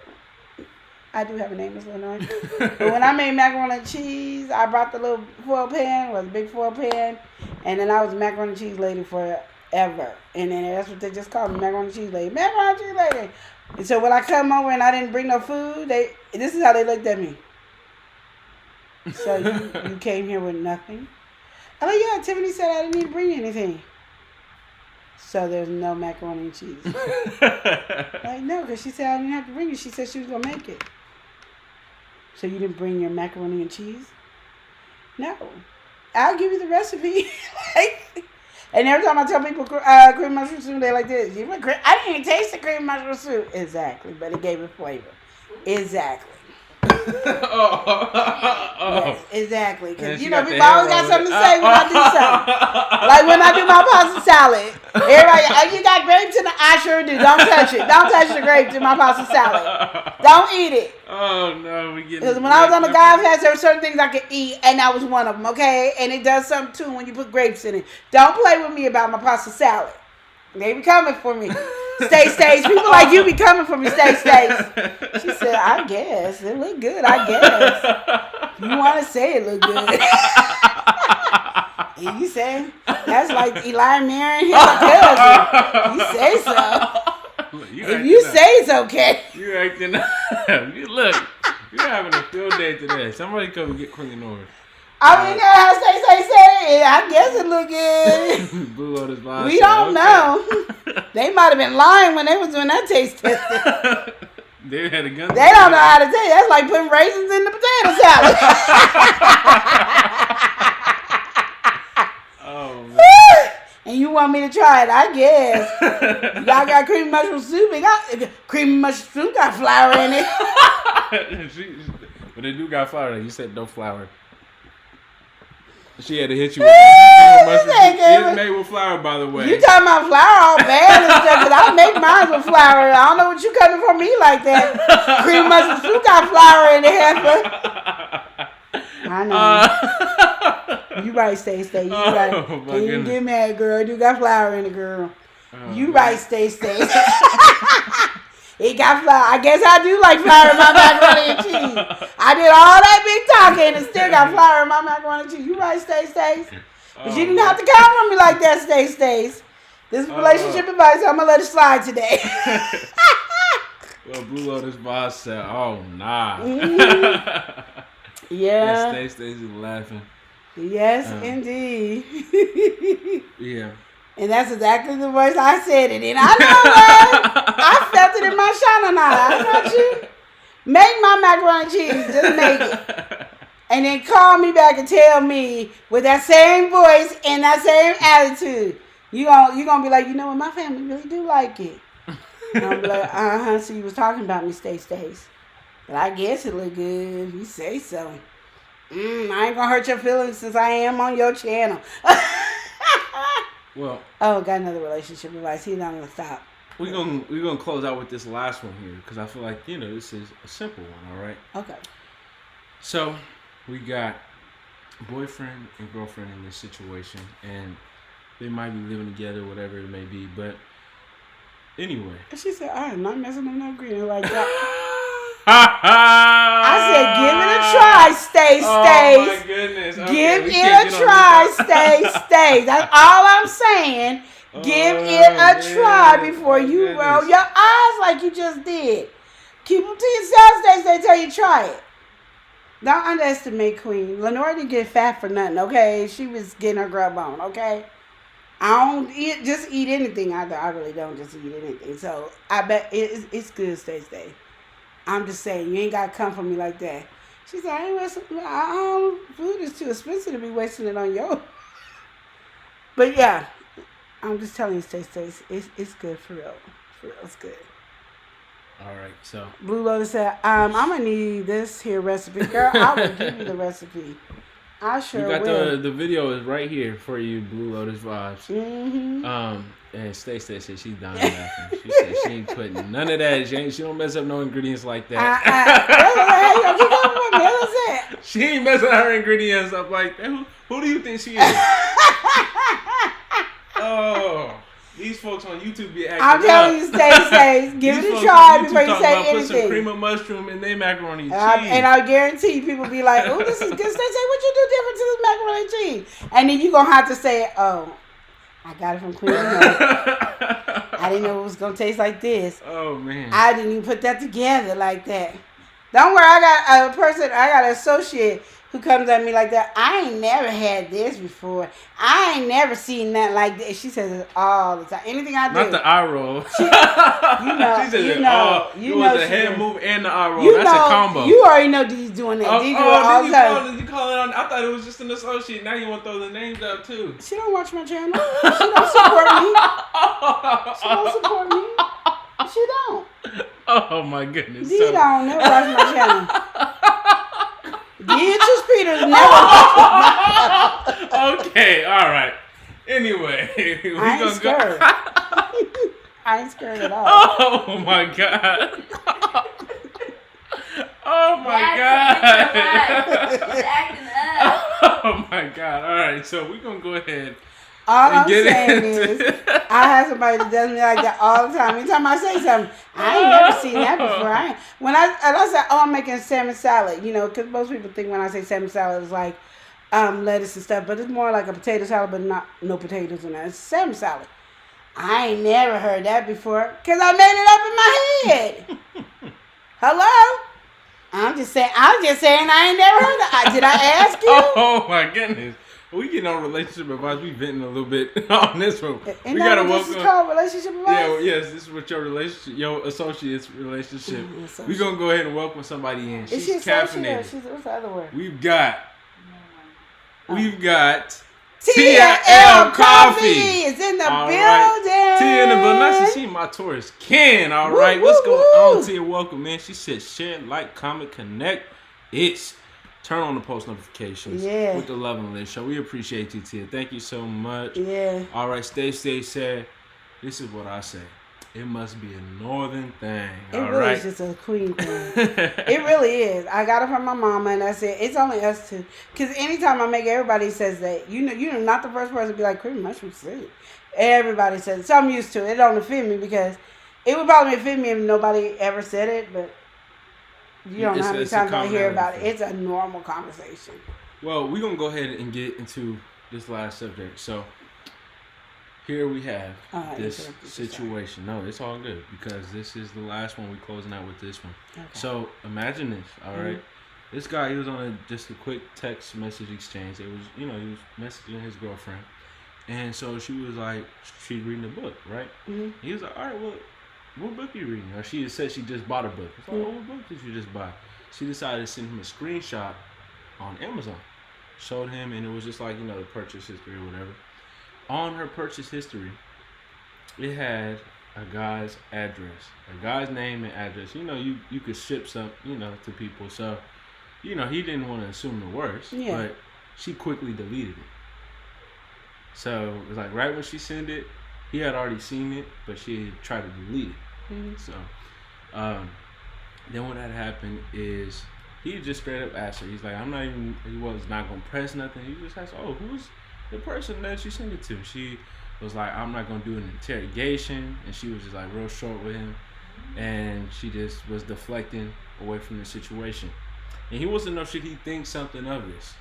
D: I do have a name, Miss Lenore. But when I made macaroni and cheese, I brought the little foil pan, was a big foil pan, and then I was a macaroni and cheese lady forever. And then that's what they just called me, macaroni and cheese lady. Macaroni and cheese lady. And so when I come over and I didn't bring no food, this is how they looked at me. So you came here with nothing? I'm like, yeah, Tiffany said I didn't even bring anything. So there's no macaroni and cheese. Like, no, because she said I didn't have to bring it. She said she was going to make it. So you didn't bring your macaroni and cheese? No. I'll give you the recipe. And every time I tell people cream mushroom soup, they like this. I didn't even taste the cream mushroom soup. Exactly, but it gave it flavor. Exactly. Yes, exactly. Because, people always got something to say when I do something. Like when I do my pasta salad. Everybody, oh, you got grapes in the... I sure do. Don't touch it. Don't touch the grapes in my pasta salad. Don't eat it.
C: Oh, no.
D: Because when I was on the God fast, there were certain things I could eat, and that was one of them, okay? And it does something, too, when you put grapes in it. Don't play with me about my pasta salad. They be coming for me. Stay. People like you be coming for me. Stay. She said, I guess. It look good, I guess. You want to say it look good. And you say, that's like Eli and Mary and his cousin. You say so. If you say it's okay.
C: You're acting up. Look, you're having a field day today. Somebody come and get Queen Nora.
D: I mean, how say. I guess it look good.
C: Boo on his vibe.
D: We don't know. They might have been lying when they was doing that taste testing.
C: They had a gun.
D: They don't know how to tell you. That's like putting raisins in the potato salad.
C: Oh, man.
D: And you want me to try it? I guess. Y'all got cream mushroom soup. Cream mushroom soup got flour in it.
C: But But they do got flour. You said no flour. She had to hit you with it's made with flour, by the way.
D: You talking about flour all bad and stuff, because I make mine with flour. I don't know what you coming for me like that. Cream mustard soup got flour in the heifer. I know. You right, Stay. You right. Can you get mad, girl? You got flour in it, girl. You right, Stay. It got flour. I guess I do like flour in my macaroni and cheese. I did all that big talking and still got flour in my macaroni and cheese. You right, Stay. But you didn't have to come on me like that, Stay. This relationship advice, I'm going to let it slide today.
C: Well, Blue Lotus boss said, oh, nah.
D: Yeah.
C: Stay's laughing.
D: Yes, indeed.
C: Yeah.
D: And that's exactly the voice I said it in. I know that. I felt it in my shanana. I got you. Make my macaroni and cheese. Just make it. And then call me back and tell me with that same voice and that same attitude. You gonna be like, you know what, my family really do like it. And I'll be like, so you was talking about me, Stace. But I guess it look good. You say so. I ain't gonna hurt your feelings since I am on your channel.
C: Well,
D: got another relationship advice. He's not gonna stop.
C: We're gonna close out with this last one here because I feel like this is a simple one. All right.
D: Okay.
C: So we got boyfriend and girlfriend in this situation, and they might be living together, whatever it may be. But anyway,
D: And she said, I am not messing up no green like that.
C: I
D: I said, give it a try, Stay.
C: Oh my goodness! Okay,
D: Give
C: we
D: it
C: can't
D: a
C: get on
D: try,
C: this.
D: Stay. That's all I'm saying. Give it a try before you roll your eyes like you just did. Keep them to yourself, Stay, till you try it. Don't underestimate Queen. Lenora didn't get fat for nothing, okay? She was getting her grub on, okay? I don't just eat anything. I really don't just eat anything. So I bet it's good, Stay. I'm just saying, you ain't got to come for me like that. She said, food is too expensive to be wasting it on you. But yeah, I'm just telling you, Stay, it's good for real. For real, it's good.
C: All right, so
D: Blue Lotus said, I'm going to need this here recipe. Girl, I will give you the recipe. I sure
C: you got
D: will.
C: the video is right here for you, Blue Lotus vibes.
D: Mm-hmm.
C: And Stay said she's dying laughing. She said she ain't putting none of that. She don't mess up no ingredients like that. She ain't messing her ingredients up like that. Who do you think she is? Oh, these folks on YouTube be acting
D: I'm telling you, Stay. Give it a try before you say anything.
C: Put some cream of mushroom in their macaroni and cheese.
D: And I guarantee people be like, oh, this is good. Stay, what you do different to this macaroni and cheese? And then you're going to have to say, oh, I got it from Queen. I didn't know it was going to taste like this.
C: Oh, man.
D: I didn't even put that together like that. Don't worry, I got an associate who comes at me like that. I ain't never had this before. I ain't never seen nothing like this. She says it all the time. Anything I do.
C: Not the eye roll.
D: She says
C: it was the head move and the eye roll. That's a combo.
D: You already know D's doing that. D's doing all the time.
C: You call it on. I thought it was just an associate. Now you want to throw the names out too.
D: She don't watch my channel. She don't support me. She don't support me. She don't.
C: Oh my goodness.
D: D don't never watch my channel. Beatrice Peters never watch my channel.
C: Okay, all right. Anyway,
D: I ain't scared. I ain't scared at all.
C: Oh my god. Oh my god.
E: He's acting up.
C: Oh my god. All right, so we're going to go ahead.
D: All I'm saying is, I have somebody that does me like that all the time. Anytime I say something, I ain't never seen that before. I said, I'm making salmon salad, because most people think when I say salmon salad, it's like lettuce and stuff, but it's more like a potato salad, but no potatoes in that. It's salmon salad. I ain't never heard that before, because I made it up in my head. Hello? I'm just saying I ain't never heard that. Did I ask you?
C: Oh my goodness. We getting on relationship advice. We venting a little bit on this one.
D: We gotta welcome. This is called relationship advice.
C: Yeah, yes. This is what your associate's relationship. We're gonna go ahead and welcome somebody in. She's caffeinated.
D: What's the other word?
C: We've got
D: Tia L Coffee is in the building.
C: Tia in the building. Nice to see my tourist Ken. All right, what's going on, Tia? Welcome, man. She said share, like, comment, connect. is turn on the post notifications
D: Yeah.
C: with the Love and Lit Show. We appreciate you, Tia. Thank you so much.
D: Yeah.
C: All right, stay said. This is what I say. It must be a northern thing.
D: It
C: All
D: really
C: right.
D: is just a queen thing. It really is. I got it from my mama, and I said it's only us two. Because anytime I make, everybody says that. You're not the first person to be like cream mushroom soup. Everybody says it. So I'm used to it. It don't offend me because it would probably offend me if nobody ever said it. But you don't know how many
C: It's a
D: times I hear about it.
C: commonality.
D: It's a normal conversation.
C: Well, we're going to go ahead and get into this last subject. So, here we have
D: I
C: this
D: interrupted you, sorry.
C: situation. No, it's all good because this is the last one. We're closing out with this one.
D: Okay.
C: So, imagine this, all right?
D: Mm-hmm.
C: This guy, he was on just a quick text message exchange. It was, he was messaging his girlfriend. And so she was like, she's reading a book, right?
D: Mhm.
C: He was like, all right, well, what book are you reading? Or she had said she just bought a book. It's like, oh, what book did you just buy? She decided to send him a screenshot on Amazon. Showed him, and it was just like, the purchase history or whatever. On her purchase history, it had a guy's address, a guy's name and address. You could ship some, to people. So, he didn't want to assume the worst,
D: Yeah.
C: but she quickly deleted it. So it was like right when she sent it, he had already seen it, but she had tried to delete it.
D: Mhm.
C: So then what had happened is he just straight up asked her. He's like, he was not gonna press nothing. He just asked, oh, who's the person that you sent it to? She was like, I'm not gonna do an interrogation, and she was just like real short with him, and she just was deflecting away from the situation. And he wants to know, should he think something of this?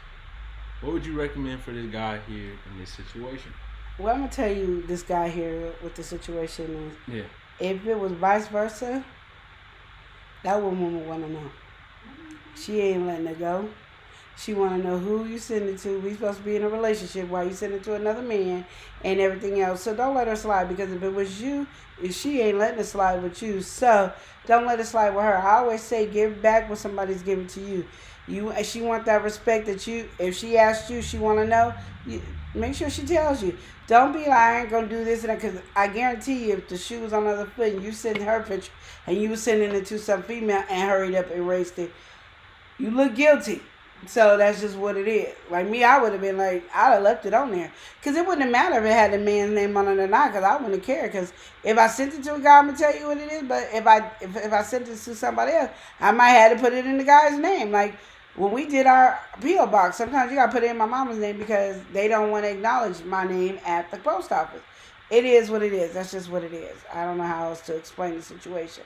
C: What would you recommend for this guy here in this situation?
D: Well, I'm gonna tell you, this guy here with the situation is,
C: Yeah.
D: if it was vice versa, that woman would want to know. She ain't letting it go. She want to know who you send it to. We supposed to be in a relationship while you send it to another man and everything else. So don't let her slide, because if it was you, if she ain't letting it slide with you, so don't let it slide with her. I always say give back what somebody's giving to you. She want that respect that you, if she asks you, she want to know, make sure she tells you. Don't be like, I ain't going to do this and that, because I guarantee you, if the shoe was on the other foot and you send her picture and you was sending it to some female and hurried up and erased it, you look guilty. So that's just what it is. Like me, I would have been like, I'd have left it on there. Because it wouldn't matter if it had the man's name on it or not, because I wouldn't care. Because if I sent it to a guy, I'm going to tell you what it is. But if I sent it to somebody else, I might have to put it in the guy's name. Like when we did our P.O. box, sometimes you got to put it in my mama's name because they don't want to acknowledge my name at the post office. It is what it is. That's just what it is. I don't know how else to explain the situation.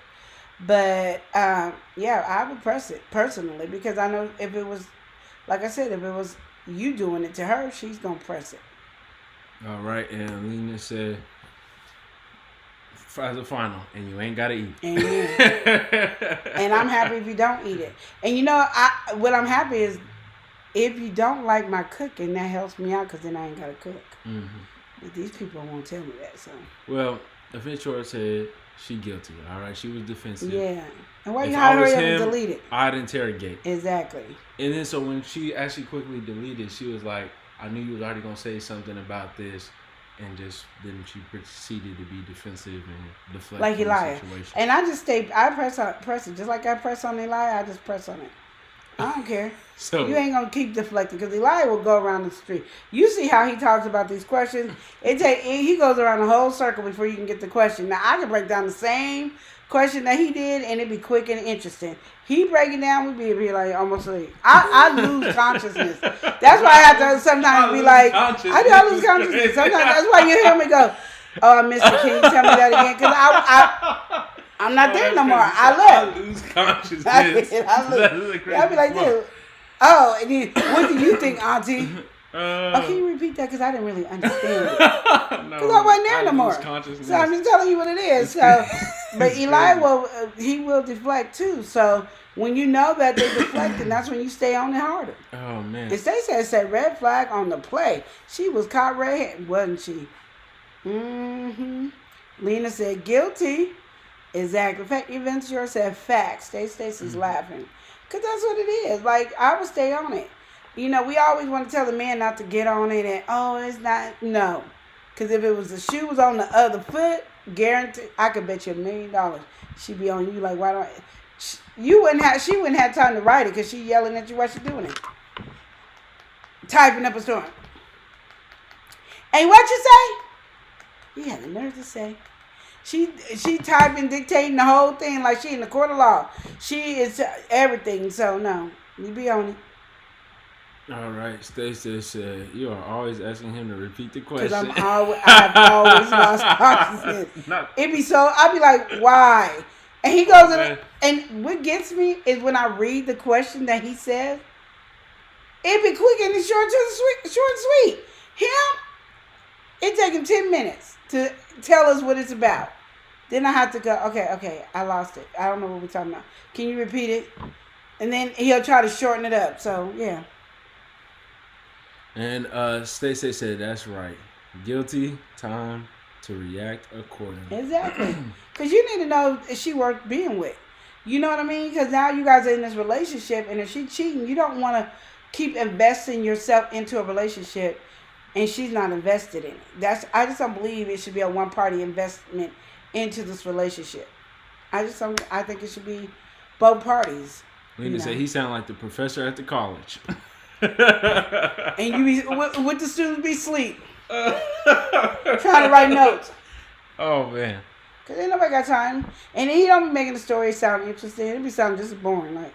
D: But, yeah, I would press it personally, because I know if it was, like I said, if it was you doing it to her, she's going to press it.
C: All right, and Lena said, as a final, and you ain't got to eat.
D: And I'm happy if you don't eat it. And what I'm happy is if you don't like my cooking, that helps me out, because then I ain't got to cook.
C: Mm-hmm.
D: But these people won't tell me that, so.
C: Well, Adventure said she guilty, all right? She was defensive.
D: Yeah. And why
C: If
D: you
C: I
D: hurry
C: was
D: up and
C: him,
D: delete it?
C: I'd interrogate.
D: Exactly.
C: And then so when she actually quickly deleted, she was like, I knew you was already going to say something about this. And then she proceeded to be defensive and deflect
D: Like
C: from the
D: Elijah.
C: situation.
D: And I just press it. Just like I press on Elijah, I just press on it. I don't care.
C: So
D: You ain't going to keep deflecting, because Elijah will go around the street. You see how he talks about these questions? He goes around the whole circle before you can get the question. Now, I can break down the same question that he did, and it'd be quick and interesting. He break it down, we'd be like almost like, I lose consciousness. That's why I have to sometimes be like, I lose consciousness. Sometimes that's why you hear me go, oh, I missed it. Can you tell me that again? Because I'm not there no more. I left.
C: I lose consciousness.
D: I'll be like, dude. Oh, and then, what do you think, Auntie? Can you repeat that? Because I didn't really understand it. Because I wasn't there no more. So I'm just telling you what it is. So, but Eli will deflect too. So when you know that they're deflecting, that's when you stay on it harder.
C: Oh man.
D: And Stacey said red flag on the play. She was caught red-handed, wasn't she? Mm-hmm. Lena said guilty. Exactly. In fact, Ventura said facts. Stacey's laughing. Because that's what it is. Like, I would stay on it. We always want to tell the man not to get on it and, oh, it's not. No. Because if it was the shoe was on the other foot, guaranteed, I could bet you $1 million she'd be on you like, why don't She wouldn't have time to write it because she yelling at you while she doing it. Typing up a story. And what you say? He had the nerve to say. She typing, dictating the whole thing like she in the court of law. She is everything. So no, you be on it.
C: All right, Stacey said you are always asking him to repeat the question.
D: Because I've always lost consciousness. It be so, I be like, why? And he goes, and what gets me is when I read the question that he says, it be quick and it's short and sweet. It take him 10 minutes to tell us what it's about. Then I have to go, okay, I lost it. I don't know what we're talking about. Can you repeat it? And then he'll try to shorten it up. So, yeah.
C: And Stacey said, that's right. Guilty, time to react accordingly.
D: Exactly. Because you need to know if she worth being with. You know what I mean? Because now you guys are in this relationship, and if she's cheating, you don't want to keep investing yourself into a relationship, and she's not invested in it. I just don't believe it should be a one-party investment into this relationship. I think it should be both parties.
C: Lena said he sounded like the professor at the college.
D: And you be with the students be asleep, trying to write notes.
C: Oh man,
D: cause ain't nobody got time, and he don't be making the story sound interesting. It be sounding just boring, like.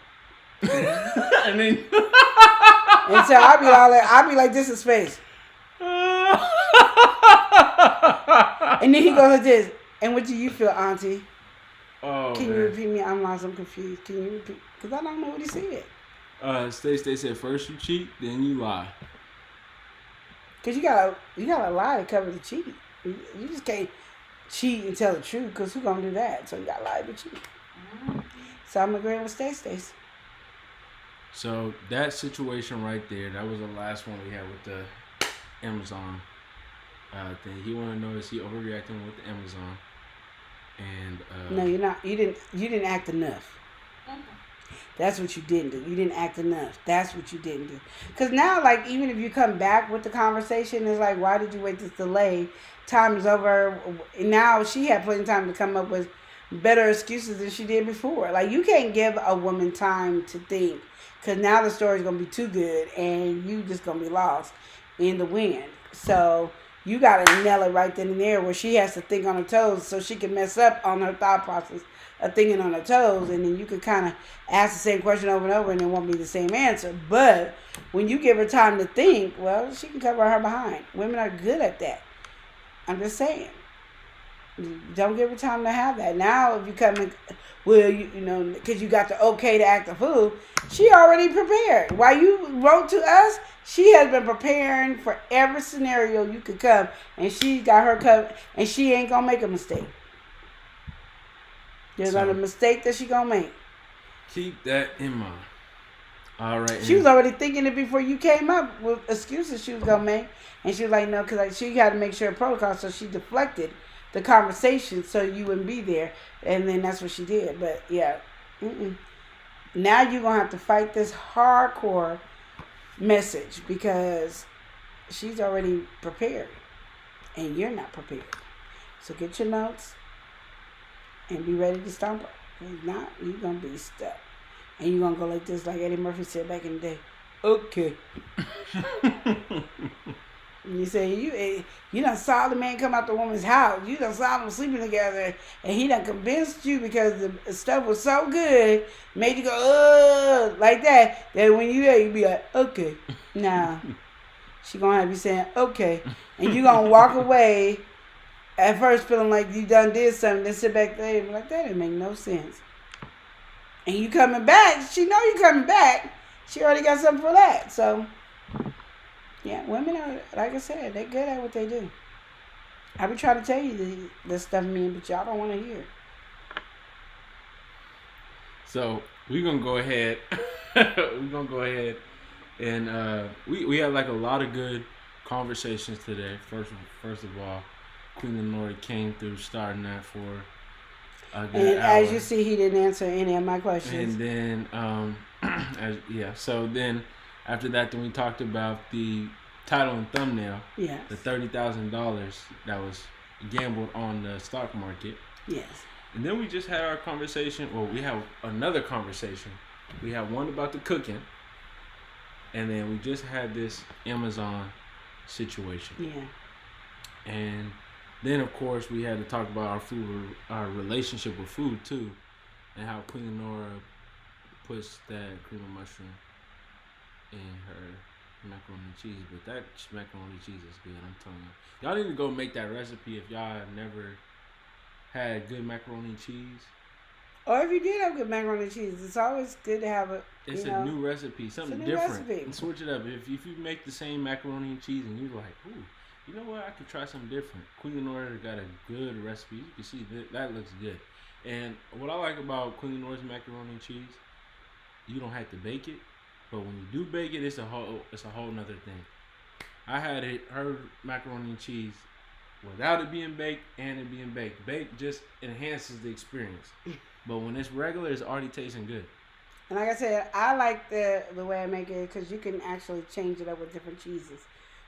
C: and then,
D: and so I be like, this is space. And then he goes like this. And what do you feel, Auntie?
C: Oh,
D: Can you repeat me? I'm lost. I'm confused. Can you repeat? Cause I don't know what he said.
C: Stacey said, first you cheat, then you lie.
D: Cause you gotta lie to cover the cheat. You just can't cheat and tell the truth. Cause who gonna do that? So you gotta lie to cheat. So I'm agreeing with Stacey.
C: So that situation right there, that was the last one we had with the Amazon thing. He wanted to know, is he overreacting with the Amazon? And
D: no, you're not. You didn't act enough. That's what you didn't do. You didn't act enough. That's what you didn't do. Because now, like, even if you come back with the conversation, it's like, why did you wait this delay? Time is over. Now she had plenty of time to come up with better excuses than she did before. Like, you can't give a woman time to think. Because now the story's going to be too good and you just going to be lost in the wind. So you got to nail it right then and there where she has to think on her toes so she can mess up on her thought process of thinking on her toes. And then you can kind of ask the same question over and over and it won't be the same answer. But when you give her time to think, well, she can cover her behind. Women are good at that. I'm just saying. Don't give her time to have that. Now, if you come in, well, you know, because you got the okay to act a fool, she already prepared. While you wrote to us, she has been preparing for every scenario you could come, and she got her covered, and she ain't gonna make a mistake. There's not a mistake that she gonna make.
C: Keep that in mind. All right.
D: She was already thinking it before you came up with excuses she was gonna make, and she was like, no, because like, she had to make sure protocol, so she deflected the conversation so you wouldn't be there, and then that's what she did. But yeah, now you're gonna have to fight this hardcore message because she's already prepared and you're not prepared. So get your notes and be ready to stomp her. If not, you're gonna be stuck, and you're gonna go like this, like Eddie Murphy said back in the day. Okay. You say, you done saw the man come out the woman's house. You done saw them sleeping together. And he done convinced you because the stuff was so good, made you go, like that. That when you there, you be like, okay. Nah. She gonna have you saying, okay. And you gonna walk away at first feeling like you done did something. Then sit back there and be like, that didn't make no sense. And you coming back. She know you coming back. She already got something for that. So... yeah, women are, like I said, they're good at what they do. I be trying to tell you the stuff mean, but y'all don't want to hear.
C: So we're gonna go ahead. And we had like a lot of good conversations today. First of all, Queen and Lori came through, starting that for a good
D: and
C: hour.
D: as you see, he didn't answer any of my questions.
C: And then so then. After that, then we talked about the title and thumbnail.
D: Yes.
C: The $30,000 that was gambled on the stock market.
D: Yes.
C: And then we just had our conversation. Well, we have another conversation. We have one about the cooking. And then we just had this Amazon situation.
D: Yeah.
C: And then, of course, we had to talk about our food, our relationship with food, too. And how Queen Nora puts that cream of mushroom in her macaroni and cheese. But that macaroni and cheese is good, I'm telling you. Y'all need to go make that recipe if y'all have never had good macaroni and cheese.
D: Or if you did have good macaroni and cheese, it's always good to have a.
C: It's a new recipe, something different. And switch it up. If you make the same macaroni and cheese and you're like, ooh, you know what? I could try something different. Queen Nora got a good recipe. You can see that looks good. And what I like about Queen Nora's macaroni and cheese, you don't have to bake it, but when you do bake it, it's a whole nother thing. I had her macaroni and cheese without it being baked and it being baked. Baked just enhances the experience. But when it's regular, it's already tasting good.
D: And like I said, I like the way I make it because you can actually change it up with different cheeses.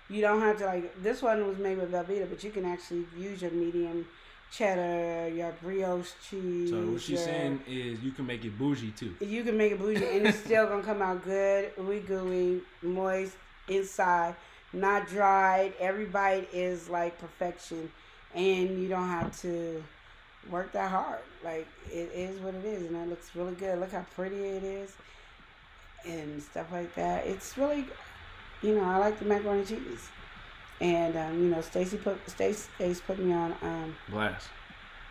D: You don't have to, like, this one was made with Velveeta, but you can actually use your medium cheddar, your brioche cheese.
C: So what she's saying is you can make it bougie too.
D: You can make it bougie and it's still going to come out good, ooey gooey, moist inside, not dried. Every bite is like perfection and you don't have to work that hard. Like, it is what it is and it looks really good. Look how pretty it is and stuff like that. It's really, I like the macaroni and cheese. And Stacy put me on
C: Blast.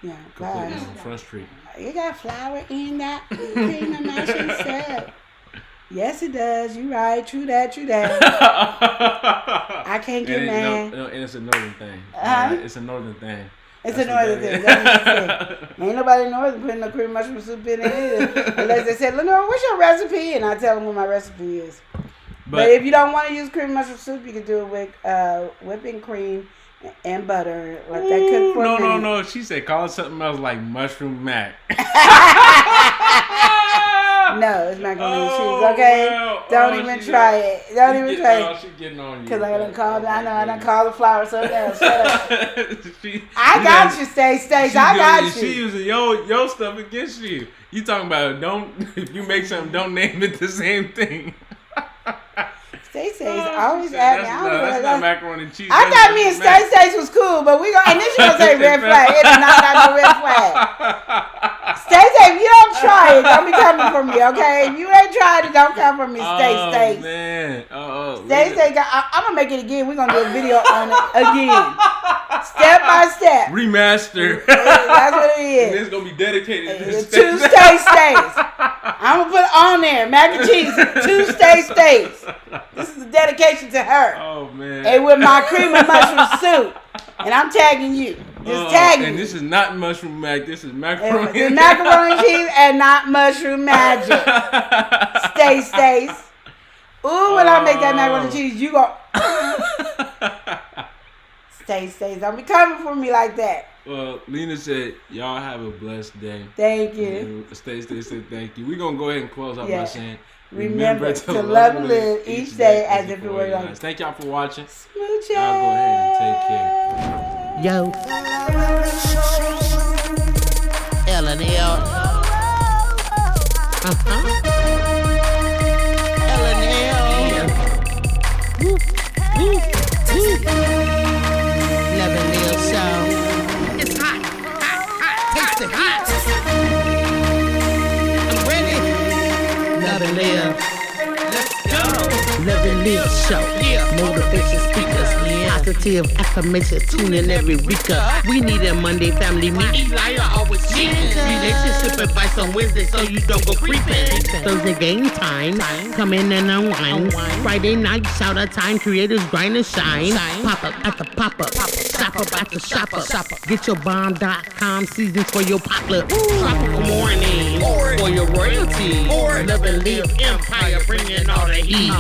D: Yeah,
C: Completely
D: Blast.
C: on Front Street.
D: You got flour in that cream and mushroom syrup. Yes, it does. You right. True that. I can't get mad.
C: No, and it's a northern thing. It's a northern thing.
D: It's a northern thing. That's what you say. Ain't nobody northern putting no cream mushroom soup in it either. Unless they said, Lenore, what's your recipe? And I tell them what my recipe is. But if you don't want to use cream mushroom soup, you can do it with whipping cream and butter. Let that cook for a minute.
C: No. She said call it something else like mushroom mac.
D: No, it's macaroni and cheese, okay? Don't even try it. Don't even try it.
C: She's getting on you.
D: Because I done called the flour something else. Shut up. I got you, Stace. I got you.
C: She using your stuff against you. You talking about if you make something, don't name it the same thing.
D: Stacey's always at me.
C: That's not macaroni and cheese.
D: I thought me and Stacey was cool, but and then she gonna say red flag. It is not got no red flag. Stacey, if you don't try it, don't be coming for me, okay? If you ain't tried it, don't come for me, Stacey.
C: Oh man.
D: Stacey, I'm gonna make it again. We're gonna do a video on it again, step by step.
C: Remaster.
D: That's what it is.
C: And it's gonna be dedicated to
D: Stacey's. I'm gonna put on there mac and cheese to Stacey's. This is a dedication to her.
C: Oh man!
D: And with my cream and mushroom soup, and I'm tagging you. Just tagging.
C: And this is not mushroom mac. This is macaroni.
D: It's macaroni and cheese and not mushroom magic. Stace. Ooh, when I make that macaroni and cheese, you go. Stace. Don't be coming for me like that.
C: Well, Lena said, y'all have a blessed day.
D: Thank you.
C: Stace said thank you. We're going to go ahead and close out by saying,
D: remember to love and live each day as if it were yours.
C: Thank y'all for watching.
D: Smooches.
C: Y'all go ahead and take care.
A: Yo. L&L. L&L. Woo. Love and Lil Show. It's hot. Taste it hot. I'm ready. Love and Live. Let's go. Love and Live Show. Motivation speakers. Positive affirmation. Tune in every week. We need a Monday family meeting. Elijah always cheating. Relationship advice on Wednesday so you don't go creeping. Thursday game time. Come in and unwind. Friday night shout out time. Creators grind and shine. Pop up at the pop up. Shop up at the shop up. Get your bomb.com seasons for your potluck. Tropical morning. For your royalty. Love and Live empire bringing all the heat.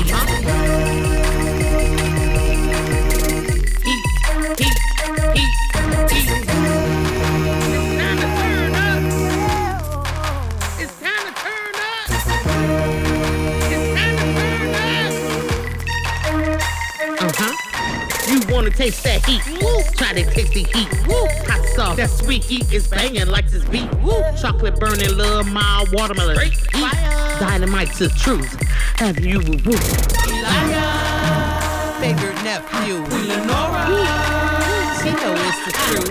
A: You wanna taste that heat? Woo. Try to taste the heat. Woo. Hot sauce. That sweet heat is banging like this beat. Woo. Chocolate burning, love, mild watermelon. Heat. Dynamite to truth. Have you woo?
B: Favorite nephew, Lenora.
A: She know it's the truth.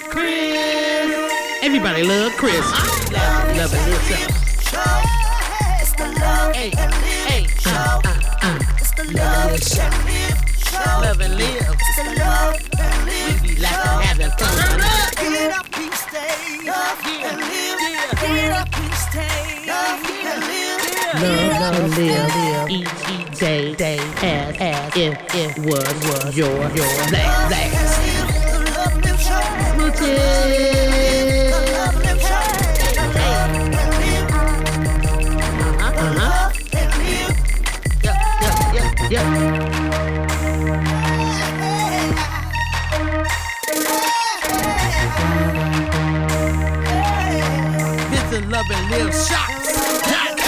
A: Chris. Everybody love Chris. Love it.
B: It's the love and live show. It's the love and live show.
A: Love and live.
B: It's the love and live
A: We like to having fun.
B: Get up and stay. Love and live. Get up and stay. Love and live.
A: Love and live. Each day as if it was your last.
B: The love and live show.
A: Smooches.
B: Love and live show. Love and live.
A: Yep. Visit Love and Live Shots.com.